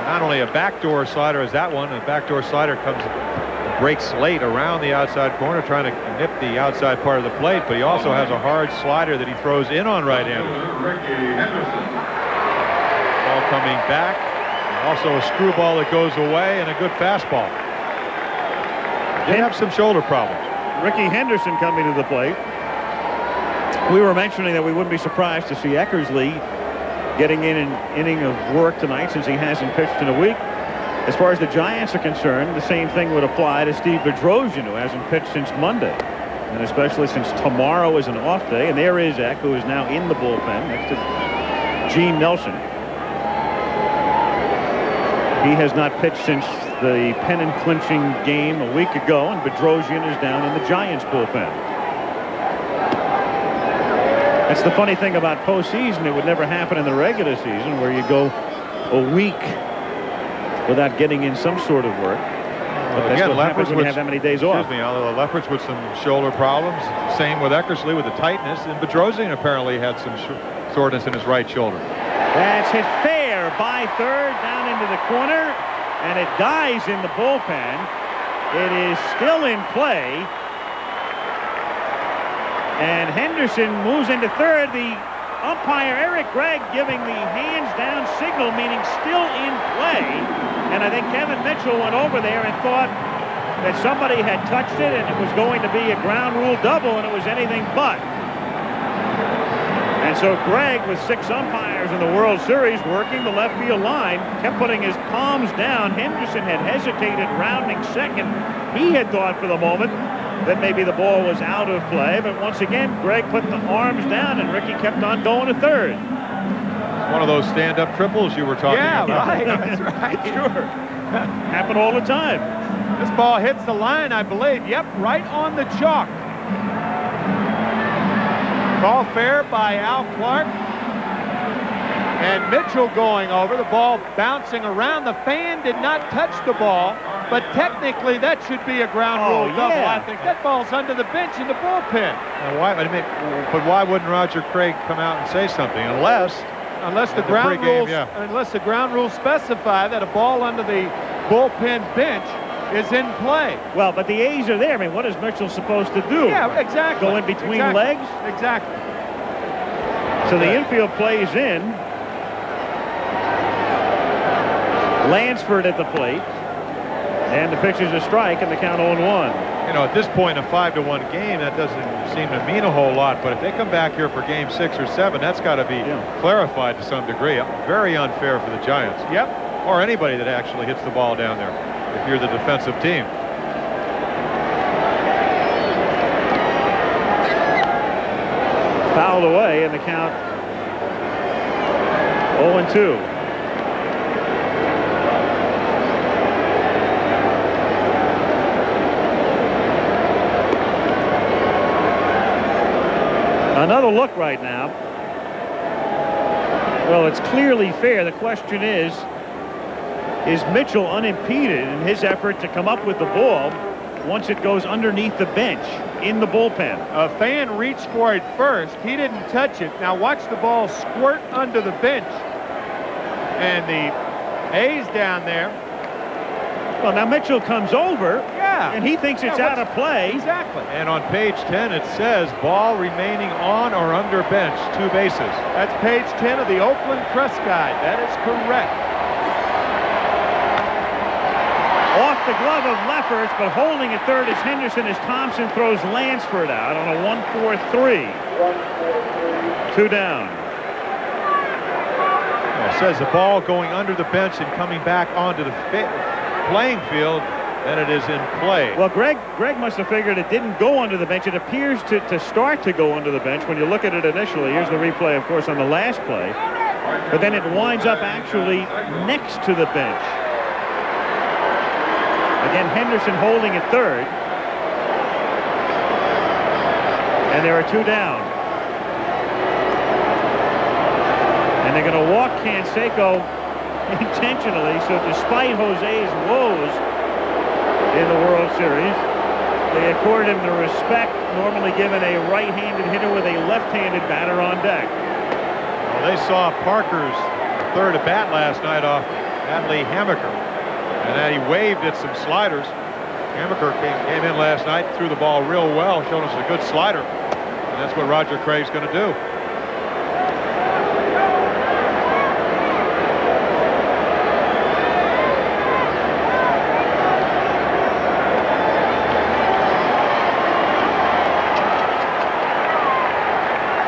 Not only a backdoor slider as that one, a backdoor slider breaks late around the outside corner, trying to nip the outside part of the plate, but he also has a hard slider that he throws in on right-handers. Ball coming back. Also a screwball that goes away and a good fastball. Did have some shoulder problems. Ricky Henderson coming to the plate. We were mentioning that we wouldn't be surprised to see Eckersley getting in an inning of work tonight since he hasn't pitched in a week. As far as the Giants are concerned, the same thing would apply to Steve Bedrosian, who hasn't pitched since Monday. And especially since tomorrow is an off day. And there is Eck, who is now in the bullpen next to Gene Nelson. He has not pitched since the pennant-clinching game a week ago, and Bedrosian is down in the Giants bullpen. That's the funny thing about postseason. It would never happen in the regular season, where you go a week without getting in some sort of work. But that's again, what happens when you have that many days off. Excuse me, Lefferts with some shoulder problems. Same with Eckersley with the tightness. And Bedrosian apparently had some soreness in his right shoulder. That's hit fair by third down into the corner, and it dies in the bullpen. It is still in play. And Henderson moves into third. The umpire, Eric Gregg, giving the hands down signal, meaning still in play. And I think Kevin Mitchell went over there and thought that somebody had touched it and it was going to be a ground rule double, and it was anything but. And so Gregg, with 6 umpires in the World Series working the left field line, kept putting his palms down. Henderson had hesitated, rounding second. He had thought for the moment that maybe the ball was out of play, but once again, Gregg put the arms down, and Ricky kept on going to third. One of those stand-up triples you were talking about. Yeah, right. That's right. Sure. Happen all the time. This ball hits the line, I believe. Yep, right on the chalk. Ball fair by Al Clark. And Mitchell going over. The ball bouncing around. The fan did not touch the ball, but technically that should be a ground rule double. I think that ball's under the bench in the bullpen. But why wouldn't Roger Craig come out and say something? Unless the ground rules, unless the ground rules specify that a ball under the bullpen bench is in play. Well, but the A's are there. I mean, what is Mitchell supposed to do? Yeah, exactly. Go in between legs? Exactly. So the infield plays in. Lansford at the plate. And the pitch is a strike, and the count 0-1. You know, at this point in a 5-1 game, that doesn't seem to mean a whole lot. But if they come back here for game 6 or 7, that's got to be clarified to some degree. Very unfair for the Giants. Yep. Or anybody that actually hits the ball down there, if you're the defensive team. Fouled away, and the count 0-2. Another look right now. Well, it's clearly fair. The question is Mitchell unimpeded in his effort to come up with the ball once it goes underneath the bench in the bullpen? A fan reached for it first. He didn't touch it. Now watch the ball squirt under the bench. And the A's down there. Well, now Mitchell comes over. Yeah. And he thinks it's out of play. Exactly. And on page 10, it says ball remaining on or under bench, 2 bases. That's page 10 of the Oakland Press Guide. That is correct. Off the glove of Lefferts, but holding at third is Henderson as Thompson throws Lansford out on a 1-4-3. 2 down. It says the ball going under the bench and coming back onto the playing field, then it is in play. Well, Greg must have figured it didn't go under the bench. It appears to start to go under the bench when you look at it initially. Here's the replay, of course, on the last play. But then it winds up actually next to the bench. Again, Henderson holding at third. And there are 2 down. And they're going to walk Canseco intentionally, so despite Jose's woes in the World Series, they accord him the respect normally given a right-handed hitter with a left-handed batter on deck. Well, they saw Parker's third at bat last night off Adley Hammaker, and that he waved at some sliders. Hammaker came in last night, threw the ball real well, showed us a good slider, and that's what Roger Craig's going to do.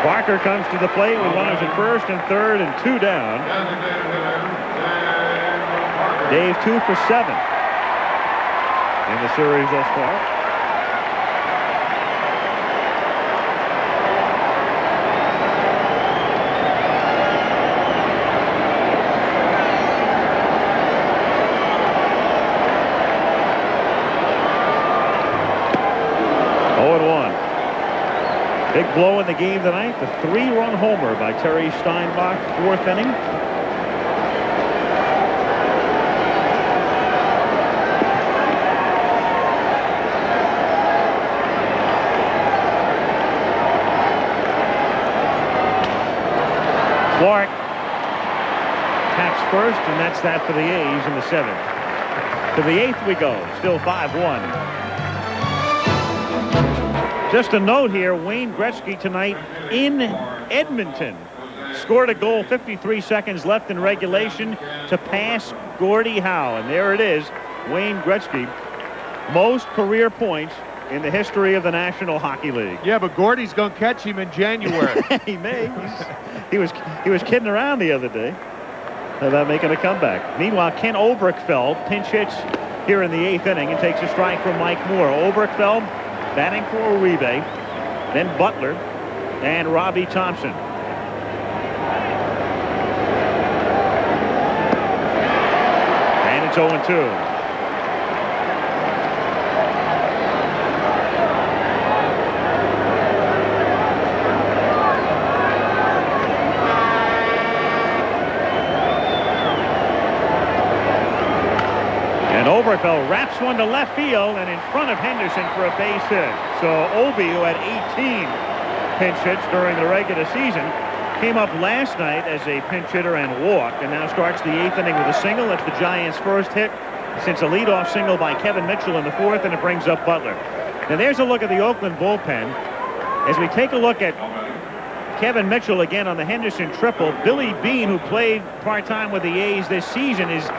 Parker Tucker comes to the plate with runners at first and third and 2 down. Dave 2 for 7 in the series thus far. Big blow in the game tonight, the 3-run homer by Terry Steinbach, 4th inning. Clark taps first, and that's that for the A's in the 7th. To the 8th we go, still 5-1. Just a note here, Wayne Gretzky tonight in Edmonton scored a goal 53 seconds left in regulation to pass Gordie Howe. And there it is, Wayne Gretzky, most career points in the history of the National Hockey League. Yeah, but Gordie's going to catch him in January. He may. He was kidding around the other day about making a comeback. Meanwhile, Ken Oberkfell pinch hits here in the 8th inning and takes a strike from Mike Moore. Oberkfell batting for Uribe, then Butler and Robbie Thompson. And it's 0-2. And Oberkfell wraps one to left field and in front of Henderson for a base hit. So Obi, who had 18 pinch hits during the regular season, came up last night as a pinch hitter and walked, and now starts the 8th inning with a single. That's the Giants' first hit since a leadoff single by Kevin Mitchell in the 4th, and it brings up Butler. Now there's a look at the Oakland bullpen. As we take a look at Kevin Mitchell again on the Henderson triple, Billy Beane, who played part-time with the A's this season, is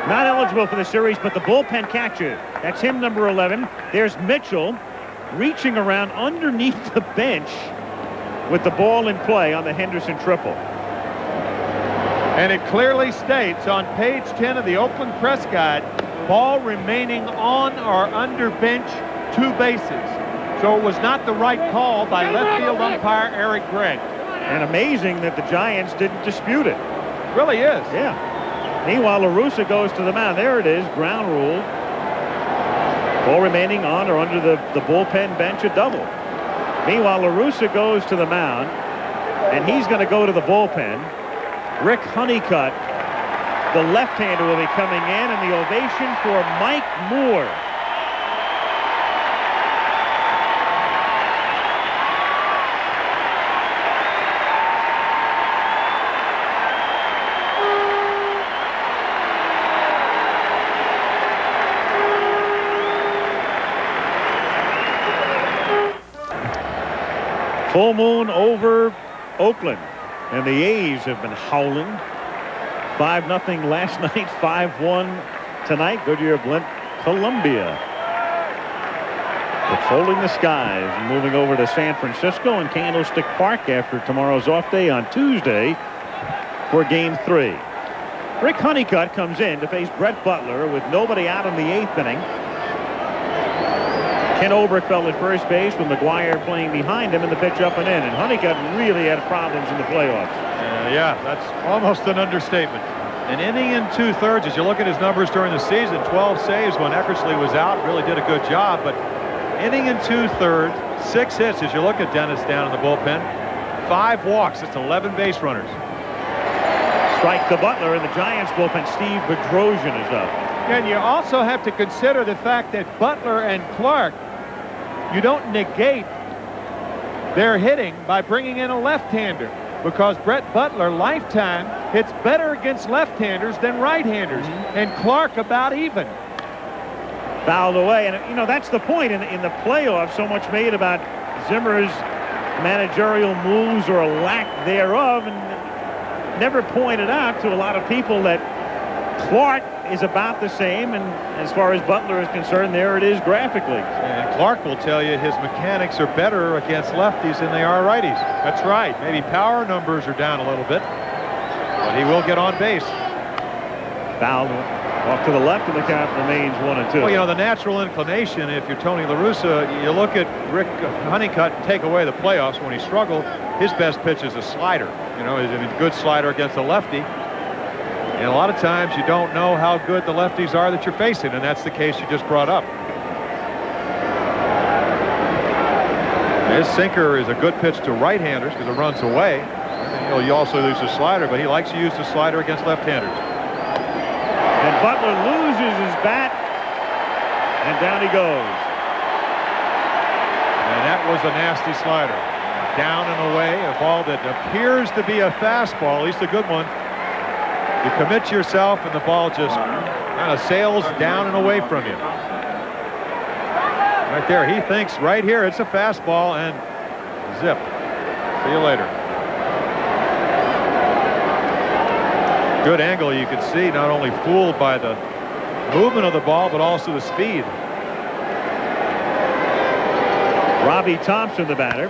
not eligible for the series, but the bullpen catcher. That's him, number 11. There's Mitchell reaching around underneath the bench with the ball in play on the Henderson triple. And it clearly states on page 10 of the Oakland Press Guide, ball remaining on or under bench, 2 bases. So it was not the right call by left field umpire Eric Gregg. And amazing that the Giants didn't dispute it. Really is. Yeah. Meanwhile, LaRussa goes to the mound. There it is, ground rule. Ball remaining on or under the bullpen bench, a double. Meanwhile, LaRussa goes to the mound, and he's going to go to the bullpen. Rick Honeycutt, the left-hander, will be coming in, and the ovation for Mike Moore. Full moon over Oakland, and the A's have been howling. 5-0 last night, 5-1 tonight. Goodyear Blimp, Columbia. Patrolling the skies and moving over to San Francisco and Candlestick Park after tomorrow's off day on Tuesday for Game 3. Rick Honeycutt comes in to face Brett Butler with nobody out in the 8th inning. Ken Oberkfell at first base with McGuire playing behind him, and the pitch up and in. And Honeycutt really had problems in the playoffs. Yeah, that's almost an understatement. An inning and 2/3. As you look at his numbers during the season, 12 saves when Eckersley was out. Really did a good job. But inning and 2/3, 6 hits as you look at Dennis down in the bullpen. 5 walks. It's 11 base runners. Strike to Butler in the Giants bullpen. Steve Bedrosian is up. And you also have to consider the fact that Butler and Clark, you don't negate their hitting by bringing in a left-hander, because Brett Butler lifetime hits better against left-handers than right-handers, and Clark about even. Fouled away, and you know that's the point in the playoffs. So much made about Zimmer's managerial moves or a lack thereof, and never pointed out to a lot of people that Clark is about the same, and as far as Butler is concerned, there it is graphically. And Clark will tell you his mechanics are better against lefties than they are righties. That's right. Maybe power numbers are down a little bit, but he will get on base. Fouled off to the left, and the count remains 1-2. Well, you know, the natural inclination, if you're Tony La Russa, you look at Rick Honeycutt and take away the playoffs when he struggled. His best pitch is a slider. You know, he's a good slider against a lefty. And a lot of times you don't know how good the lefties are that you're facing, and that's the case you just brought up. His sinker is a good pitch to right-handers because it runs away. And, you know, you also use the slider, but he likes to use the slider against left-handers. And Butler loses his bat, and down he goes. And that was a nasty slider. Down and away, a ball that appears to be a fastball, at least a good one. You commit yourself, and the ball just kind of sails down and away from you. Right there, he thinks right here it's a fastball, and zip. See you later. Good angle, you can see, not only fooled by the movement of the ball, but also the speed. Robbie Thompson, the batter.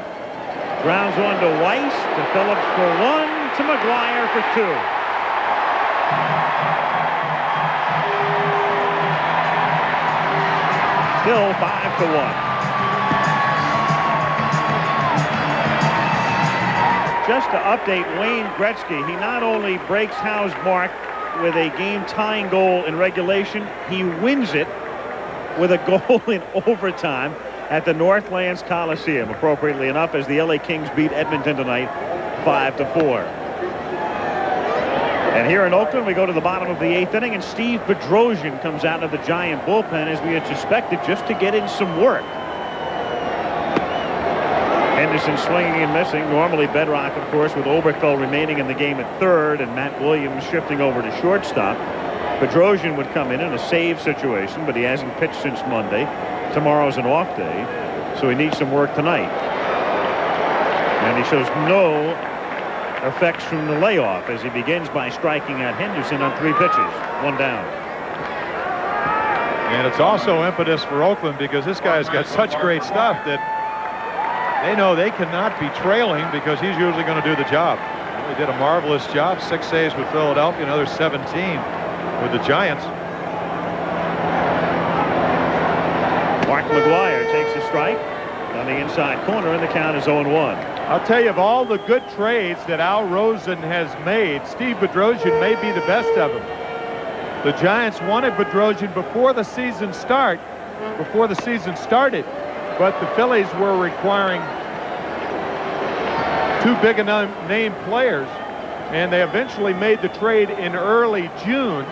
Grounds one to Weiss, to Phillips for one, to McGuire for two. Still 5-1. Just to update Wayne Gretzky, he not only breaks Howe's mark with a game-tying goal in regulation, he wins it with a goal in overtime at the Northlands Coliseum, appropriately enough, as the LA Kings beat Edmonton tonight 5-4. And here in Oakland, we go to the bottom of the 8th inning, and Steve Bedrosian comes out of the Giant bullpen, as we had suspected, just to get in some work. Henderson swinging and missing. Normally Bedrock, of course, with Oberthal remaining in the game at third and Matt Williams shifting over to shortstop. Bedrosian would come in a save situation, but he hasn't pitched since Monday. Tomorrow's an off day, so he needs some work tonight. And he shows no effects from the layoff as he begins by striking out Henderson on 3 pitches, 1 down. And it's also impetus for Oakland because this guy's got such great stuff that they know they cannot be trailing because he's usually going to do the job. He did a marvelous job. 6 saves with Philadelphia, another 17 with the Giants. Mark McGuire takes a strike on the inside corner, and the count is 0-1. I'll tell you, of all the good trades that Al Rosen has made, Steve Bedrosian may be the best of them. The Giants wanted Bedrosian before the season started, but the Phillies were requiring 2 big name players, and they eventually made the trade in early June.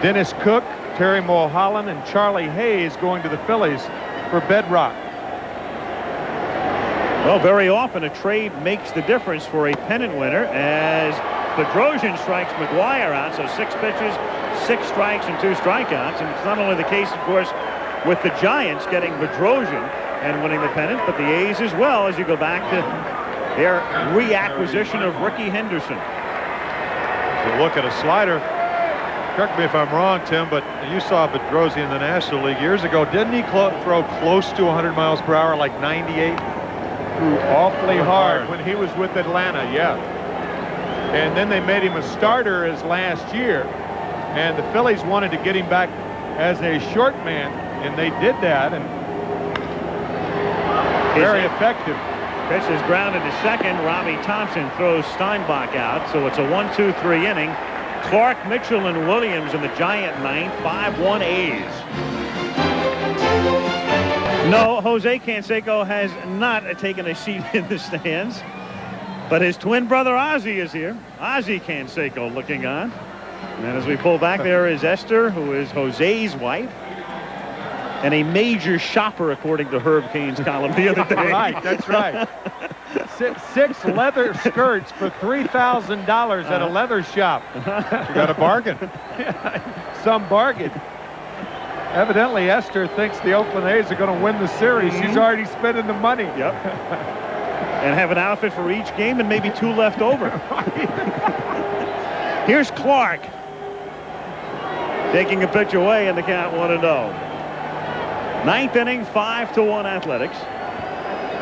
Dennis Cook, Terry Mulholland, and Charlie Hayes going to the Phillies for Bedrock. Well, very often a trade makes the difference for a pennant winner, as Bedrosian strikes McGuire out, so 6 pitches, 6 strikes, and 2 strikeouts. And it's not only the case, of course, with the Giants getting Bedrosian and winning the pennant, but the A's as well, as you go back to their reacquisition of Ricky Henderson. If you look at a slider, correct me if I'm wrong, Tim, but you saw Bedrosian in the National League years ago. Didn't he throw close to 100 miles per hour, like 98? Threw awfully hard when he was with Atlanta, yeah. And then they made him a starter as last year, and the Phillies wanted to get him back as a short man, and they did that, and very effective. Pitch is grounded to second. Robbie Thompson throws Steinbach out, so it's a 1-2-3 inning. Clark, Mitchell, and Williams in the Giant ninth. 5-1 A's. No, Jose Canseco has not taken a seat in the stands, but his twin brother Ozzie is here. Ozzie Canseco looking on. And as we pull back, there is Esther, who is Jose's wife, and a major shopper, according to Herb Cain's column the other day. Right, that's right. 6 leather skirts for $3,000 at a leather shop. You got a bargain. Some bargain. Evidently, Esther thinks the Oakland A's are going to win the series. She's already spending the money. Yep. And have an outfit for each game and maybe 2 left over. Here's Clark. taking a pitch away in the count 1-0. Ninth inning, 5-1 Athletics.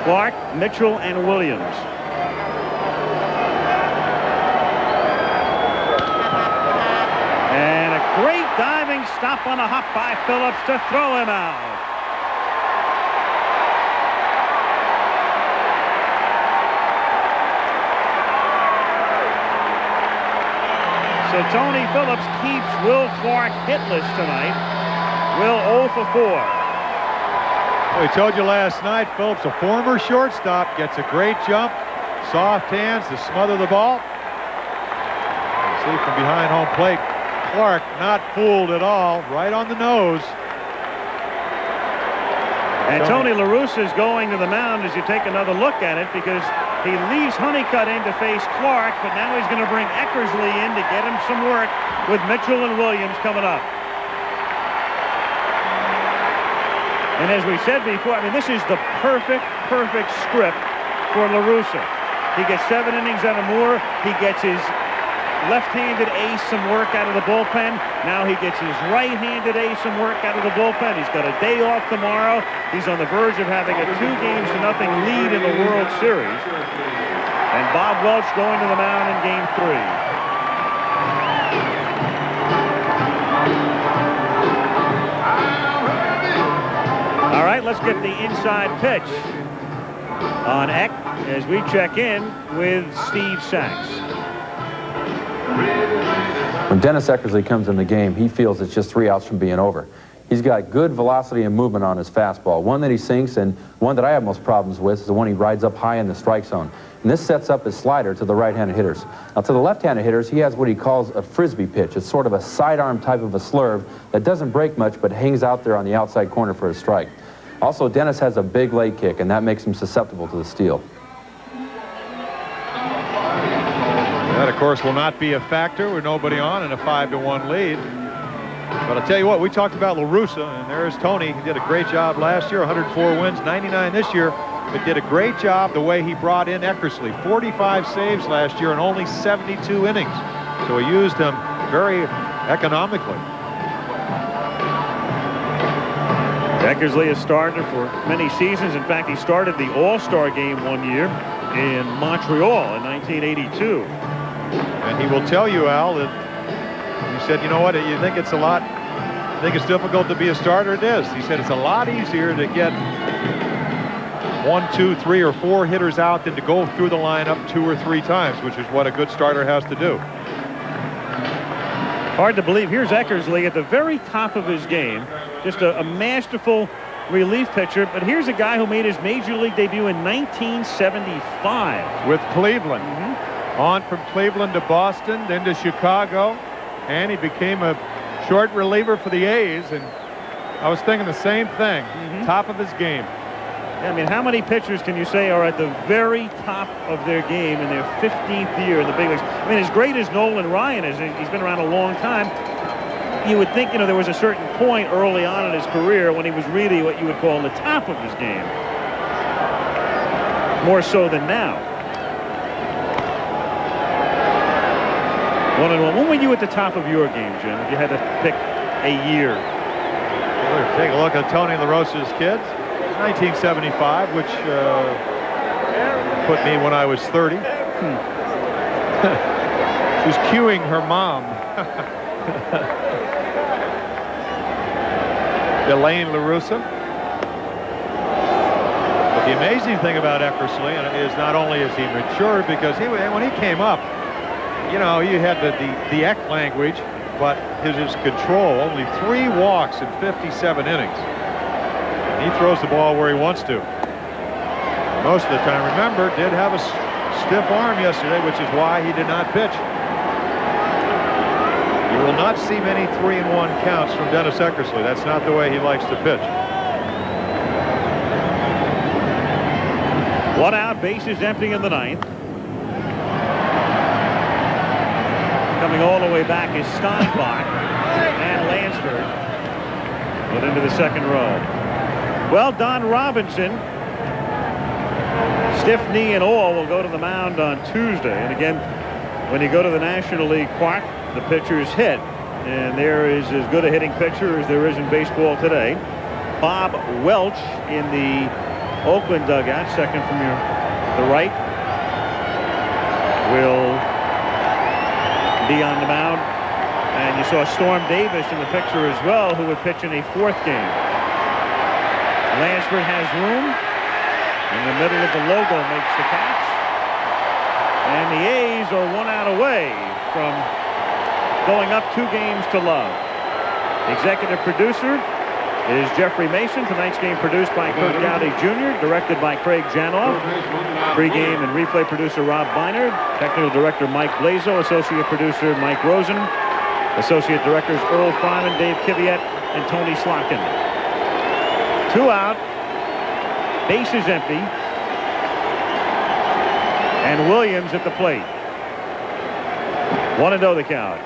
Clark, Mitchell, and Williams. And a great diving stop on a hop by Phillips to throw him out. So Tony Phillips keeps Will Clark hitless tonight. Will 0 for 4. We told you last night, Phillips, a former shortstop, gets a great jump, soft hands to smother the ball. See from behind home plate, Clark not fooled at all, right on the nose. And Tony La Russa is going to the mound as you take another look at it, because he leaves Honeycutt in to face Clark, but now he's going to bring Eckersley in to get him some work with Mitchell and Williams coming up. And as we said before, I mean, this is the perfect script for La Russa. He gets 7 innings out of Moore. He gets his left-handed ace some work out of the bullpen. Now he gets his right-handed ace some work out of the bullpen. He's got a day off tomorrow. He's on the verge of having a 2-0 lead in the World Series. And Bob Welch going to the mound in Game 3. All right, let's get the inside pitch on Eck as we check in with Steve Sachs. When Dennis Eckersley comes in the game, he feels it's just 3 outs from being over. He's got good velocity and movement on his fastball, one that he sinks, and one that I have most problems with is the one he rides up high in the strike zone. And this sets up his slider to the right-handed hitters. Now, to the left-handed hitters, he has what he calls a frisbee pitch. It's sort of a sidearm type of a slurve that doesn't break much but hangs out there on the outside corner for a strike. Also, Dennis has a big leg kick, and that makes him susceptible to the steal. That, of course, will not be a factor with nobody on and a 5-1 lead. But I'll tell you what, we talked about La Russa, and there's Tony. He did a great job last year, 104 wins, 99 this year, but did a great job the way he brought in Eckersley. 45 saves last year and only 72 innings. So he used him very economically. Eckersley has started for many seasons. In fact, he started the All-Star game one year in Montreal in 1982. And he will tell you, Al, that he said, you know what, you think it's difficult to be a starter? It is. He said it's a lot easier to get 1, 2, 3, or 4 hitters out than to go through the lineup 2 or 3 times, which is what a good starter has to do. Hard to believe. Here's Eckersley at the very top of his game. Just a masterful relief pitcher. But here's a guy who made his major league debut in 1975. With Cleveland. On from Cleveland to Boston, then to Chicago. And he became a short reliever for the A's. And I was thinking the same thing. Top of his game. Yeah, I mean, how many pitchers can you say are at the very top of their game in their 15th year in the big leagues? I mean, as great as Nolan Ryan is, he's been around a long time. You would think, you know, there was a certain point early on in his career when he was really what you would call the top of his game. More so than now. 1-1. When were you at the top of your game, Jim, if you had to pick a year? We'll take a look at Tony La Russa's kids. 1975, which put me when I was 30. She was cueing her mom. Elaine La Russa. But the amazing thing about Eckersley is not only is he matured, because when he came up, you know, you had the Eck language, but his control, only 3 walks in 57 innings. He throws the ball where he wants to. Most of the time, remember, did have a stiff arm yesterday, which is why he did not pitch. You will not see many 3-1 counts from Dennis Eckersley. That's not the way he likes to pitch. 1 out, bases empty in the 9th. Coming all the way back is Steinbach and Lansford. Put into the second row. Well, Don Robinson, stiff knee and all, will go to the mound on Tuesday. And again, when you go to the National League Park, the pitchers hit. and there is as good a hitting pitcher as there is in baseball today. Bob Welch in the Oakland dugout, second from the right, will be on the mound. And you saw Storm Davis in the picture as well, who would pitch in a fourth game. Lansford has room. In the middle of the logo makes the catch. And the A's are 1 out away from going up 2 games to love. Executive producer is Jeffrey Mason. Tonight's game produced by Kurt Gowdy Jr., directed by Craig Janoff. Pre-game and replay producer Rob Beinard. Technical director Mike Blazo. Associate producer Mike Rosen. Associate directors Earl Fryman, Dave Kiviat, and Tony Slotkin. 2 out. Bases empty. And Williams at the plate. 1-0 the count.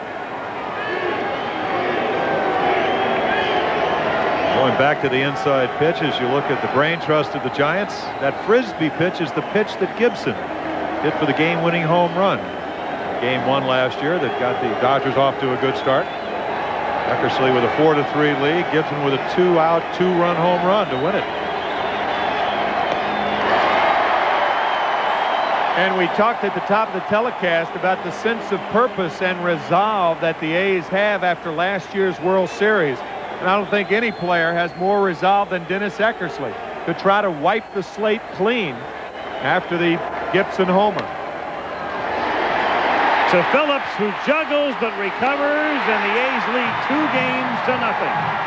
Going back to the inside pitch, as you look at the brain trust of the Giants, that Frisbee pitch is the pitch that Gibson hit for the game-winning home run. Game 1 last year that got the Dodgers off to a good start. Eckersley with a 4-3 lead. Gibson with a 2-out, 2-run home run to win it. And we talked at the top of the telecast about the sense of purpose and resolve that the A's have after last year's World Series. And I don't think any player has more resolve than Dennis Eckersley to try to wipe the slate clean after the Gibson homer. To Phillips, who juggles but recovers, and the A's lead 2 games to nothing.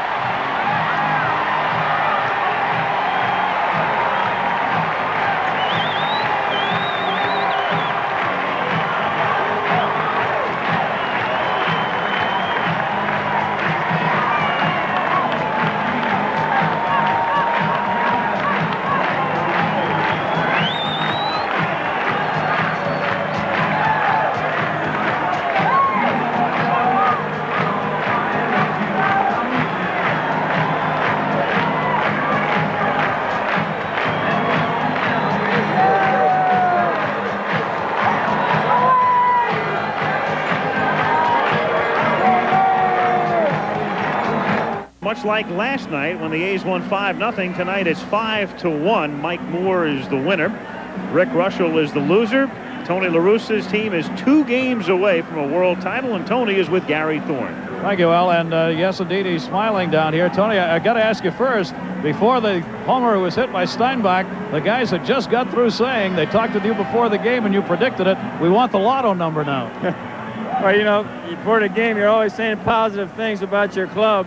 Much like last night when the A's won 5-0, tonight it's 5-1. Mike Moore is the winner. Rick Reuschel is the loser. Tony La Russa's team is 2 games away from a world title, and Tony is with Gary Thorne. Thank you, Al. And yes, indeed, he's smiling down here. Tony, I got to ask you first, before the homer was hit by Steinbach, the guys had just got through saying, they talked with you before the game and you predicted it, we want the lotto number now. Well, you know, before the game, you're always saying positive things about your club.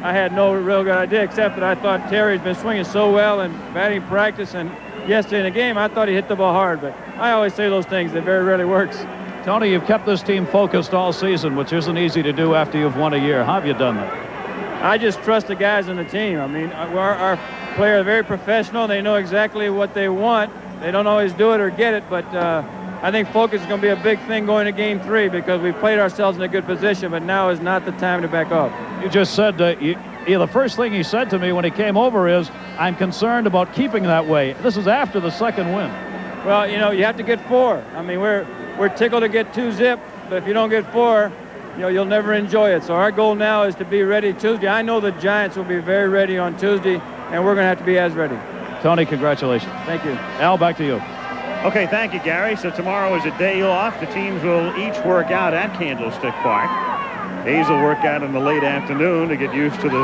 I had no real good idea, except that I thought Terry's been swinging so well in batting practice, and yesterday in the game, I thought he hit the ball hard, but I always say those things. It very rarely works. Tony, you've kept this team focused all season, which isn't easy to do after you've won a year. How have you done that? I just trust the guys on the team. I mean, our players are very professional. They know exactly what they want. They don't always do it or get it, but I think focus is going to be a big thing going to Game 3 because we've played ourselves in a good position, but now is not the time to back up. You just said the first thing he said to me when he came over is, I'm concerned about keeping that way. This is after the second win. Well, you know, you have to get 4. I mean, we're tickled to get 2-zip, but if you don't get 4, you know, you'll never enjoy it. So our goal now is to be ready Tuesday. I know the Giants will be very ready on Tuesday, and we're going to have to be as ready. Tony, congratulations. Thank you. Al, back to you. Okay, thank you, Gary. So tomorrow is a day off. The teams will each work out at Candlestick Park. A's will work out in the late afternoon to get used to the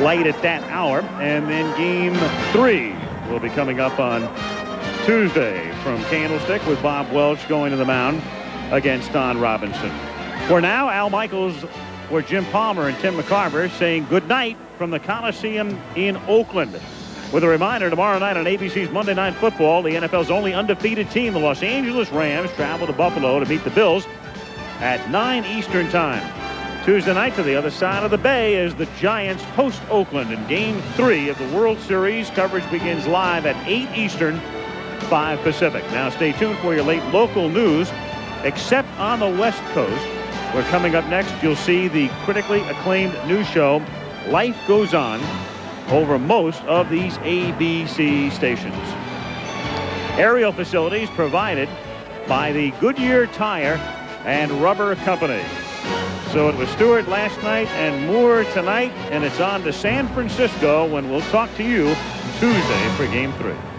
light at that hour. And then Game 3 will be coming up on Tuesday from Candlestick with Bob Welch going to the mound against Don Robinson. For now, Al Michaels, for Jim Palmer and Tim McCarver, saying good night from the Coliseum in Oakland. With a reminder, tomorrow night on ABC's Monday Night Football, the NFL's only undefeated team, the Los Angeles Rams, travel to Buffalo to meet the Bills at 9 Eastern Time. Tuesday night to the other side of the bay as the Giants host Oakland in Game 3 of the World Series. Coverage begins live at 8 Eastern, 5 Pacific. Now stay tuned for your late local news, except on the West Coast, where coming up next you'll see the critically acclaimed news show Life Goes On over most of these ABC stations. Aerial facilities provided by the Goodyear Tire and Rubber Company. So it was Stewart last night and Moore tonight, and it's on to San Francisco when we'll talk to you Tuesday for Game 3.